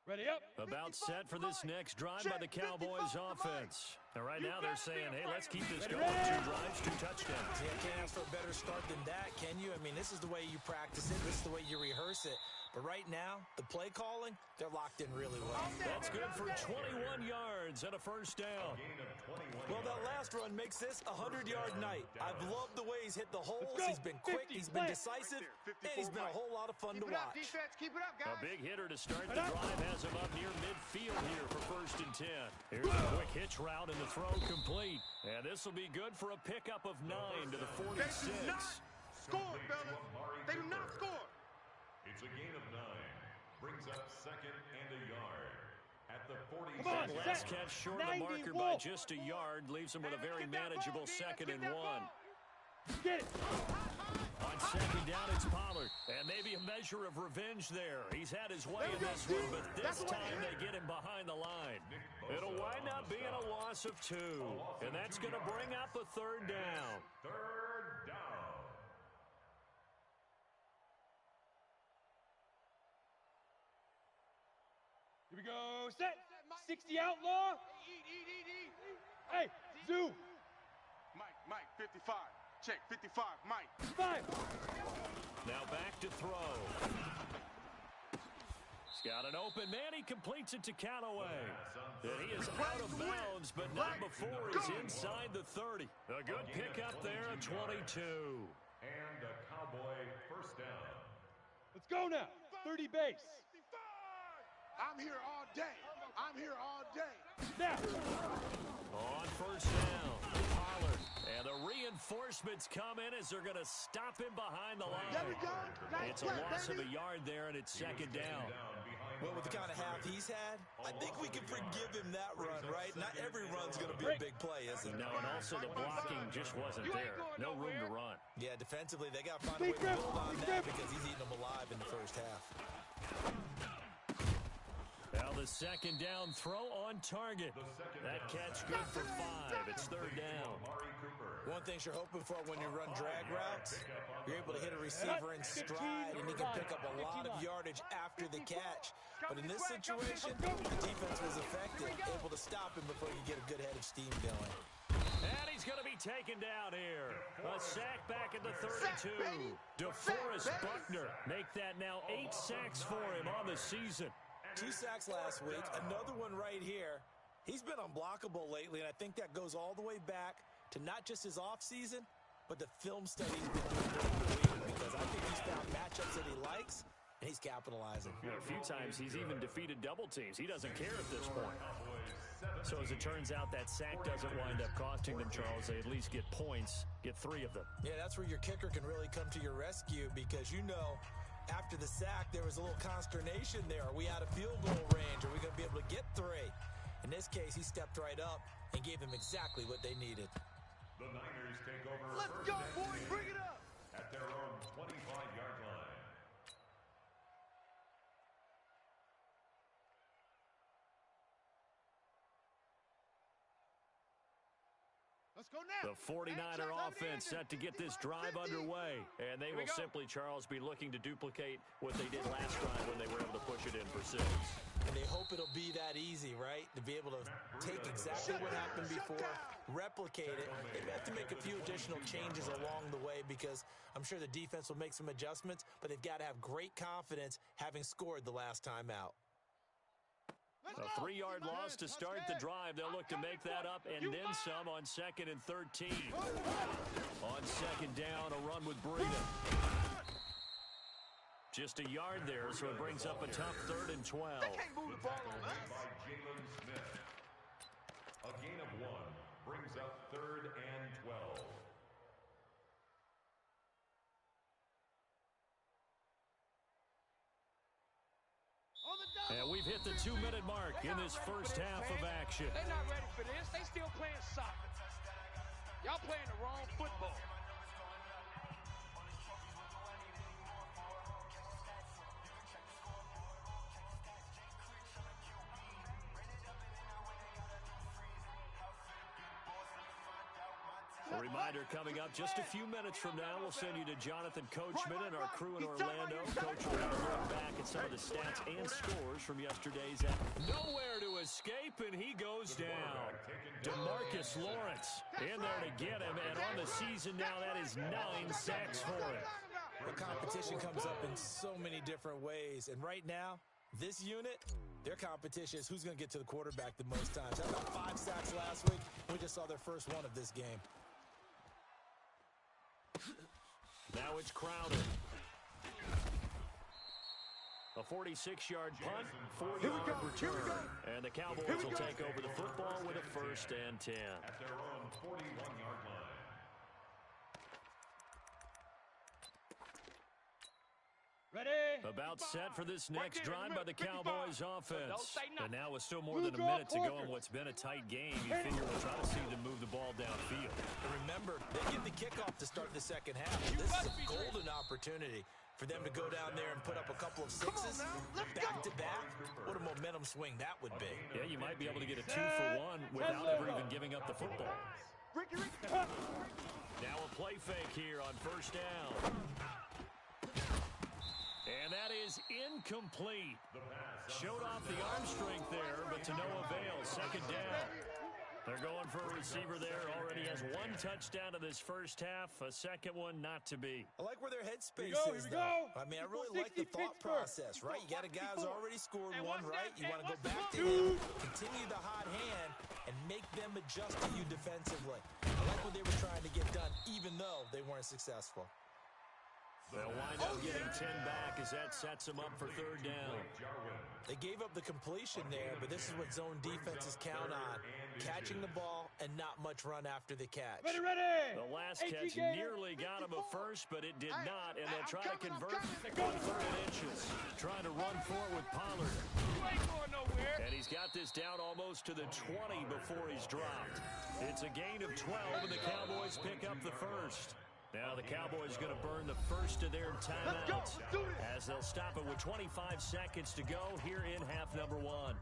Ready up. About set for this next drive by the Cowboys offense. And right now they're saying, hey, let's keep this going. 2 drives, 2 touchdowns. Yeah, can't ask for a better start than that, can you? I mean, this is the way you practice it. This is the way you rehearse it. But right now, the play calling, they're locked in really well. That's good for 21 yards and a first down. Well, that last run makes this a 100-yard night. I've loved the way he's hit the holes. He's been quick, he's been decisive, and he's been a whole lot of fun to watch. Defense, keep it up, guys. A big hitter to start the drive has him up near midfield here for first and 10. Here's a quick hitch route and the throw complete. And this will be good for a pickup of 9 to the 46. They do not score, fellas. They do not score. It's a gain of 9. Brings up 2nd and a yard. At the 46. Last catch short of the marker by just a yard. Leaves him with a very manageable 2nd and 1. Get it. On 2nd down, it's Pollard. And maybe a measure of revenge there. He's had his way in this one, but this time they get him behind the line. It'll wind up being a loss of 2. And that's going to bring up a 3rd down. 3rd down. Here we go. Set. 60 outlaw. Eat. Hey, Zoo. Mike, 55. Check, 55, Mike. 5. Now back to throw. He's got an open man. He completes it to Callaway. And he is out of bounds, but not before he's inside the 30. A good pickup there at 22. And a Cowboy first down. Let's go now. 30 base. I'm here all day. Now. On first down, Pollard. And the reinforcements come in as they're going to stop him behind the line. There we go. It's a loss of a yard there, and it's 2nd down. Well, with the kind of half he's had, I think we can forgive him that run, right? Not every run's going to be a big play, is it? No, and also the blocking just wasn't there. No room to run. Yeah, defensively, they got to find a way to build on that because he's eating them alive in the first half. Now the second down throw on target. That catch good for 5. It's third down. One thing you're hoping for when you run drag routes, you're able to hit a receiver in stride, and he can pick up a lot of yardage after the catch. But in this situation, the defense was effective, able to stop him before you get a good head of steam going. And he's going to be taken down here. A sack back at the 32. DeForest Buckner make that now 8 sacks for him on the season. 2 sacks last week, another one right here. He's been unblockable lately, and I think that goes all the way back to not just his offseason, but the film study he's been doing during the week, because I think he's found matchups that he likes, and he's capitalizing. A few times he's even defeated double teams. He doesn't care at this point. So as it turns out, that sack doesn't wind up costing them, Charles. They at least get points, get 3 of them. Yeah, that's where your kicker can really come to your rescue, because you know after the sack there was a little consternation there. Are we out of field goal range? Are we going to be able to get 3? In this case, he stepped right up and gave them exactly what they needed. The Niners take over. Let's go, boys. Bring it up. At their own 25-yard line. Let's go now. The 49er offense set to get this drive underway. And they will simply, Charles, be looking to duplicate what they did last drive when they were able to push it in for 6. And they hope it'll be that easy, right? To be able to take exactly what happened before, replicate it. They have to make a few additional changes along the way, because I'm sure the defense will make some adjustments, but they've got to have great confidence having scored the last time out. A 3-yard loss to start the drive. They'll look to make that up and then some on 2nd and 13. On 2nd down, a run with Breida. Just a yard there, so it brings up a tough 3rd and 12. They can't move the ball on us. By Jalen Smith. A gain of 1 brings up 3rd and 12. And we've hit the 2-minute mark in this first half of action. They're not ready for this. They still playing soccer. Y'all playing the wrong football. A reminder coming up just a few minutes from now. We'll send you to Jonathan Coachman and our crew in Orlando. Coach will look back at some of the stats and scores from yesterday's. Nowhere to escape, and he goes down. DeMarcus Lawrence in there to get him, and on the season now, that is 9 sacks for him. The competition comes up in so many different ways, and right now, this unit, their competition is who's going to get to the quarterback the most times. How about 5 sacks last week? We just saw their first one of this game. Now it's Crowder. A 46-yard punt, 4-yard return. And the Cowboys will take over the football with a 1st and 10. At their own 41-yard line. Ready? About set for this next drive by the Cowboys offense. And now with still more than a minute to go in what's been a tight game, you figure we'll try to see them move the ball downfield. And remember, they get the kickoff to start the second half. This is a golden opportunity for them to go down there and put up a couple of 6s back-to-back. What a momentum swing that would be. Yeah, you might be able to get a 2-for-1 without ever even giving up the football. Now a play fake here on 1st down. And that is incomplete. Showed off the arm strength there, but to no avail. 2nd down. They're going for a receiver there. Already has 1 touchdown in this first half. A 2nd one not to be. I like where their headspace is, though. I mean, I really like the thought process, right? You got a guy who's already scored 1, right? You want to go back to him, continue the hot hand, and make them adjust to you defensively. I like what they were trying to get done, even though they weren't successful. They'll wind up getting 10 back as that sets them up for 3rd down. They gave up the completion there, but this is what zone defenses count on. Catching the ball and not much run after the catch. Ready, ready! The last catch nearly got him a first, but it did not, and they'll try to convert on 3rd and inches. Trying to run for it with Pollard. You ain't going nowhere. And he's got this down almost to the 20 before he's dropped. It's a gain of 12, and the Cowboys pick up the 1st. Now the Cowboys going to burn the first of their timeouts as they'll stop it with 25 seconds to go here in half number 1.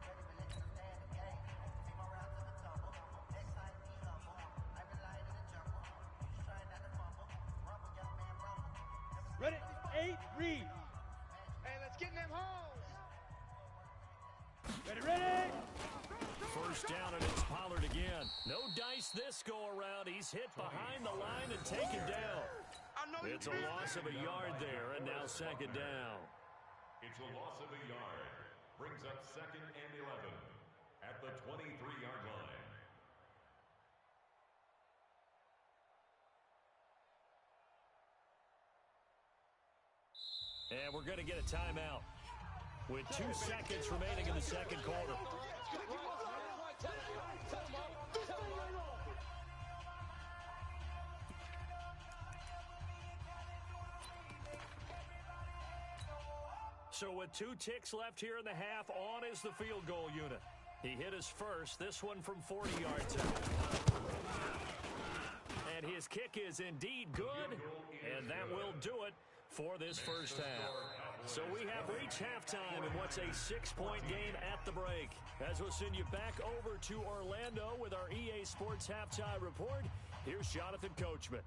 Ready? 8, read. Hey, let's get in them holes. Ready? First down, and it's Pollard again. No dice this go around. He's hit behind the line and taken down. It's a loss of a yard there, and now second down. It's a loss of a yard. Brings up 2nd and 11 at the 23-yard line. And we're going to get a timeout with 2 seconds remaining in the second quarter. So with 2 ticks left here in the half, on is the field goal unit. He hit his first, this one from 40 yards out. And his kick is indeed good, and that will do it for this first half. So we have reached halftime in what's a 6-point game at the break. As we'll send you back over to Orlando with our EA Sports Halftime Report, here's Jonathan Coachman.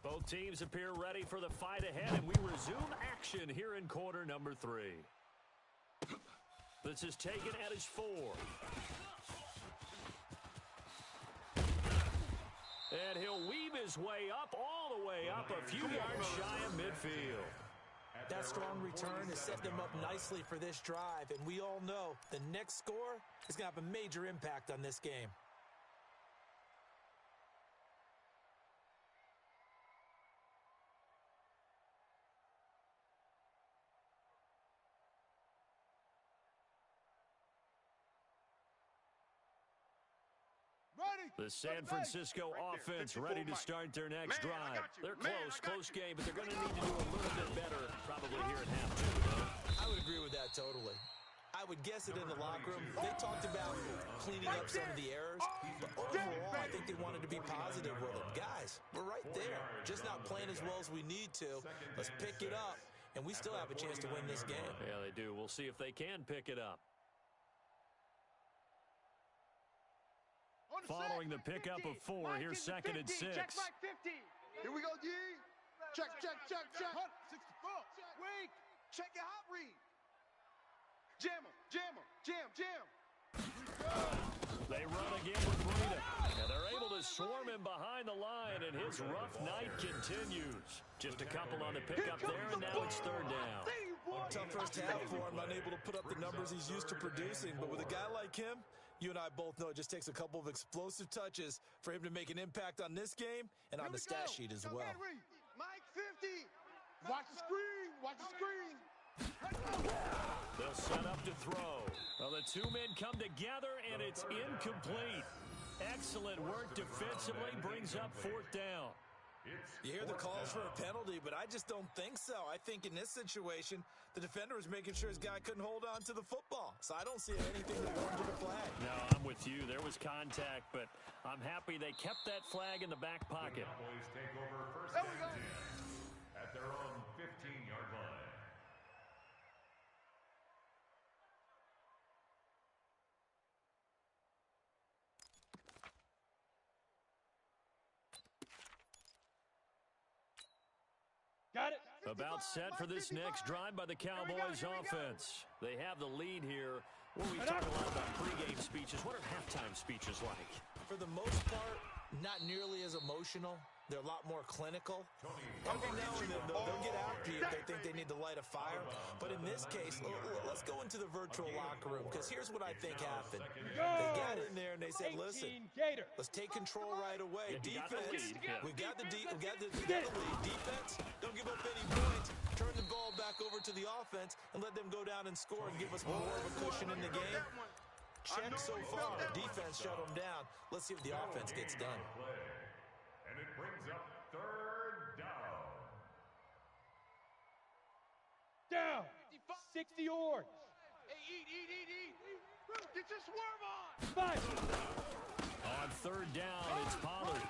Both teams appear ready for the fight ahead, and we resume action here in quarter number 3. This is taken at his 4. And he'll weave his way up, all the way up, a few yards shy of midfield. That strong return has set them up nicely for this drive, and we all know the next score is going to have a major impact on this game. The San Francisco offense ready to start their next drive. They're close game, but they're going to need to do a little bit better probably here at half 2. I would agree with that totally. I would guess it in the locker room. They talked about cleaning up some of the errors, but overall, I think they wanted to be positive with them. Guys, we're right there. Just not playing as well as we need to. Let's pick it up, and we still have a chance to win this game. Yeah, they do. We'll see if they can pick it up. Following the pickup of 4, here's 2nd and 6. Check Mike 50. Here we go, D. Check. 64. Wait. Check your hot read. Jam. They run again with Breida. And they're able to swarm him behind the line, and his rough night continues. Just a couple on the pickup there, and now it's 3rd down. Tough first half for him, unable to put up the numbers he's used to producing. But with a guy like him, you and I both know it just takes a couple of explosive touches for him to make an impact on this game and on the stat sheet as well. Mike 50. Watch the screen. They'll set up to throw. Well, the 2 men come together, and it's incomplete. Excellent work defensively, brings up 4th down. You hear the calls for a penalty, but I just don't think so. I think in this situation, the defender was making sure his guy couldn't hold on to the football. So I don't see anything that warranted a flag. No, I'm with you. There was contact, but I'm happy they kept that flag in the back pocket. The Cowboys take over 1st and 10 at their own 15-yard line. Got it. About set for this next drive by the Cowboys offense. They have the lead here. Well, we talk a lot about pregame speeches. What are halftime speeches like? For the most part, not nearly as emotional. They're a lot more clinical. Every now and then, they'll get after you if they think they need to light a fire. But in this case, let's go into the virtual locker room, because here's what I think happened. They got in there and they said, listen, let's take control right away. Defense, we've got the lead. Defense, don't give up any points. Turn the ball back over to the offense and let them go down and score and give us more of a cushion in the game. Check so far. Defense shut them down. Let's see if the offense gets done. And it brings up third down. Down. 60 yards. Hey, eat. Get your swerve on. 5. On third down, it's Pollard.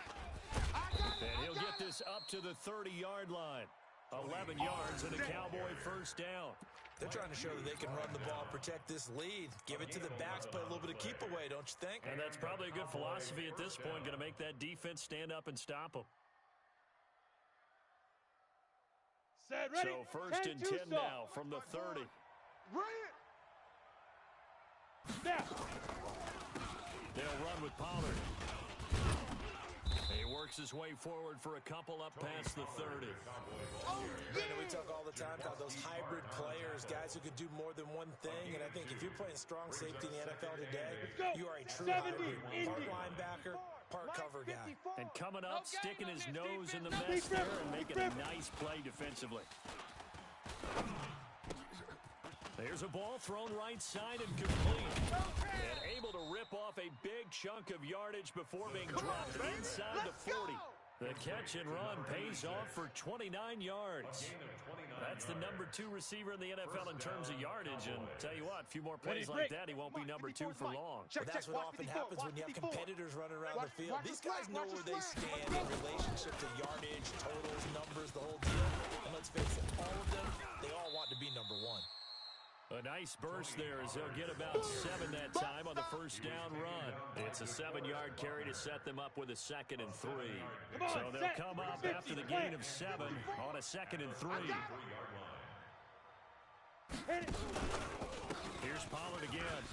And he'll get this up to the 30-yard line. 11 yards and a Cowboy first down. They're trying to show that they can run the ball, protect this lead. Give it to the backs, play a little bit of keep away, don't you think? And that's probably a good philosophy at this point, going to make that defense stand up and stop them. Set, ready. So first and 10 now from the 30. Now. They'll run with Pollard. He works his way forward for a couple up past the 30. Brandon, we talk all the time about those hybrid players, guys who could do more than one thing. And I think if you're playing strong safety in the NFL today, you are a true hybrid. Part linebacker, part cover guy. And coming up, sticking his nose in the mess there and making a nice play defensively. There's a ball thrown right side and complete. And able to rip off a big chunk of yardage before being dropped inside the 40. The catch and run pays off for 29 yards. That's the number 2 receiver in the NFL in terms of yardage. And tell you what, a few more plays like that, he won't be number 2 for long. But that's what often happens when you have competitors running around the field. These guys know where they stand in relationship to yardage, totals, numbers, the whole deal. And let's face it, all of them, they all want to be number 1. A nice burst there as they'll get about 7 that time on the first down run. It's a 7-yard carry to set them up with a 2nd and 3. So they'll come up after the gain of 7 on a 2nd and 3. Here's Pollard again.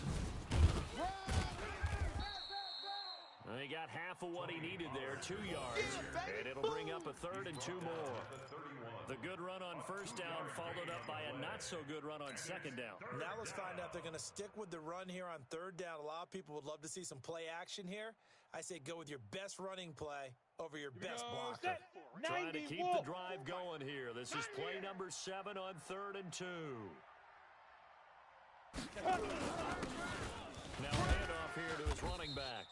He got half of what he needed there, 2 yards. And it'll bring up a 3rd and 2 more. The good run on first down followed up by a not-so-good run on 2nd down. Now let's find out if they're going to stick with the run here on 3rd down. A lot of people would love to see some play action here. I say go with your best running play over your best blocker. Trying to keep the drive going here. This is play number 7 on 3rd and 2. Now handoff here to his running back.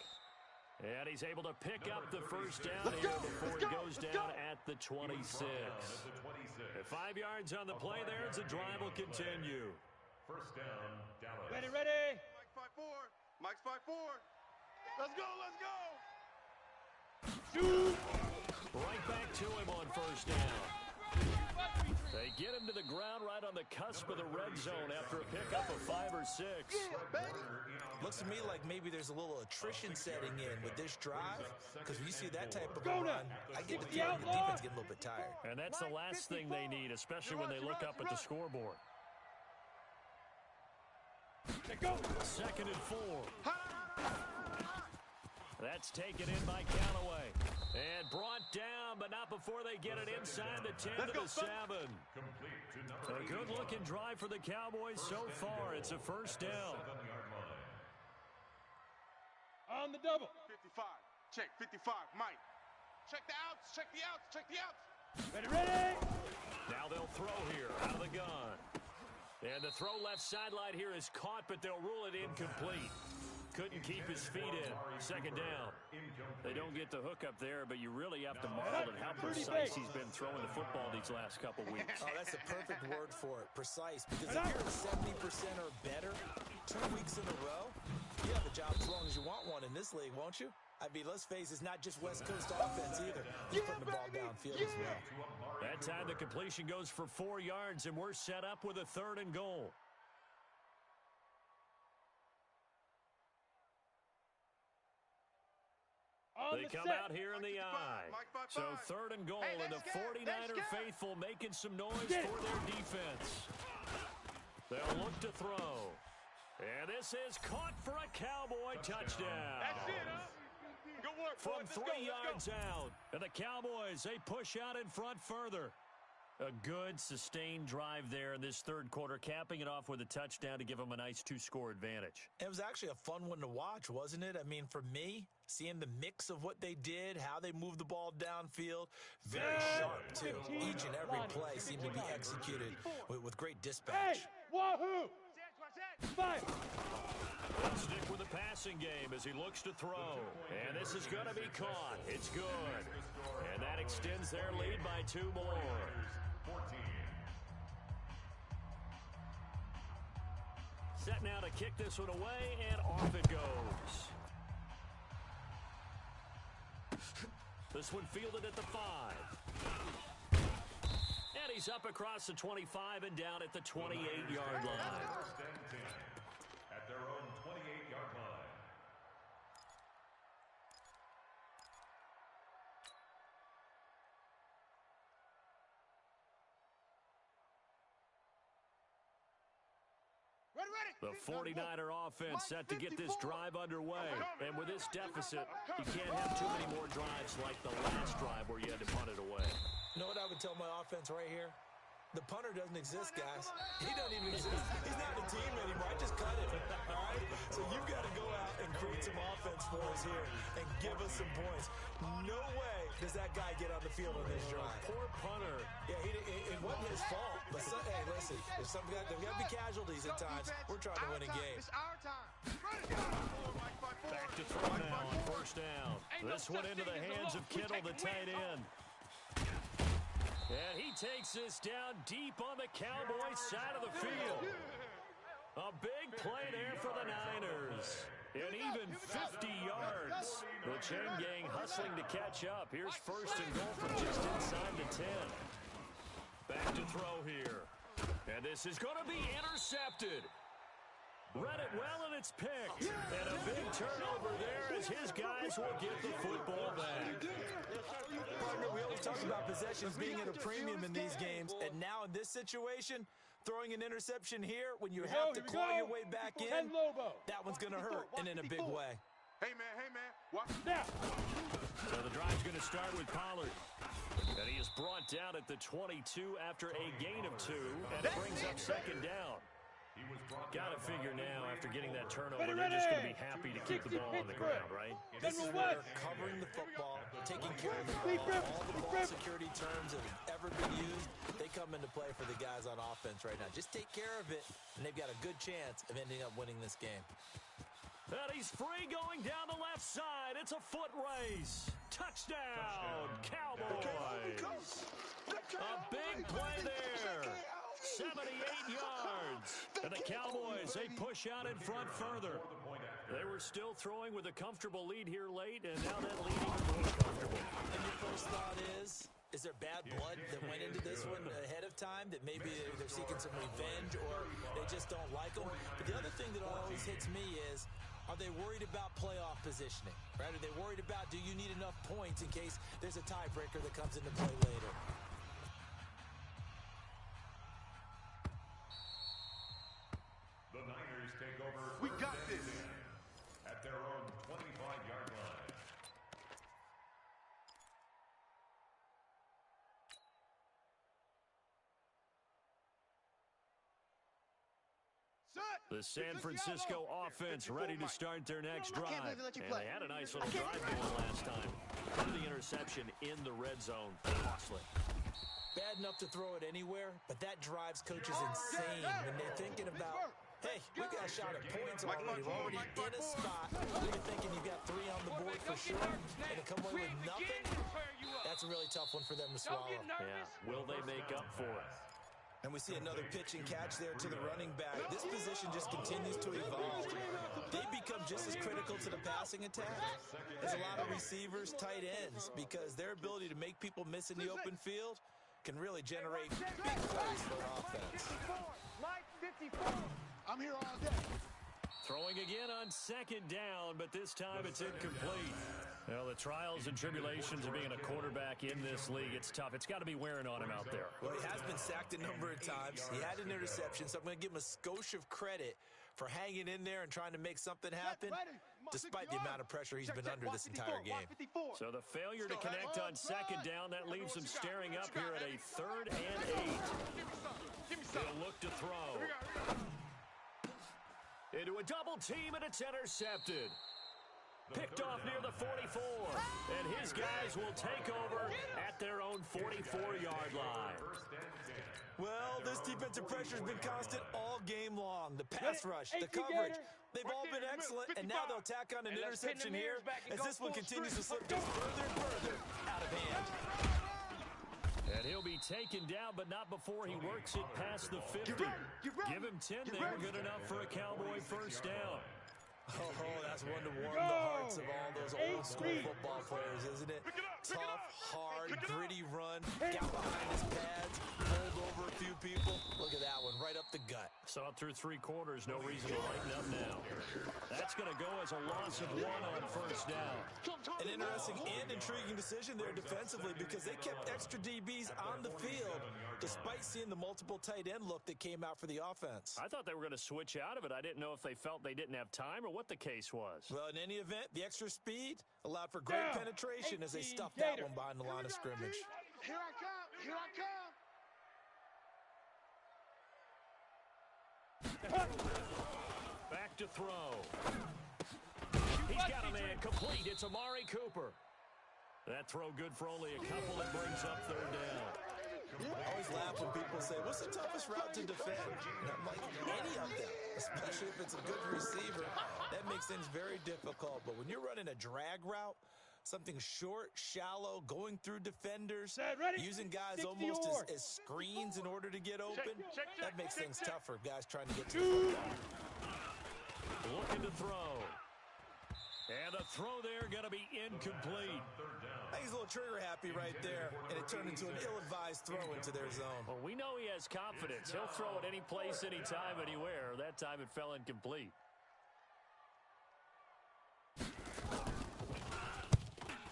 And he's able to pick up the first down here before he goes down at the 26. 5 yards on the play there as the drive will continue. First down, Dallas. Ready. Mike's 5-4. Let's go. Shoot. Right back to him on first down. They get him to the ground right on the cusp of the red zone after a pickup of 5 or 6. Looks to me like maybe there's a little attrition setting in with this drive, because when you see that type of a run, I get the feeling the defense getting a little bit tired. And that's the last thing they need, especially when they look up at the scoreboard. 2nd and 4. That's taken in by Callaway. And brought down, but not before they get it inside the 10 to the 7. A good-looking drive for the Cowboys so far. It's a first down. On the double. 55. Check 55. Mike. Check the outs. Ready. Now they'll throw here out of the gun. And the throw left sideline here is caught, but they'll rule it incomplete. Couldn't keep his feet in. 2nd down. They don't get the hook up there, but you really have to marvel at how precise he's been throwing the football these last couple weeks. Oh, that's the perfect word for it, precise. Because if you're at 70% or better 2 weeks in a row, you have a job as long as you want one in this league, won't you? I mean, let's face it, it's not just West Coast offense either. He's putting the ball downfield as well. That time the completion goes for 4 yards, and we're set up with a 3rd and goal. They come out here in the eye. So 3rd and goal, and the 49er faithful making some noise for their defense. They'll look to throw. And this is caught for a Cowboy touchdown. That's it, huh? Good work. from 3 yards out. And the Cowboys, they push out in front further. A good, sustained drive there in this third quarter, capping it off with a touchdown to give them a nice 2-score advantage. It was actually a fun one to watch, wasn't it? I mean, for me, seeing the mix of what they did, how they moved the ball downfield, very sharp, too. Each and every play seemed to be executed with great dispatch. Wahoo! He'll stick with the passing game as he looks to throw. And this is going to be caught. It's good. And that extends their lead by 2 more. Set now to kick this one away, and off it goes. This one fielded at the 5. And he's up across the 25 and down at the 28-yard line. First and 10 at their own 28-yard line. The 49er offense set to get this drive underway. And with this deficit, you can't have too many more drives like the last drive where you had to punt it away. You know what I would tell my offense right here? The punter doesn't exist, guys. He doesn't even exist. He's not a team anymore. I just cut him, all right? So you've got to go out and create some offense for us here and give us some points. No way does that guy get on the field on this drive. Poor punter. Yeah, it wasn't his fault. But, hey, listen, if there's got to be casualties at times. We're trying to win a game. It's our time. Back to throw now on first down. This one into the hands of Kittle, the tight end. And he takes this down deep on the Cowboys side of the field. A big play there for the Niners. And even 50 yards. The chain gang hustling to catch up. Here's first and goal from just inside the 10. Back to throw here. And this is going to be intercepted. Read it well, and it's picked. And a big turnover there as his guys will get the football back. Partner, we always talk about possessions being at a premium in these games, and now in this situation, throwing an interception here when you have to claw your way back in, that one's going to hurt, and in a big way. Hey, man, watch that. So the drive's going to start with Pollard. And he is brought down at the 22 after a gain of 2, and it brings up second down. Got to figure now, after getting that turnover, they're just going to be happy to keep the ball on the ground, right? This is where they're covering the football, taking care of the ball. All the ball security terms that have ever been used, they come into play for the guys on offense right now. Just take care of it, and they've got a good chance of ending up winning this game. And he's free going down the left side. It's a foot race. Touchdown, Cowboys. A big play there. 78 yards. And the Cowboys, they push out in front further. They were still throwing with a comfortable lead here late, and now that lead even more comfortable. And your first thought is there bad blood that went into this one ahead of time, that maybe they're seeking some revenge or they just don't like them? But the other thing that always hits me is, are they worried about playoff positioning, right? Are they worried about, do you need enough points in case there's a tiebreaker that comes into play later? The Niners take over. We got this. At their own 25-yard line. The San Francisco offense ready to start their next drive. And they had a nice little drive going last time. Put the interception in the red zone. Costly. Bad enough to throw it anywhere, but that drives coaches insane when they're thinking about, hey, we got a shot at points already. We're already in a spot where you're thinking you've got 3 on the board for sure, and to come away with nothing, that's a really tough one for them to swallow. Yeah, will they make up for it? And we see another pitch and catch there to the running back. This position just continues to evolve. They become just as critical to the passing attack as a lot of receivers, tight ends, because their ability to make people miss in the open field can really generate big plays for an offense. Mike 54. I'm here all day. Throwing again on second down, but this time it's incomplete. Well, the trials and tribulations of being a quarterback in this league, it's tough. It's got to be wearing on him out there. Well, he has been sacked a number of times. He had an interception, so I'm going to give him a skosh of credit for hanging in there and trying to make something happen. despite the amount of pressure he's been under this entire game. So the failure to connect on second down, that leaves him staring up here at a 3rd and 8. He'll look to throw. Into a double team, and it's intercepted. Picked off near the 44, and his guys will take over at their own 44-yard line. Well, this defensive pressure has been constant all game long. The pass rush, the coverage, they've all been excellent, and now they'll tack on an interception here as this one continues to slip just further and further out of hand. And he'll be taken down, but not before he works it past the 50. Give him 10 there, good enough for a Cowboy first down. Oh, that's one to warm the hearts of all those old-school football players, isn't it? Tough, hard, gritty run, got behind his pads, pulled over a few people. Look at that one, right up the gut. Saw it through 3 quarters, no reason to lighten up now. That's going to go as a loss of 1 on first down. An interesting and intriguing decision there defensively because they kept extra DBs on the field despite seeing the multiple tight end look that came out for the offense. I thought they were going to switch out of it. I didn't know if they felt they didn't have time or what the case was. Well, in any event, the extra speed allowed for great penetration as they stuffed that one behind the line of scrimmage. Here I come. Here I come. Back to throw. He's got a man complete. It's Amari Cooper. That throw good for only a couple. It brings up 3rd down. I always laugh when people say, what's the toughest route to defend? And I'm like, any of them, especially if it's a good receiver. That makes things very difficult. But when you're running a drag route, something short, shallow, going through defenders, using guys almost as screens in order to get open, that makes things tougher, guys trying to get to the football. Looking to throw. And the throw there going to be incomplete. I think he's a little trigger happy right there, and it turned into an ill-advised throw into their zone. Well, we know he has confidence. He'll throw it any place, anytime, anywhere. That time it fell incomplete.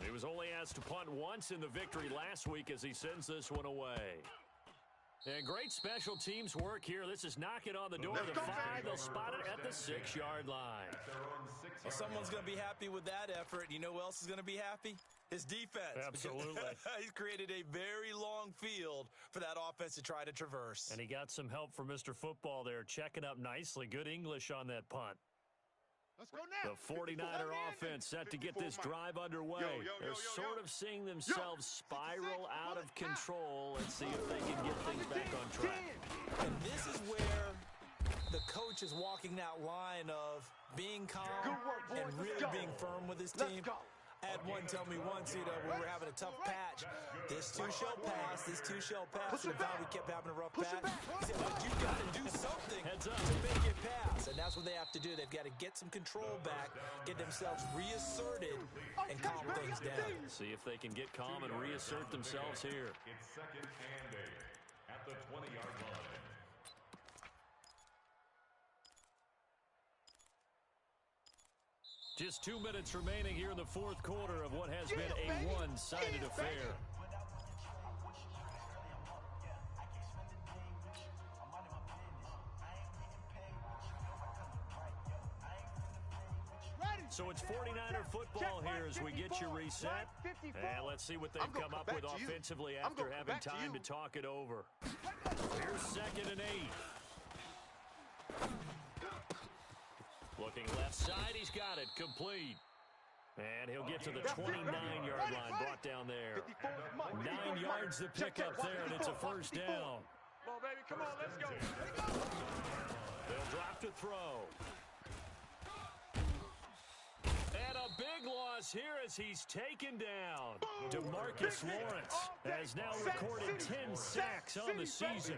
He was only asked to punt once in the victory last week as he sends this one away. And great special teams work here. This is knocking on the door of the 5. They'll spot it at the 6-yard line. Well, someone's going to be happy with that effort. You know who else is going to be happy? His defense. Absolutely. He's created a very long field for that offense to try to traverse. And he got some help from Mr. Football there, checking up nicely. Good English on that punt. Let's go now. The 49er offense set to get this drive underway. They're sort of seeing themselves spiral out of control. Let's see if they can get things back on track. And this is where the coach is walking that line of being calm and really being firm with his team. I had one tell me once, when we're having a tough patch, this too shall pass, this too shall pass. And we kept having a rough patch. He said, but you've got to do something to make it pass. And that's what they have to do. They've got to get some control back, get themselves reasserted, and calm things down. See if they can get calm and reassert themselves here. It's 2nd and 8 at the 20-yard line. Just 2 minutes remaining here in the 4th quarter of what has been a one-sided affair. So it's 49er football here as we get you reset. And let's see what they've come up with offensively after having time to talk it over. Here's 2nd and 8. Looking left side, he's got it, complete. And he'll get to the 29-yard line, brought down there. 9 yards to pick up there, and it's a first down. Come on, baby, come on, let's go. They'll drop to throw. And a big loss here as he's taken down. DeMarcus Lawrence has now recorded 10 sacks on the season.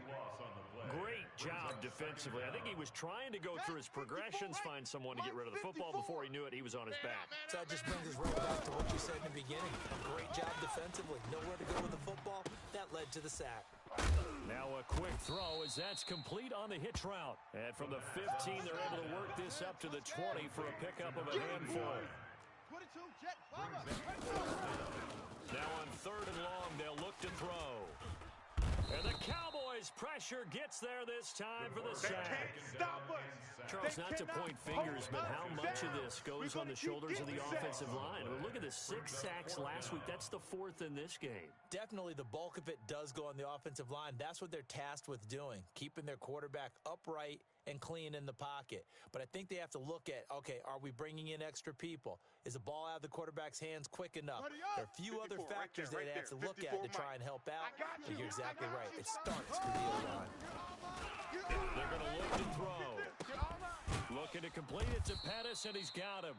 Great job defensively. I think he was trying to go through his progressions, find someone to get rid of the football. Before he knew it, he was on his back. So that just brings us right back to what you said in the beginning. A great job defensively. Nowhere to go with the football. That led to the sack. Now a quick throw as that's complete on the hitch route. And from the 15, they're able to work this up to the 20 for a pickup of a handful. 22, Jet, Bubba. Now on 3rd and long, they'll look to throw. And the Cowboys pressure pressure, gets there this time for the They sack. can't stop us. Charles, They not to cannot point fingers, hold but us how much of down. this goes We're on the gonna keep shoulders of the getting offensive sacks. line? I mean, look at the 6 sacks last week. That's the 4th in this game. Definitely the bulk of it does go on the offensive line. That's what they're tasked with doing, keeping their quarterback upright and clean in the pocket. But I think they have to look at, okay, are we bringing in extra people? Is the ball out of the quarterback's hands quick enough? There are a few other 54, factors right they there, have to look at 54 to try Mike. and help out. I got And you. you're exactly I got right. you. It starts with the O-line. They're going to look to throw. Looking to complete it to Pettis, and he's got him.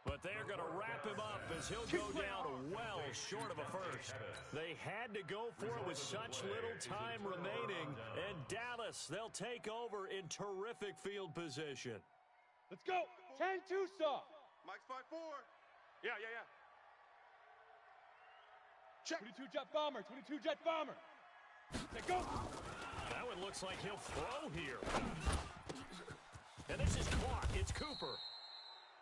But they're going to wrap him up as he'll go down well short of a first. They had to go for it with such little time remaining. And Dallas, they'll take over in terrific field position. Let's go. 10 Tucson. Mike's 5-4. Yeah. Check. 22 jet bomber. 22 jet bomber. Let's go. That one looks like he'll throw here. And this is caught. It's Cooper.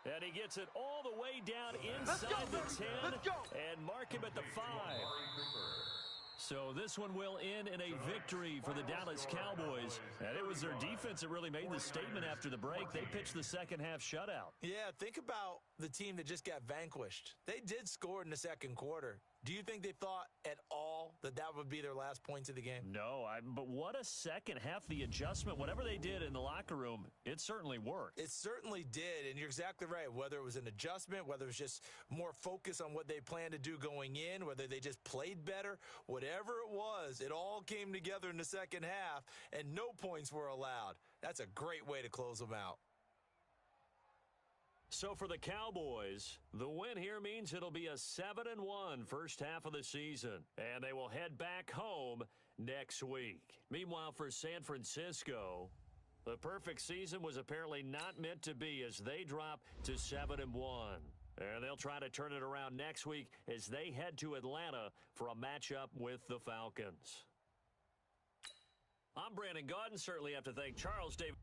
And he gets it all the way down inside the 10 and mark him at the 5. So this one will end in a victory for the Dallas Cowboys. And it was their defense that really made the statement after the break. They pitched the second half shutout. Yeah, think about the team that just got vanquished. They did score in the second quarter. Do you think they thought at all that that would be their last points of the game? No, but what a second half. The adjustment, whatever they did in the locker room, it certainly worked. It certainly did, and you're exactly right. Whether it was an adjustment, whether it was just more focus on what they planned to do going in, whether they just played better, whatever it was, it all came together in the second half, and no points were allowed. That's a great way to close them out. So for the Cowboys, the win here means it'll be a 7-1 first half of the season, and they will head back home next week. Meanwhile, for San Francisco, the perfect season was apparently not meant to be as they drop to 7-1. And they'll try to turn it around next week as they head to Atlanta for a matchup with the Falcons. I'm Brandon Gaudin. Certainly have to thank Charles David.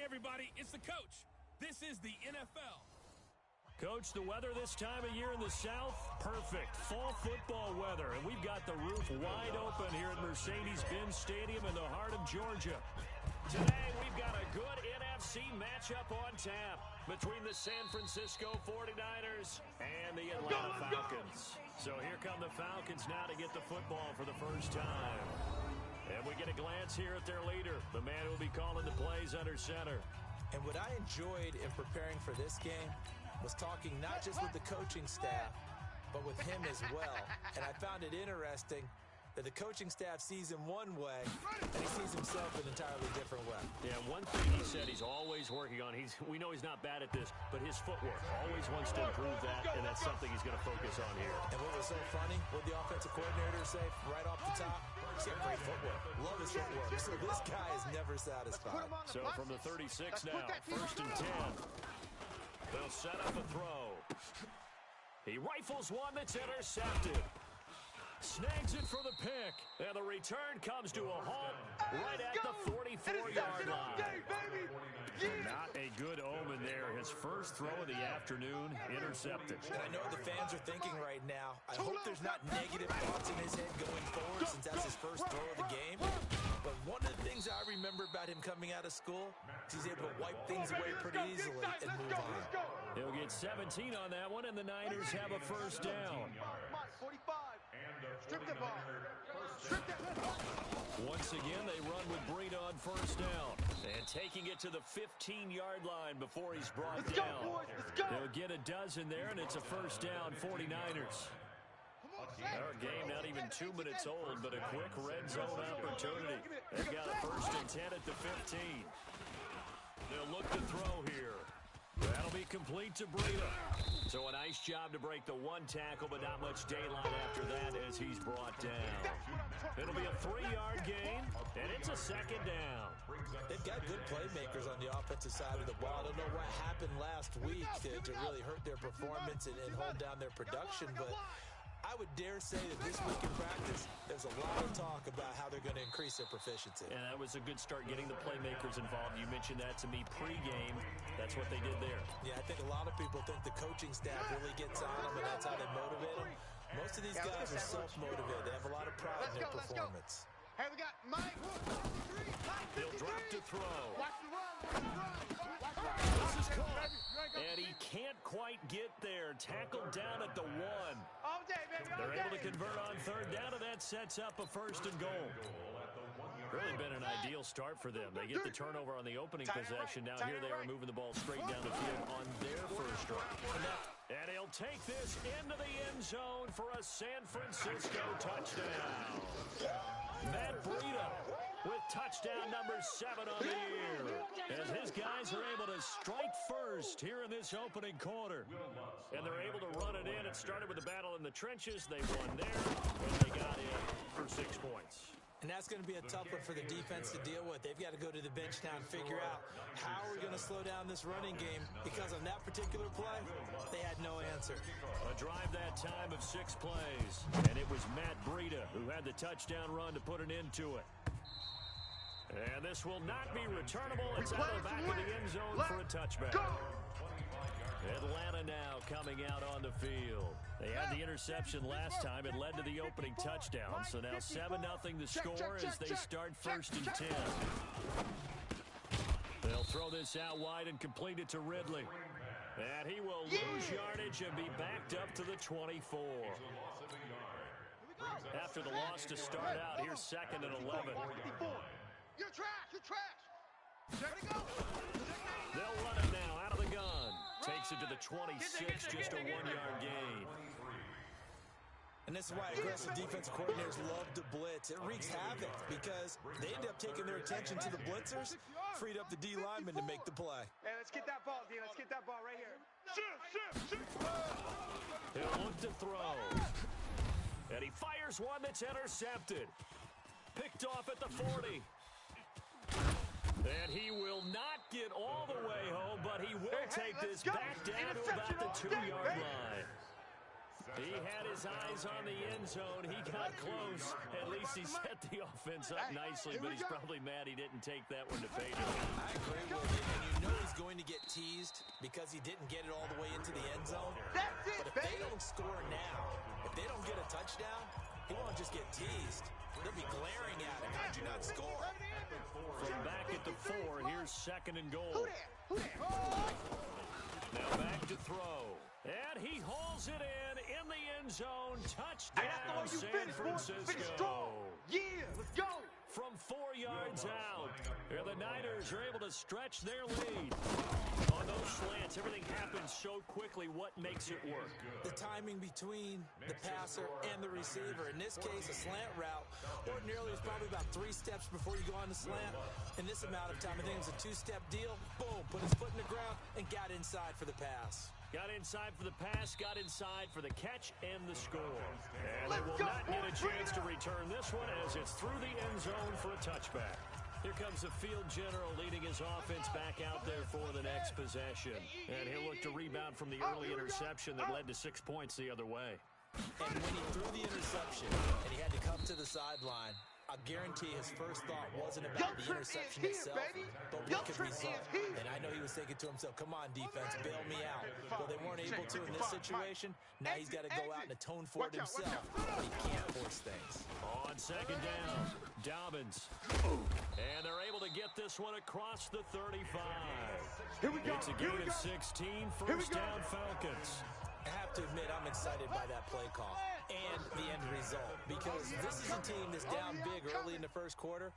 everybody, it's the coach. This is the NFL. Coach, the weather this time of year in the South, perfect. Fall football weather, and we've got the roof wide open here at Mercedes-Benz Stadium in the heart of Georgia. Today, we've got a good NFC matchup on tap between the San Francisco 49ers and the Atlanta Falcons. So here come the Falcons now to get the football for the first time. And we get a glance here at their leader, the man who will be calling the plays under center. And what I enjoyed in preparing for this game was talking not just with the coaching staff, but with him as well. And I found it interesting that the coaching staff sees him one way, and he sees himself an entirely different way. Yeah, one thing he said he's always working on, we know he's not bad at this, but his footwork, always wants to improve that, and that's something he's going to focus on here. And what was so funny, what the offensive coordinator say right off the top, he's got great footwork. Love his footwork. So this guy is never satisfied. So from the 36 now, 1st and 10. They'll set up a throw. He rifles one that's intercepted. Snags it for the pick. And the return comes to a halt right at the 44-yard line. Not a good omen there. His first throw of the afternoon intercepted. I know what the fans are thinking right now. I hope there's not negative thoughts in his head going forward since that's his first throw of the game. But one of the things I remember about him coming out of school is he's able to wipe things away pretty easily and move on. He'll get 17 on that one, and the Niners have a first down. 45. Strip the ball. Strip that. Once again, they run with Breida on first down. And taking it to the 15-yard line before he's brought down. Go, boys. Let's go. They'll get a dozen there, and it's a first down, 49ers. Our game not even 2 minutes old, but a quick red zone opportunity. They've got a 1st and 10 at the 15. They'll look to throw here. That'll be complete to Breida. So a nice job to break the one tackle, but not much daylight after that as he's brought down. It'll be a 3-yard gain, and it's a 2nd down. They've got good playmakers on the offensive side of the ball. I don't know what happened last week to really hurt their performance and hold down their production, but I would dare say that this week in practice, there's a lot of talk about how they're going to increase their proficiency. And that was a good start getting the playmakers involved. You mentioned that to me pregame. That's what they did there. Yeah, I think a lot of people think the coaching staff really gets on them, and that's how they motivate them. Most of these guys are self-motivated. They have a lot of pride in their performance. Hey, we got Mike. He'll drop to throw. Watch the run. This is caught. And he can't quite get there. Tackled down at the 1. All day, baby. They're able to convert on 3rd down, and that sets up a 1st and goal. Really been an ideal start for them. They get the turnover on the opening possession. Now here they are moving the ball straight down the field on their first drive. And he'll take this into the end zone for a San Francisco touchdown. Matt Breida with touchdown number 7 on the year, as his guys are able to strike first here in this opening quarter. And they're able to run it in. It started with a battle in the trenches. They won there, and they got in for 6 points. And that's going to be a tough one for the defense to deal with. They've got to go to the bench now and figure out how are we going to slow down this running game, because on that particular play, they had no answer. A drive that time of 6 plays, and it was Matt Breida who had the touchdown run to put an end to it. And this will not be returnable. It's out of the back of the end zone for a touchback. Atlanta now coming out on the field. They had the interception last time. It led to the opening touchdown. So now 7-0 the score as they start 1st and 10. They'll throw this out wide and complete it to Ridley. And he will lose yardage and be backed up to the 24. After the loss to start out, here's 2nd and 11. You're trash. You're trash. There we go. They'll run it now out of the gun. Takes it to the 26, just a 1-yard gain. And this is why aggressive defensive coordinators love to blitz. It wreaks havoc because they end up taking their attention to the blitzers, freed up the D linemen to make the play. Hey, let's get that ball, D. Let's get that ball right here. He'll look to throw. And he fires one that's intercepted. Picked off at the 40. And he will not get all the way home, but he will take this back down to about the 2-yard line. He had his eyes on the end zone. He got close. At least he set the offense up nicely, but he's probably mad he didn't take that one to pay dirt. I agree with you, and you know he's going to get teased because he didn't get it all the way into the end zone. But if they don't score now, if they don't get a touchdown, he won't just get teased. They'll be glaring at him. How'd you not score? From back at the 4, here's 2nd and goal. Now back to throw. And he hauls it in the end zone. Touchdown, San Francisco. Yeah, let's go. From 4 yards out. And the Niners are able to stretch their lead. On those slants, everything happens so quickly. What makes it work? The timing between the passer and the receiver. In this case, a slant route. Ordinarily, it's probably about 3 steps before you go on the slant. In this amount of time, I think it was a 2-step deal. Boom, put his foot in the ground and got inside for the pass. Got inside for the pass, got inside for the catch and the score. And they will not get a chance to return this one as it's through the end zone for a touchback. Here comes the field general leading his offense back out there for the next possession. And he'll look to rebound from the early interception that led to 6 points the other way. And when he threw the interception and he had to come to the sideline, I guarantee his first thought wasn't about the interception itself, but what could result. And I know he was thinking to himself, come on, defense, bail me out. Well, they weren't able to in this situation. Now he's got to go out and atone for it himself. But he can't force things. On 2nd down, Dobbins. And they're able to get this one across the 35. It's a gain of 16, first down Falcons. I have to admit, I'm excited by that play call and the end result because this is a team that's down big early in the first quarter,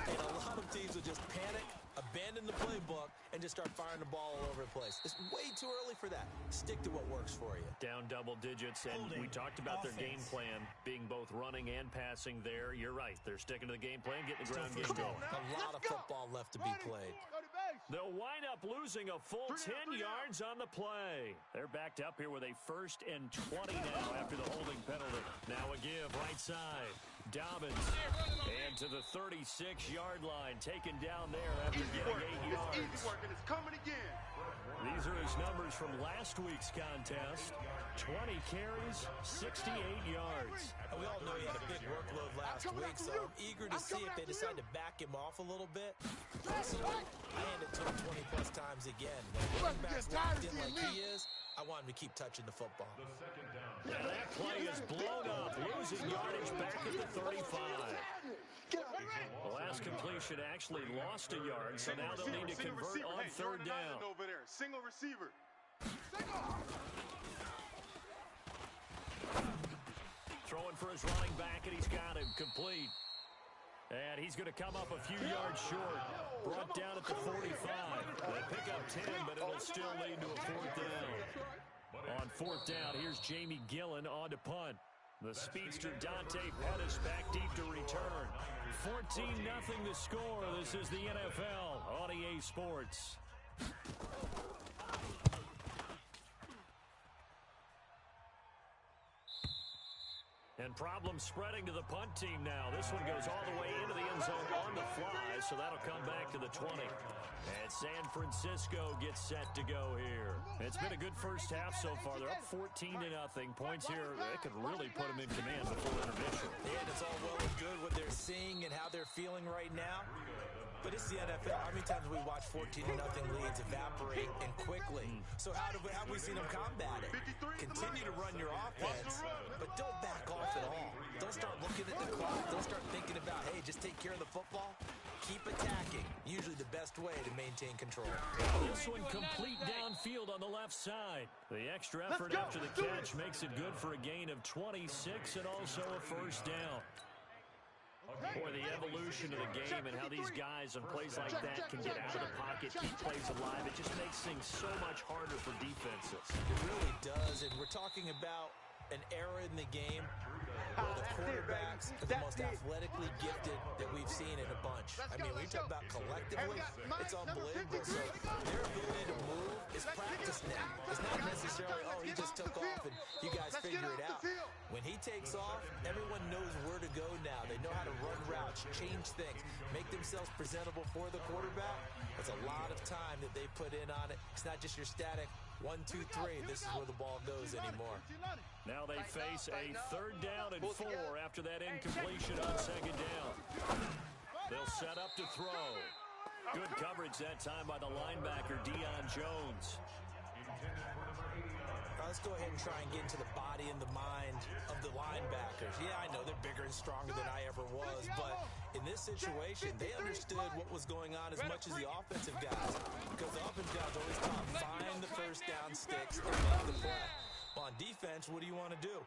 and a lot of teams will just panic, abandon the playbook, and just start firing the ball all over the place. It's way too early for that. Stick to what works for you. Down double digits, and we talked about their game plan being both running and passing there. You're right. They're sticking to the game plan, getting the ground game going. A lot of football left to be played. They'll wind up losing a full 10 yards on the play. They're backed up here with a 1st and 20 now after the holding penalty. Now a give right side. Dobbins. And to the 36-yard line. Taken down there after getting 8 yards. It's easy working. It's coming again. These are his numbers from last week's contest. 20 carries, 68 yards. And we all know he had a big workload last week, so I'm eager to see if they decide to back him off a little bit. Personally, I hand it to him 20-plus times again. When running back's locked in like he is, I want him to keep touching the football. Now that play is blown up, losing yardage back at the 35. The last completion actually lost a yard, so now they'll need to convert on 3rd down. Over there. Single receiver. Throwing for his running back, and he's got him complete. And he's going to come up a few yards short. Brought down at the 45. They pick up 10, but it'll still lead to a 4th down. On 4th down, here's Jamie Gillen on to punt. The speedster Dante Pettis back deep to return. 14-0 the score. This is the NFL on EA Sports. And problems spreading to the punt team now. This one goes all the way into the end zone on the fly, so that'll come back to the 20. And San Francisco gets set to go here. It's been a good first half so far. They're up 14-0. Points here, they could really put them in command before intermission. Yeah, it's all well and good what they're seeing and how they're feeling right now. But it's the NFL. How many times have we watched 14-0 leads evaporate and quickly? So how have we seen them combat it? Continue to run your offense, but don't back off at all. Don't start looking at the clock. Don't start thinking about, hey, just take care of the football. Keep attacking. Usually the best way to maintain control. This one complete downfield on the left side. The extra effort after the catch makes it good for a gain of 26 and also a 1st down. Boy, the evolution of the game and how these guys on plays like that can get out of the pocket, keep plays alive, it just makes things so much harder for defenses. It really does, and we're talking about an era in the game where the quarterbacks are the most athletically gifted that we've seen in a bunch. I mean, when you talk about collectively, it's unbelievable. So their ability to move is practice now. It's not necessarily, oh, he just took off and you guys figure it out. When he takes off, everyone knows where to go now. They know how to run routes, change things, make themselves presentable for the quarterback. That's a lot of time that they put in on it. It's not just your static 1, 2, 3. This is where the ball goes anymore. Now they face a 3rd down and 4 after that incompletion on 2nd down. They'll set up to throw. Good coverage that time by the linebacker, Deion Jones. Let's go ahead and try and get into the body and the mind of the linebackers. Yeah, I know they're bigger and stronger than I ever was, but in this situation, they understood what was going on as much as the offensive guys, because the offensive guys always taught find the first down sticks and make the play. On defense, what do you want to do?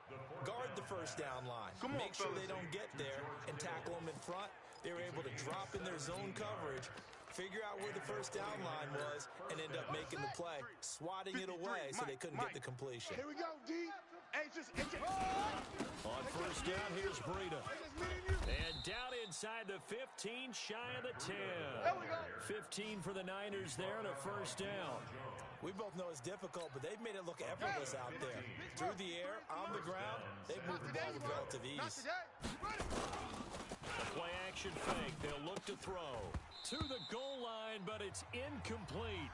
Guard the first down line. Make sure they don't get there and tackle them in front. They were able to drop in their zone coverage, figure out where the first down line was, and end up making the play, swatting it away so they couldn't get the completion. Here we go, D. On 1st down, here's Breida. And down inside the 15, shy of the 10. 15 for the Niners there and a 1st down. We both know it's difficult, but they've made it look effortless out there. Through the air, on the ground, they've moved the ball with relative ease. A play-action fake. They'll look to throw. To the goal line, but it's incomplete.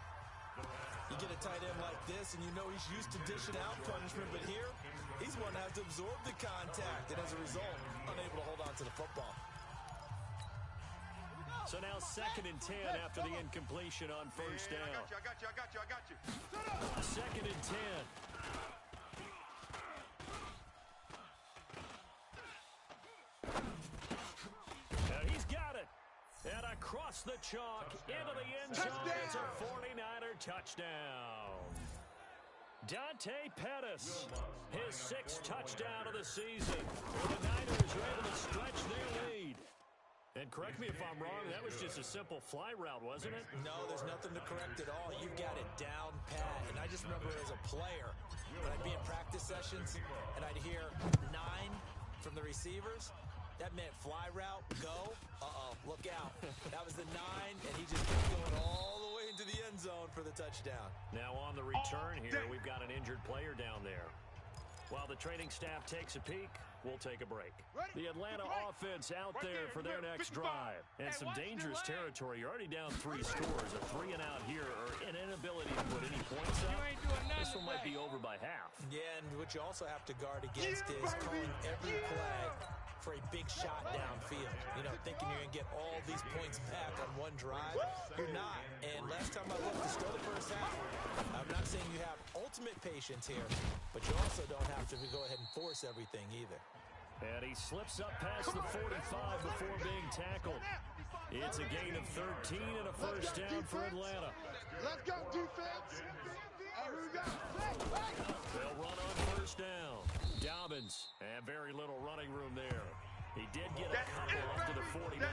You get a tight end like this, and you know he's used to dishing out punishment, but here, he's one that has to absorb the contact, and as a result, unable to hold on to the football. So now 2nd and 10 after the incompletion on 1st down. I got you. 2nd and 10. And he's got it. And across the chalk, into the end zone, it's a 49er touchdown. Dante Pettis, his 6th touchdown of the season. The Niners are able to stretch their lead. And correct me if I'm wrong, that was just a simple fly route, wasn't it? No, there's nothing to correct at all. You've got it down pat. And I just remember as a player, when I'd be in practice sessions and I'd hear 9 from the receivers, that meant fly route, go, look out. That was the 9, and he just kept going all the way into the end zone for the touchdown. Now on the return here, we've got an injured player down there. While the training staff takes a peek, we'll take a break. The Atlanta offense out there for their next drive. And some dangerous territory. You're already down 3 scores. A 3 and out here, or an inability to put any points up. This one might be over by half. Yeah, and what you also have to guard against is calling every play for a big shot downfield. You know, thinking you're going to get all these points back on one drive. You're not. And last time I looked, it's still the first half. I'm not saying you have ultimate patience here, but you also don't have to go ahead and force everything either. And he slips up past the 45 before being tackled. It's a gain of 13 and a 1st down for Atlanta. Let's go, defense. Here we go. They'll run on 1st down. Dobbins, and very little running room there. He did get a couple up to the 49.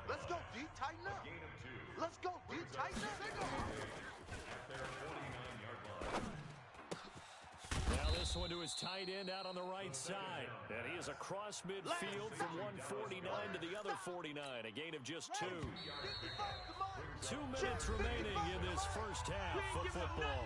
Let's go, D. Tighten up. Let's go, D. Tighten up. Now this one to his tight end out on the right side. And he is across midfield from 149 to the other 49. A gain of just 2. 2 minutes remaining in this first half of football.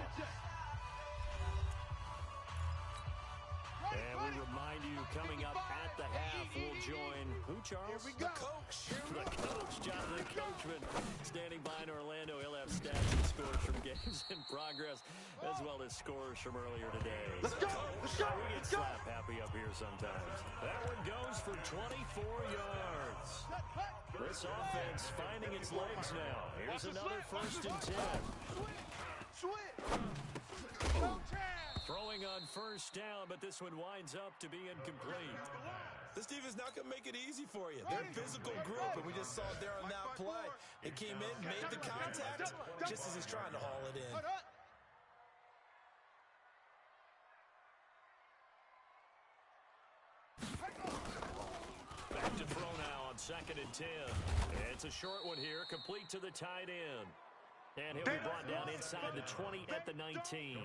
And we remind you, coming up at the half, we'll join who, Charles? The coach. The coach, Jonathan Coachman, standing by in Orlando. He'll have stats and scores from games in progress, as well as scores from earlier today. Let's go. Let's go. We get slap happy up here sometimes. That one goes for 24 yards. This offense finding its legs now. Here's another 1st and 10. Throwing on 1st down, but this one winds up to be incomplete. This defense not going to make it easy for you. They're a physical group, and we just saw it there on that play. They came in, made the contact, just as he's trying to haul it in. Back to throw now on 2nd and 10. It's a short one here, complete to the tight end. And he'll be brought down inside the 20 at the 19.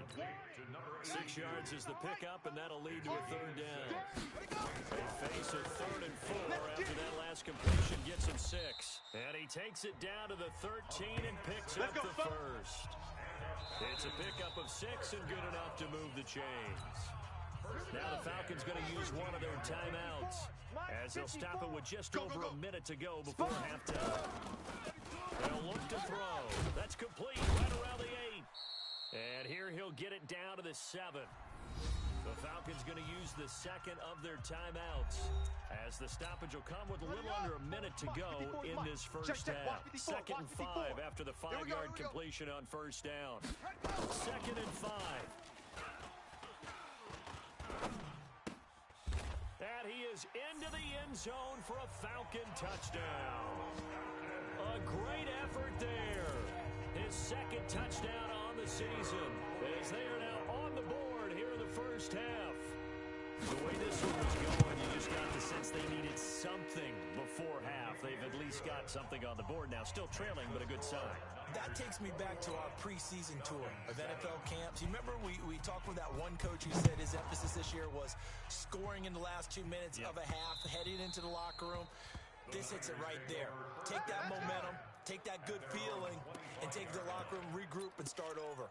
6 yards is the pickup, and that'll lead to a 3rd down. They face a 3rd and 4 after that last completion gets him 6. And he takes it down to the 13 and picks up the 1st. It's a pickup of 6 and good enough to move the chains. Now the Falcons going to use one of their timeouts as they'll stop it with just over a minute to go before halftime. They'll look to throw. That's complete right around the 8. And here he'll get it down to the 7. The Falcons going to use the second of their timeouts as the stoppage will come with a little under a minute to go in this first half. 2nd and 5 after the 5-yard completion on first down. 2nd and 5. And he is into the end zone for a Falcon touchdown. A great effort there. His 2nd touchdown on the season as they are now on the board here in the first half. The way this one was going, you just got the sense they needed something before half. They've at least got something on the board now. Still trailing, but a good sign. That takes me back to our preseason tour of NFL camps. You remember we talked with that one coach who said his emphasis this year was scoring in the last 2 minutes of a half, heading into the locker room. This hits it right there. Take that momentum, take that good feeling, and take the locker room, regroup, and start over.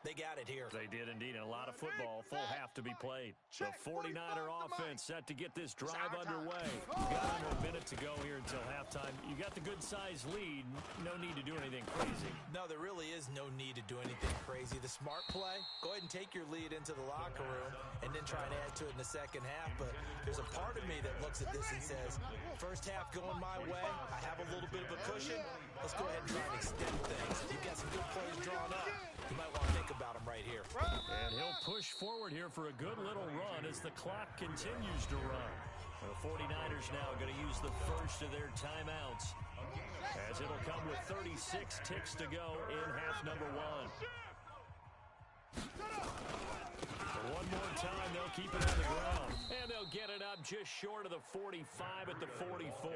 They got it here. They did indeed, and a lot of football, full half to be played. The 49er offense set to get this drive underway. Got under a minute to go here until halftime. You got the good-sized lead. No need to do anything crazy. No, there really is no need to do anything crazy. The smart play, go ahead and take your lead into the locker room and then try and add to it in the second half. But there's a part of me that looks at this and says, first half going my way, I have a little bit of a cushion. Let's go ahead and try and extend things. You've got some good plays drawn up. You might want to think about them right here. And he'll push forward here for a good little run as the clock continues to run. The 49ers now going to use the first of their timeouts as it'll come with 36 ticks to go in half number 1. One more time, they'll keep it on the ground. And they'll get it up just short of the 45 at the 44.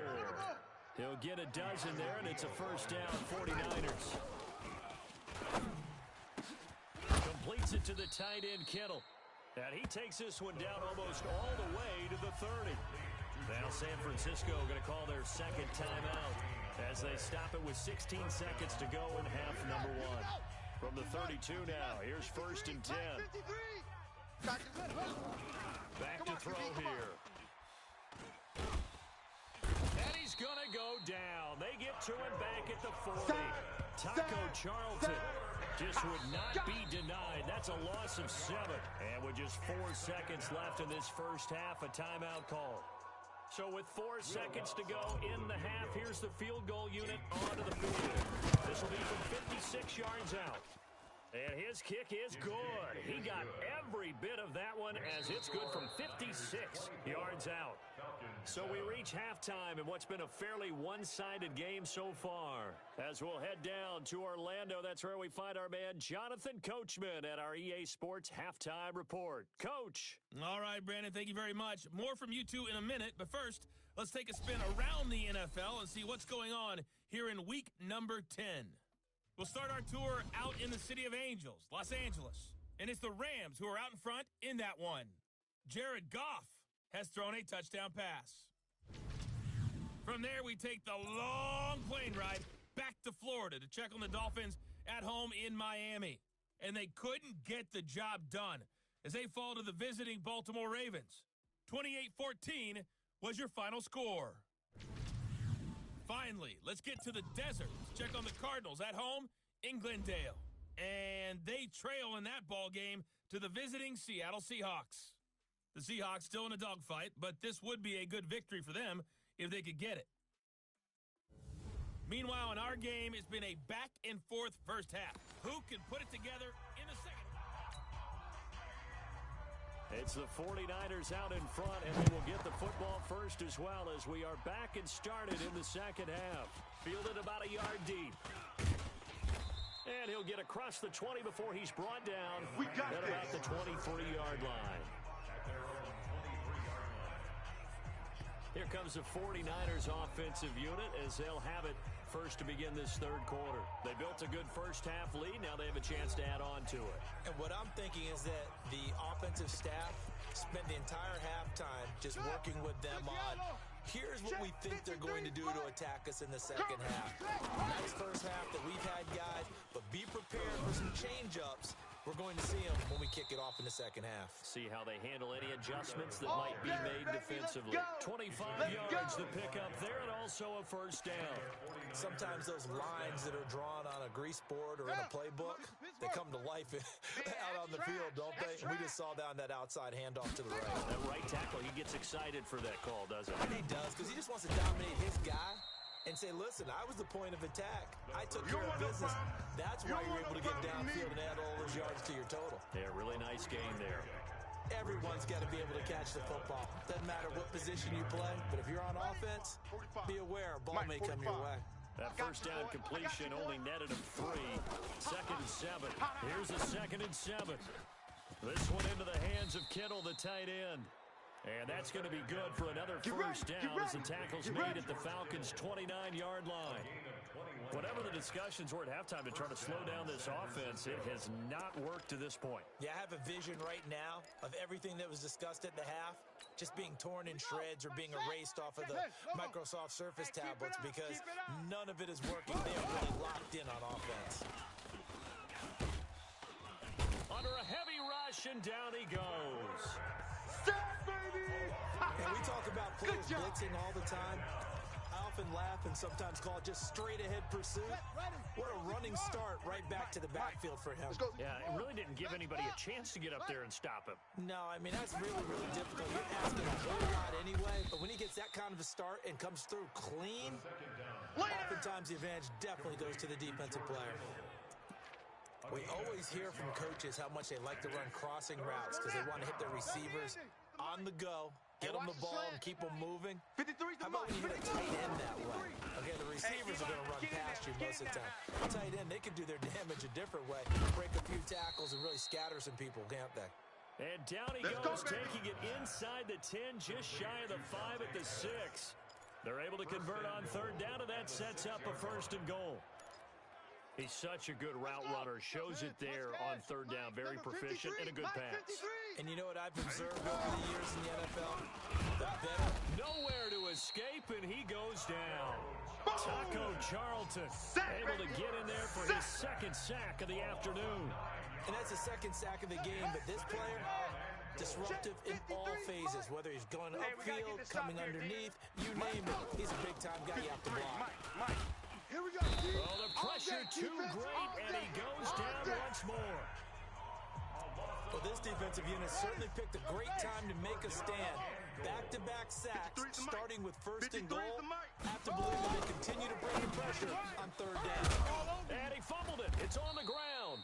He'll get a dozen there, and it's a first down, 49ers. Completes it to the tight end, Kittle. And he takes this one down almost all the way to the 30. Now San Francisco going to call their second timeout as they stop it with 16 seconds to go in half number 1. From the 32 now, here's 1st and 10. Back to throw here. And he's going to go down. They get to him back at the 40. Taco Charlton just would not be denied. That's a loss of 7. And with just 4 seconds left in this first half, a timeout call. So with 4 seconds to go in the half, here's the field goal unit onto the field. This will be from 56 yards out. And his kick is good. He got every bit of that one as it's good from 56 yards out. So we reach halftime in what's been a fairly one-sided game so far. As we'll head down to Orlando, that's where we find our man Jonathan Coachman at our EA Sports Halftime Report. Coach. All right, Brandon, thank you very much. More from you two in a minute, but first, let's take a spin around the NFL and see what's going on here in week number 10. We'll start our tour out in the City of Angels, Los Angeles. And it's the Rams who are out in front in that one. Jared Goff has thrown a touchdown pass. From there, we take the long plane ride back to Florida to check on the Dolphins at home in Miami. And they couldn't get the job done as they fall to the visiting Baltimore Ravens. 28-14 was your final score. Finally, let's get to the desert to check on the Cardinals at home in Glendale. And they trail in that ball game to the visiting Seattle Seahawks. The Seahawks still in a dogfight, but this would be a good victory for them if they could get it. Meanwhile, in our game, it's been a back-and-forth first half. Who can put it together in the second? It's the 49ers out in front, and they will get the football first as well as we are back and started in the second half. Fielded about a yard deep. And he'll get across the 20 before he's brought down at about the 23-yard line. Here comes the 49ers offensive unit as they'll have it first to begin this third quarter. They built a good first half lead. Now they have a chance to add on to it. And what I'm thinking is that the offensive staff spent the entire halftime just working with them on, here's what we think they're going to do to attack us in the second half. Nice first half that we've had, guys, but be prepared for some change-ups We're going to see them when we kick it off in the second half. See how they handle any adjustments that might be made defensively. 25 yards to pick up there and also a first down. Sometimes those lines that are drawn on a grease board or in a playbook, they come to life out on the field, don't they? And we just saw down that outside handoff to the right. That right tackle, he gets excited for that call, doesn't he? He does, because he just wants to dominate his guy and say, listen, I was the point of attack. I took care of business. That's why you're able to get downfield and add all those yards to your total. Yeah, really nice game there. Everyone's got to be able to catch the football. Doesn't matter what position you play, but if you're on offense, be aware a ball may come your way. That first down completion only netted him 3. 2nd and 7. Here's a 2nd and 7. This one into the hands of Kittle, the tight end. And that's going to be good for another first down as the tackle's made at the Falcons' 29-yard line. Whatever the discussions were at halftime to try to slow down this offense, it has not worked to this point. Yeah, I have a vision right now of everything that was discussed at the half just being torn in shreds or being erased off of the Microsoft Surface tablets because none of it is working. They are really locked in on offense. Under a heavy rush, and down he goes. And we talk about players blitzing all the time. I often laugh and sometimes call it just straight-ahead pursuit. What a running start right back to the backfield for him. Yeah, it really didn't give anybody a chance to get up there and stop him. No, I mean, that's really, really difficult. You're asking a whole lot anyway, but when he gets that kind of a start and comes through clean, oftentimes the advantage definitely goes to the defensive player. We always hear from coaches how much they like to run crossing routes because they want to hit their receivers on the go, get them the ball, and keep them moving. How about when you hit a tight end that way? Okay, the receivers are going to run past you most of the time. A tight end, they can do their damage a different way, break a few tackles, and really scatter some people, can't they? And down he goes, taking it inside the 10, just shy of the 5 at the 6. They're able to convert on third down, and that sets up a 1st and goal. He's such a good route runner. Shows it there on third down. Very proficient and a good pass. And you know what I've observed over the years in the NFL? The better. Nowhere to escape, and he goes down. Taco Charlton able to get in there for his 2nd sack of the afternoon. And that's the 2nd sack of the game, but this player, disruptive in all phases, whether he's going upfield, coming underneath, you name it. He's a big-time guy you have to block. Here we go, G. Well, the pressure too great, and he goes down once more. Well, this defensive unit certainly picked a great time to make a stand. Back-to-back sacks, starting with 1st and goal. Have to believe that they continue to bring the pressure on third down. And he fumbled it. It's on the ground.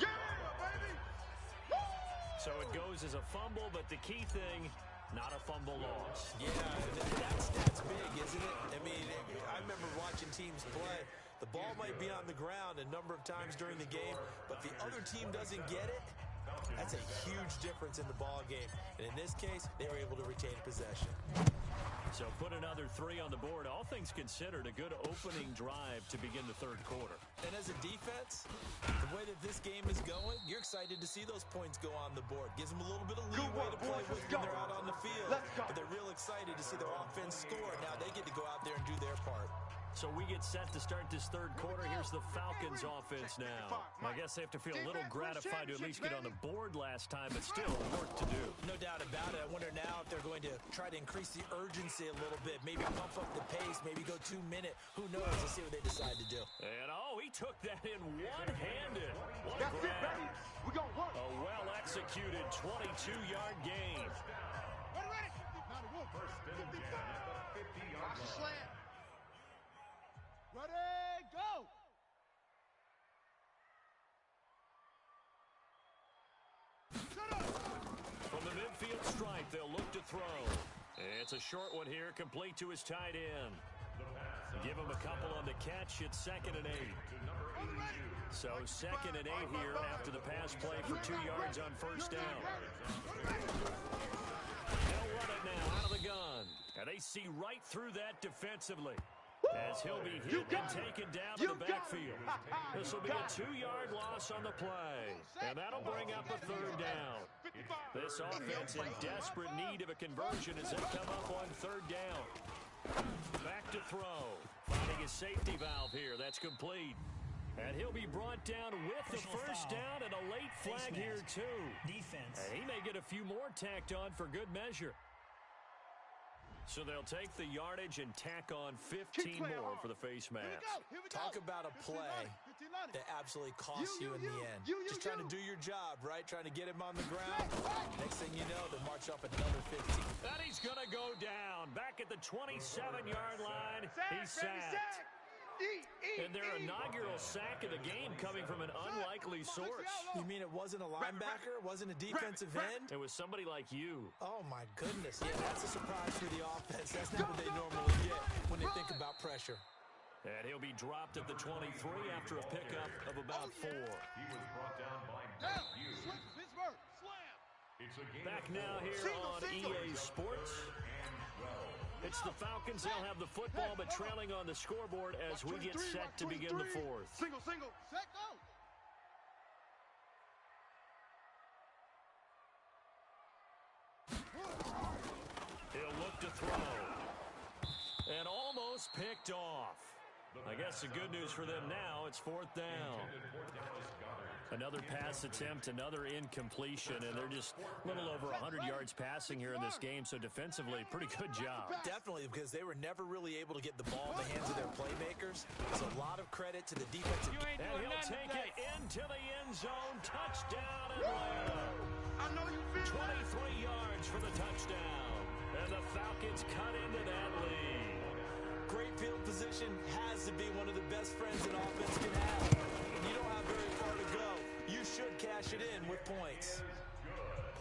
Yeah, baby! So it goes as a fumble, but the key thing, not a fumble loss. Yeah, that's big, isn't it? I mean, I remember watching teams play. The ball might be on the ground a number of times during the game, but the other team doesn't get it. That's a huge difference in the ball game. And in this case, they were able to retain possession. So put another 3 on the board. All things considered, a good opening drive to begin the third quarter. And as a defense, the way that this game is going, you're excited to see those points go on the board. Gives them a little bit of leeway to play with when they're out on the field. But they're real excited to see their offense score. Now they get to go out there and do their part. So we get set to start this third quarter. Here's the Falcons offense now. I guess they have to feel a little gratified to at least get on the board last time, but still work to do. No doubt about it. I wonder now if they're going to try to increase the urgency a little bit, maybe pump up the pace, maybe go 2-minute. Who knows? Let's see what they decide to do. And he took that in one-handed. What a That's it, grab. baby. We gonna work. A well-executed 22-yard gain. Ready. 1st and 10 at the 50-yard Watch the line. slant. Ready, go! From the midfield stripe, they'll look to throw. It's a short one here, complete to his tight end. Give him a couple on the catch. It's 2nd and 8. So 2nd and 8 here after the pass play for 2 yards on 1st down. They'll run it now out of the gun. And they see right through that defensively. As he'll be hit and taken down in the backfield. This will be a 2-yard loss on the play. And that'll bring up a 3rd down. This offense in desperate need of a conversion as they come up on 3rd down. Back to throw. Finding a safety valve here. That's complete. And he'll be brought down with the first down and a late flag here, too. Defense. And he may get a few more tacked on for good measure. So they'll take the yardage and tack on 15 more for the face mask. Talk about a play that absolutely costs you in the end. Just trying to do your job, right? Trying to get him on the ground. Next thing you know, they march up another 15. And he's going to go down. Back at the 27-yard line, he's sacked. And their inaugural sack of the game coming from an unlikely source. You mean it wasn't a linebacker? It wasn't a defensive end? It was somebody like you. Oh, my goodness. Yeah, that's a surprise for the offense. That's not what they normally get when they think about pressure. And he'll be dropped at the 23 after a pickup of about 4. He was brought down by Matthew. It's a game back now here on EA Sports. It's the Falcons. They'll have the football, but trailing on the scoreboard as we get set to begin the fourth. Single, set, go. He'll look to throw. And almost picked off. I guess the good news for them now, it's 4th down. Another pass attempt, another incompletion, and they're just a little over 100 yards passing here in this game, so defensively, pretty good job. Definitely, because they were never really able to get the ball in the hands of their playmakers. So a lot of credit to the defensive. And he'll take it into the end zone. Touchdown, Atlanta. 23 yards for the touchdown. And the Falcons cut into that lead. Great field position has to be one of the best friends an offense can have. And you don't have very far to go. You should cash it in with points.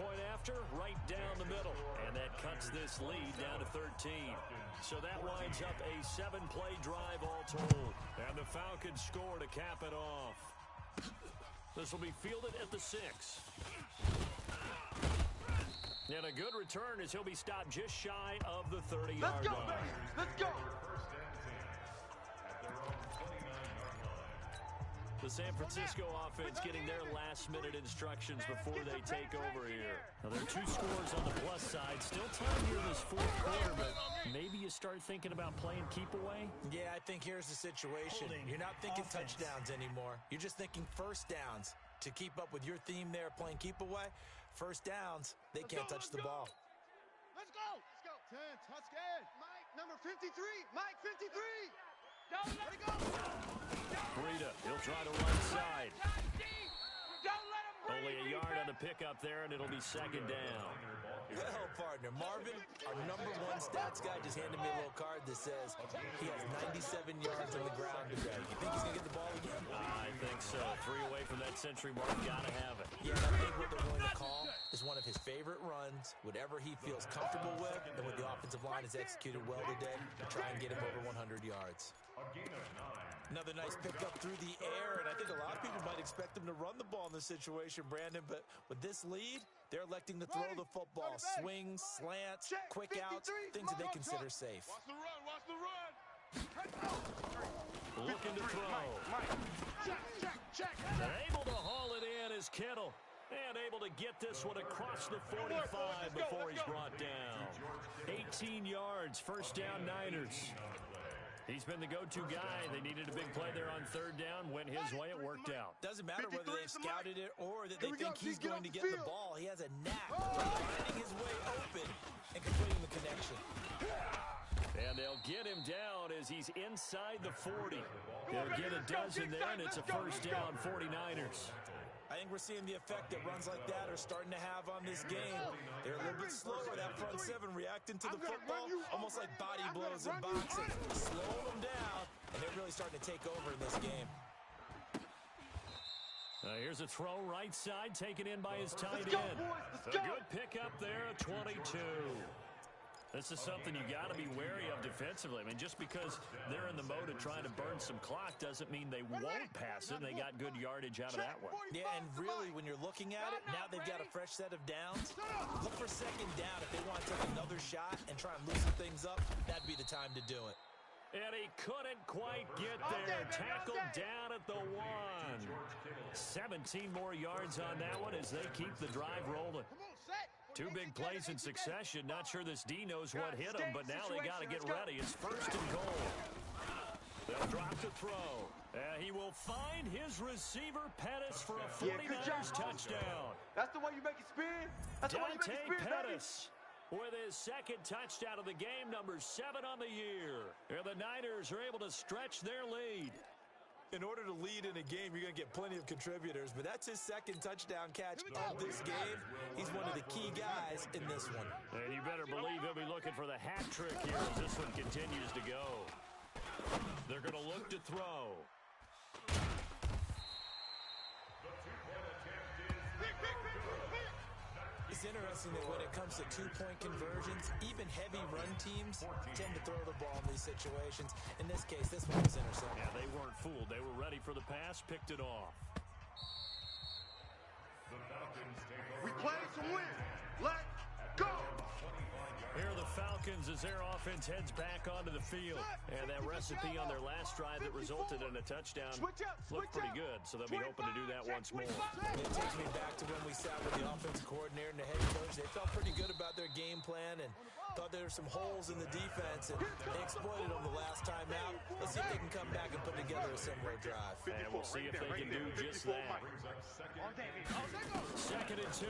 Point after, right down the middle. And that cuts this lead down to 13. So that winds up a 7-play drive all told. And the Falcons score to cap it off. This will be fielded at the 6. And a good return as he'll be stopped just shy of the 30-yard line. Let's go, baby. Let's go. The San Francisco offense getting their last-minute instructions before they take over here. Now, there are 2 scores on the plus side. Still time here in this 4th quarter, but maybe you start thinking about playing keep away? Yeah, I think here's the situation. You're not thinking touchdowns anymore. You're just thinking first downs. To keep up with your theme there, playing keep away, first downs, they can't touch the ball. Let's go. 10, touch game. Mike, number 53. Mike, 53. Don't let it go. Breida, he'll try to right side. Don't let him breathe. Only a yard on the pickup there, and it'll be 2nd down. Well, partner, Marvin, our number 1 stats guy just handed me a little card that says he has 97 yards on the ground today. You think he's going to get the ball again? I think so. 3 away from that century mark. Got to have it. Yeah, I think what they're going to call is one of his favorite runs, whatever he feels comfortable with, and what the offensive line has executed well today to try and get him over 100 yards. Another nice pickup through the air, and I think a lot of people might expect him to run the ball in this situation, Brandon, but with this lead, they're electing to throw the football. Swings, slants, quick outs, things that they consider safe. Watch the run. Looking to throw. Check. And able to haul it in is Kittle. And able to get this one across the 45 before he's brought down. 18 yards, first down Niners. He's been the go-to guy. They needed a big play there on 3rd down. Went his way, it worked out. Doesn't matter whether they've scouted it or that they think he's going to get the ball. He has a knack for finding his way open and completing the connection. And they'll get him down as he's inside the 40. They'll get a dozen there, and it's a first down, 49ers. I think we're seeing the effect that runs like that are starting to have on this game. They're a little bit slower, that front 7, reacting to the football, almost like body blows in boxing. Slow them down, and they're really starting to take over in this game. Here's a throw right side, taken in by his tight end. A good pickup there, a 22. This is something you got to be wary of defensively. I mean, just because they're in the mode of trying to burn some clock doesn't mean they won't pass it. They got good yardage out of that one. Yeah, and really, when you're looking at it, now they've got a fresh set of downs. Look for 2nd down. If they want to take another shot and try and loosen things up, that'd be the time to do it. And he couldn't quite get there. Tackled down at the 1. 17 more yards on that one as they keep the drive rolling. 2 big plays in succession. Not sure this D knows what hit him, but now they got to get ready. It's 1st and goal. They'll drop to throw. He will find his receiver, Pettis, for a 49ers touchdown. That's the way you make it spin. That's the way you make it spin, Pettis with his second touchdown of the game, number 7 on the year. And the Niners are able to stretch their lead. In order to lead in a game, you're going to get plenty of contributors, but that's his second touchdown catch of this game. He's one of the key guys in this one. And you better believe he'll be looking for the hat trick here as this one continues to go. They're going to look to throw. It's interesting that when it comes to two-point conversions, even heavy run teams tend to throw the ball in these situations. In this case, this one was intercepted. Yeah, they weren't fooled. They were ready for the pass, picked it off. We play to win. Let's go. Here are the Falcons as their offense heads back onto the field. And that recipe on their last drive that resulted in a touchdown looked pretty good, so they'll be hoping to do that once more. It takes me back to when we sat with the offensive coordinator and the head coach. They felt pretty good about their game plan and thought there were some holes in the defense, and they exploited them the last time out. Let's see if they can come back and put together a similar drive. And we'll see if they can do just that. Second and 2.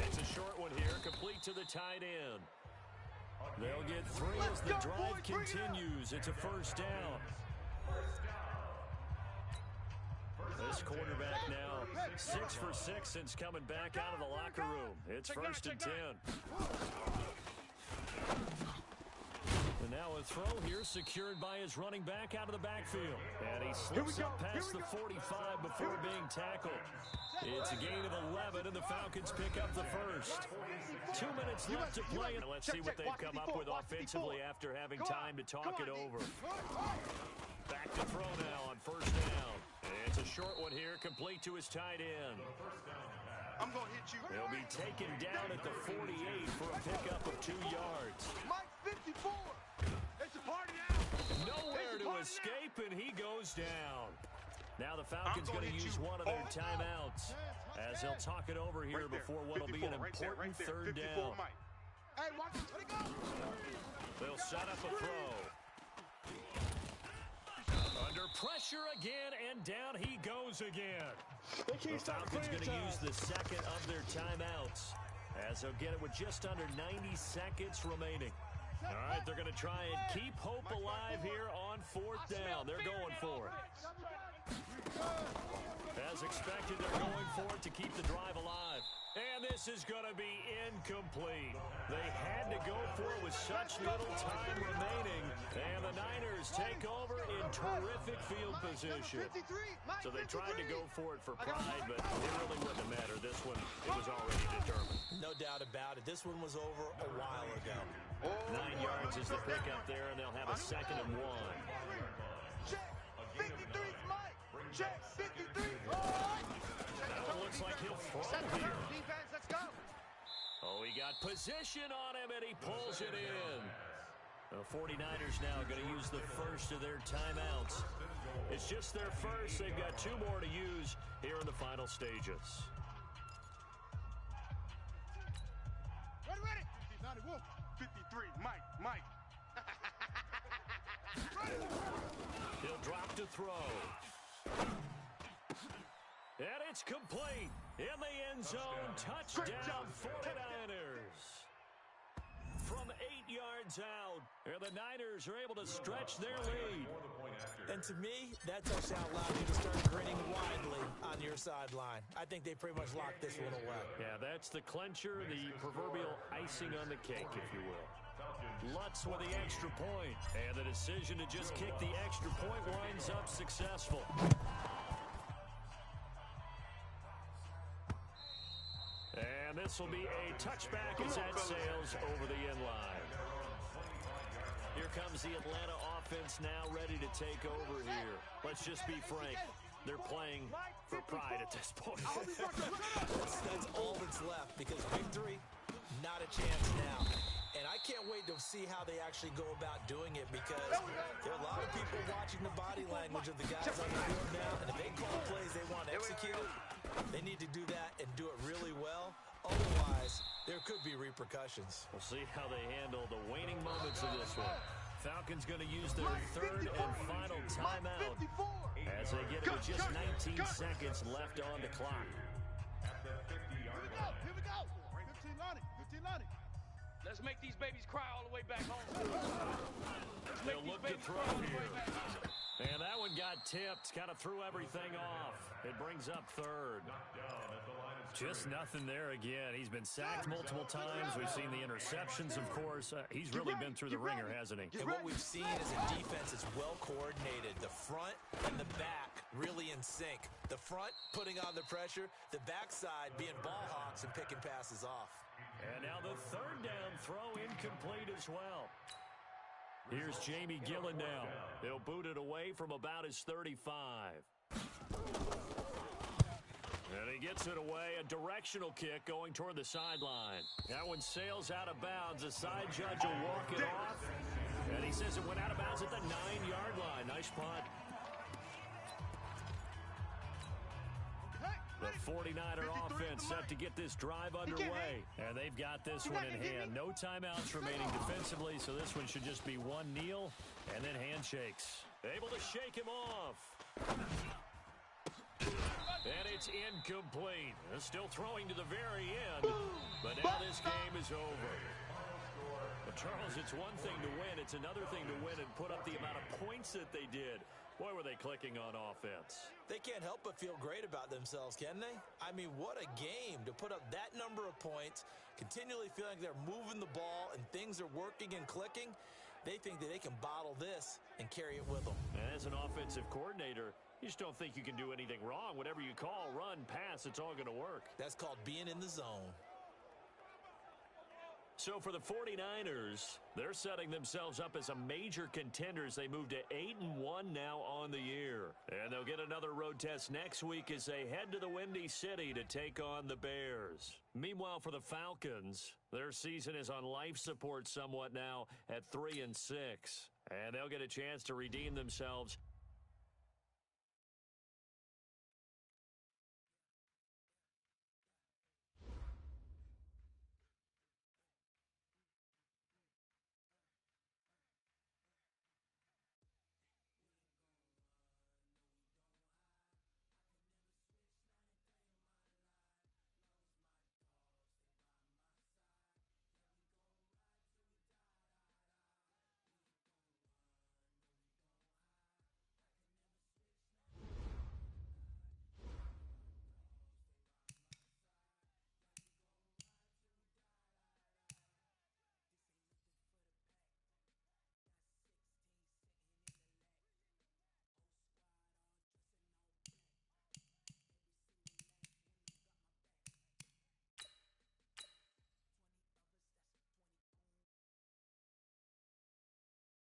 It's a short one here, complete to the tight end. They'll get 3 as the drive continues. It's a first down. This quarterback now 6 for 6 since coming back out of the locker room. It's first and 10. And now a throw here secured by his running back out of the backfield. And he slips up past the 45 before being tackled. It's a gain of 11, and the Falcons pick up the first. 2 minutes left to play. And let's see what they've come up with offensively after having time to talk it over. Back to throw now on first down. It's a short one here, complete to his tight end. I'm going to hit you. He'll be taken down at the 48 for a pickup of 2 yards. Mike 54. It's a party now. Nowhere to escape, and he goes down. Now the Falcons going to use one of their timeouts as they'll talk it over here before what will be an important third down. Hey, watch it. Let it go. They'll set up a throw. Under pressure again, and down he goes again. The Falcons going to use the second of their timeouts as they'll get it with just under 90 seconds remaining. All right, they're going to try and keep hope alive here on fourth down. They're going for it. As expected, they're going for it to keep the drive alive. And this is going to be incomplete. They had to go for it with such little time remaining. And the Niners take over in terrific field position. So they tried to go for it for pride, but it really wouldn't have mattered. This one, it was already determined. No doubt about it. This one was over a while ago. 9 yards is the pickup there, and they'll have a second and 1. Check. 53's Mike. Check. 53. That one looks like he'll throw here. Defense, let's go. Oh, he got position on him, and he pulls it in. The 49ers now going to use the first of their timeouts. It's just their first. They've got 2 more to use here in the final stages. Ready. 53, Mike. He'll drop to throw. And it's complete. In the end zone, touchdown 49ers. From 8 yards out, and the Niners are able to stretch their lead. And to me, that touchdown allowed you to start grinning widely on your sideline. I think they pretty much locked this one away. Yeah, that's the clincher, the proverbial icing on the cake, if you will. Lutz with the extra point, and the decision to just kick the extra point winds up successful. And this will be a touchback as that sails over the end line. Here comes the Atlanta offense now ready to take over here. Let's just be frank. They're playing for pride at this point. That's all that's left because victory, not a chance now. And I can't wait to see how they actually go about doing it because there are a lot of people watching the body language of the guys on the field now. And if they call plays they want executed, they need to do that and do it really well. Otherwise, there could be repercussions. We'll see how they handle the waning moments of this one. Falcons going to use their third and final timeout as they get it with just 19 seconds left on the clock. Here we go. 15 Lonnie. 15 Lonnie. Let's make these babies cry all the way back home. They'll look to throw here. And that one got tipped, kind of threw everything off. It brings up third. Just nothing there again. He's been sacked multiple times. We've seen the interceptions, of course. He's really been through the ringer, hasn't he? And what we've seen is a defense that's well coordinated. The front and the back really in sync. The front putting on the pressure, the backside being ball hawks and picking passes off. And now the third down throw incomplete as well. Here's Jamie Gillen now. He'll boot it away from about his 35. And he gets it away, a directional kick going toward the sideline. That one sails out of bounds. The side judge will walk it off. And he says it went out of bounds at the 9-yard line. Nice punt. The 49er offense set to get this drive underway. And they've got this one in hand. No timeouts remaining defensively, so this one should just be one kneel and then handshakes. Able to shake him off. And it's incomplete. Still throwing to the very end. But now this game is over. But Charles, it's one thing to win. It's another thing to win and put up the amount of points that they did. Boy, were they clicking on offense. They can't help but feel great about themselves, can they? I mean, what a game to put up that number of points, continually feeling like they're moving the ball and things are working and clicking. They think that they can bottle this and carry it with them. And as an offensive coordinator, you just don't think you can do anything wrong. Whatever you call, run, pass, it's all going to work. That's called being in the zone. So for the 49ers, they're setting themselves up as a major contender as they move to 8-1 now on the year. And they'll get another road test next week as they head to the Windy City to take on the Bears. Meanwhile, for the Falcons, their season is on life support somewhat now at 3-6. And they'll get a chance to redeem themselves